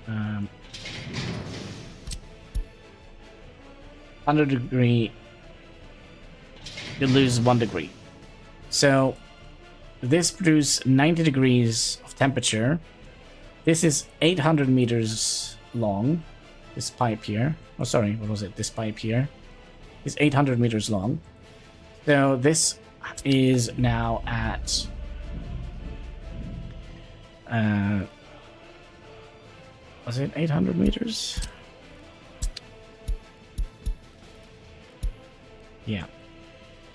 100 degree, you lose 1 degree. So this produces 90 degrees of temperature. This is 800 meters long. This pipe here. Oh, sorry, what was it? This pipe here is 800 meters long. So this is now at... was it 800 meters? Yeah.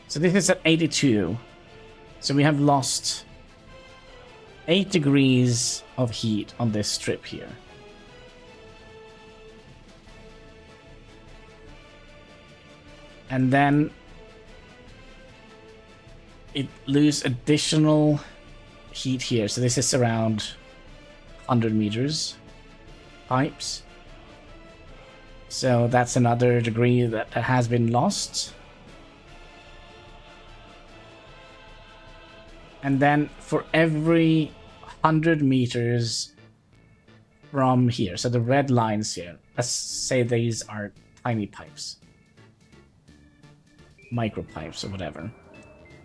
So this is at 82. So we have lost 8 degrees of heat on this strip here. And then it loses additional heat here. So this is around 100 meters pipes. So that's another degree that has been lost. And then for every 100 meters from here, so the red lines here, let's say these are tiny pipes. Micro pipes or whatever.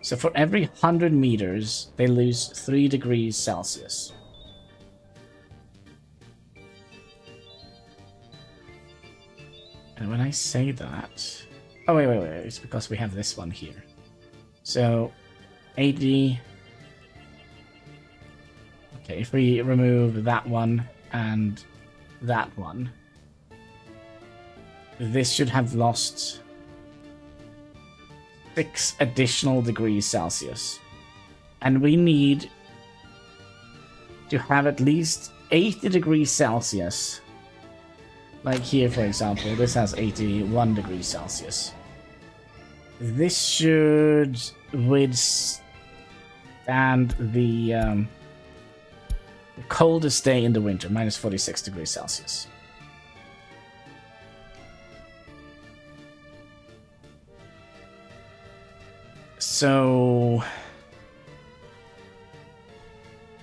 So for every 100 meters, they lose 3 degrees Celsius. And when I say that... Oh, wait. It's because we have this one here. So, 80... Okay, if we remove that one and that one, this should have lost 6 additional degrees Celsius. And we need to have at least 80 degrees Celsius. Like here, for example, this has 81 degrees Celsius. This should withstand the coldest day in the winter, minus 46 degrees Celsius. So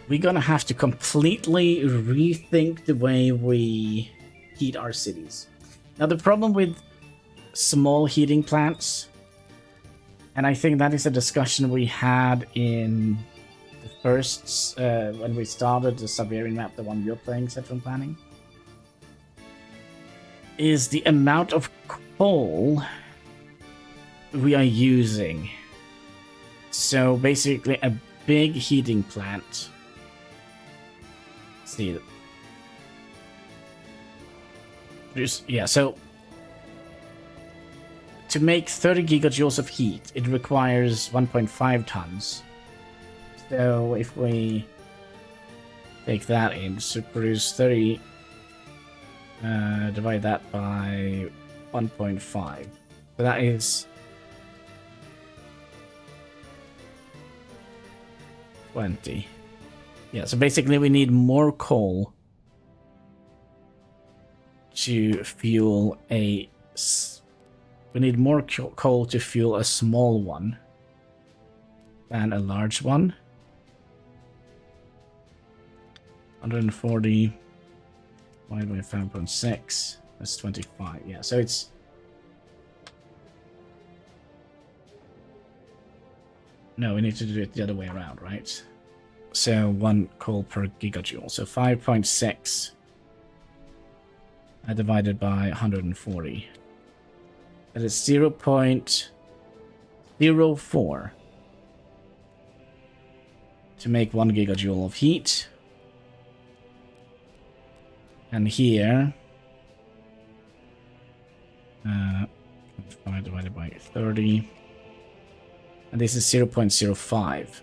we're gonna have to completely rethink the way we heat our cities. Now, the problem with small heating plants, and I think that is a discussion we had in the first, when we started the Siberian map, the one you're playing, Central Planning, is the amount of coal we are using. So basically a big heating plant. See, yeah, so to make 30 gigajoules of heat, it requires 1.5 tons. So if we take that in, so produce 30, divide that by 1.5. So that is 20. Yeah, so basically we need more coal to fuel a... We need more coal to fuel a small one than a large one. 140 divided by 5.6. That's 25. Yeah, so it's... No, we need to do it the other way around, right? So 1 coal per gigajoule. So 5.6 divided by 140. That is 0.04 to make 1 gigajoule of heat. And here, 5 divided by 30. And this is 0.05.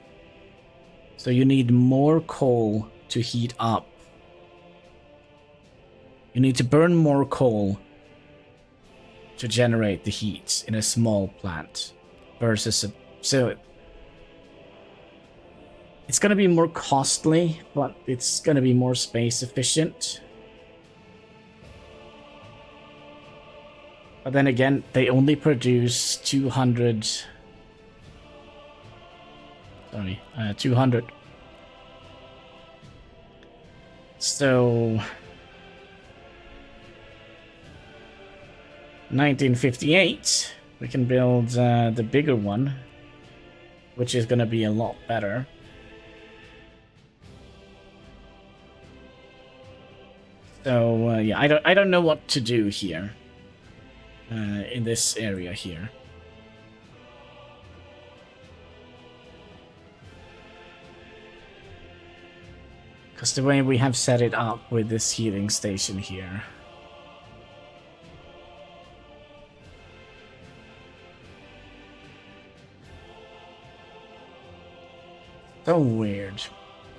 So you need more coal to heat up. You need to burn more coal to generate the heat in a small plant versus a... So it's going to be more costly, but it's going to be more space efficient. But then again, they only produce 200... Sorry, 200. So 1958, we can build the bigger one, which is going to be a lot better. So yeah, I don't know what to do here in this area here. Because the way we have set it up with this heating station here. So weird.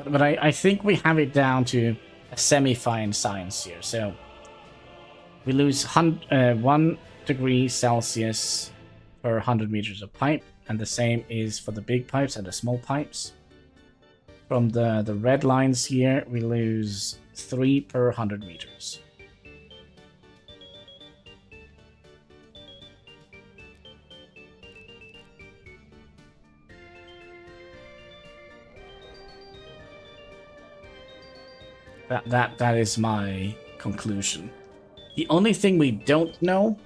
But I think we have it down to a semi-fine science here. So we lose 1 degree Celsius per 100 meters of pipe. And the same is for the big pipes and the small pipes. From the red lines here, we lose 3 per 100 meters. That is my conclusion. The only thing we don't know,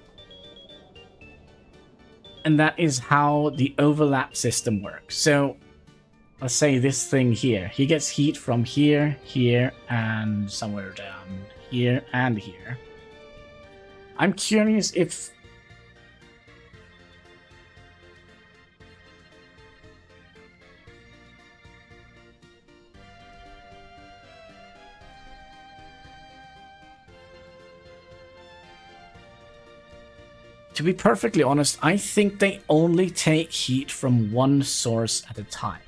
and that is how the overlap system works. So let's say this thing here. He gets heat from here, here, and somewhere down here and here. I'm curious if... To be perfectly honest, I think they only take heat from one source at a time.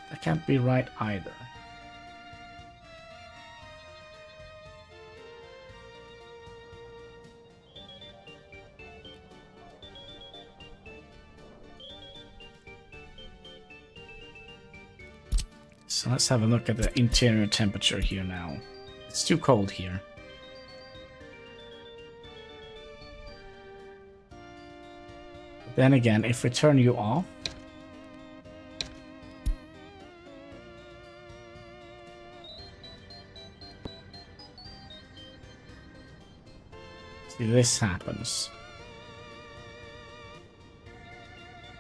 That can't be right either. So let's have a look at the interior temperature here now. It's too cold here. Then again, if we turn you off, this happens.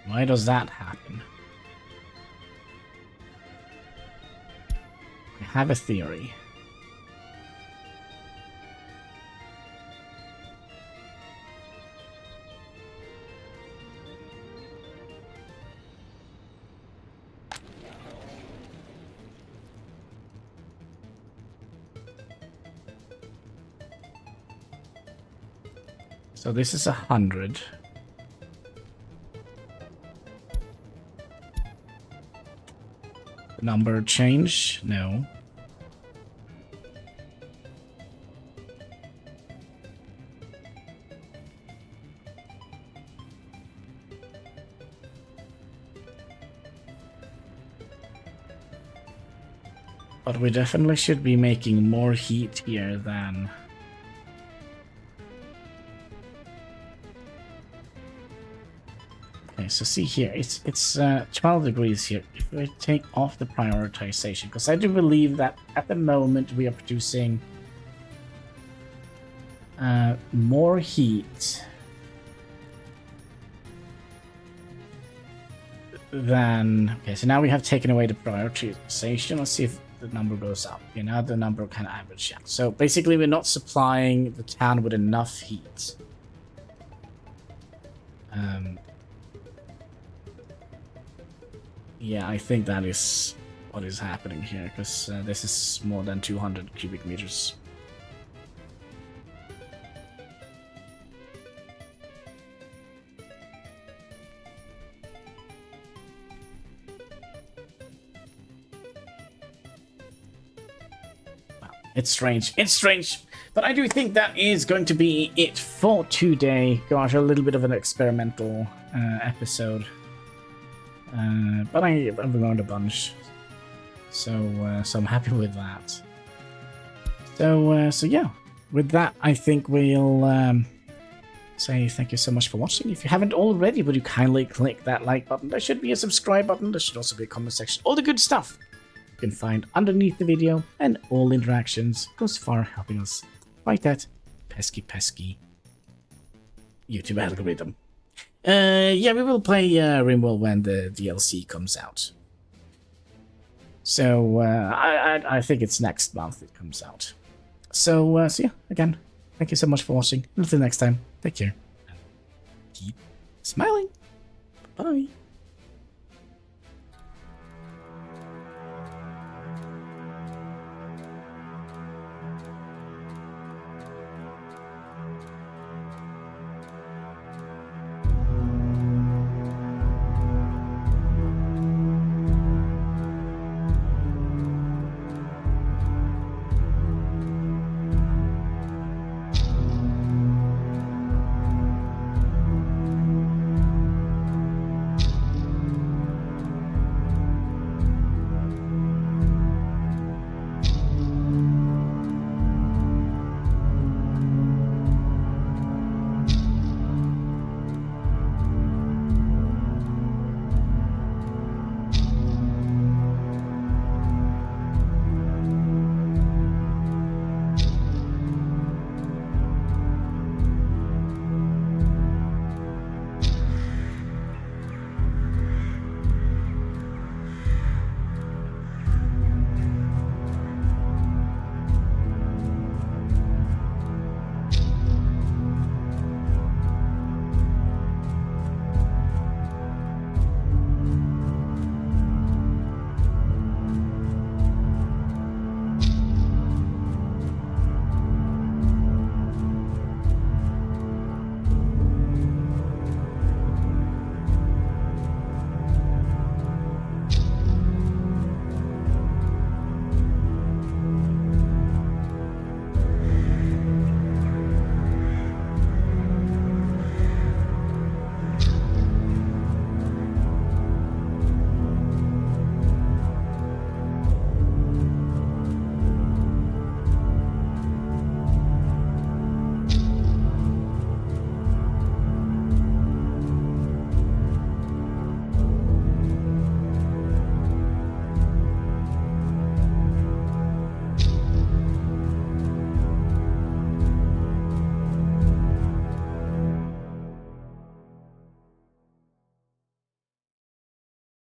Why does that happen? I have a theory. So this is 100. The number change? No. But we definitely should be making more heat here than... Okay, so see here, it's 12 degrees here. If we take off the prioritization, because I do believe that at the moment we are producing more heat than... Okay, so now we have taken away the prioritization. Let's see if the number goes up. Okay, now the number kind of average out. So basically we're not supplying the town with enough heat. Yeah, I think that is what is happening here, because this is more than 200 cubic meters. Wow, it's strange. It's strange. But I do think that is going to be it for today. Gosh, a little bit of an experimental episode. But I've learned a bunch, so I'm happy with that. So yeah, with that, I think we'll say thank you so much for watching. If you haven't already, would you kindly click that like button? There should be a subscribe button. There should also be a comment section. All the good stuff you can find underneath the video, and all interactions goes far helping us fight that pesky YouTube algorithm. Yeah, we will play Rimworld when the DLC comes out. So I think it's next month it comes out. So yeah, again, thank you so much for watching. Until next time, take care and keep smiling. Bye.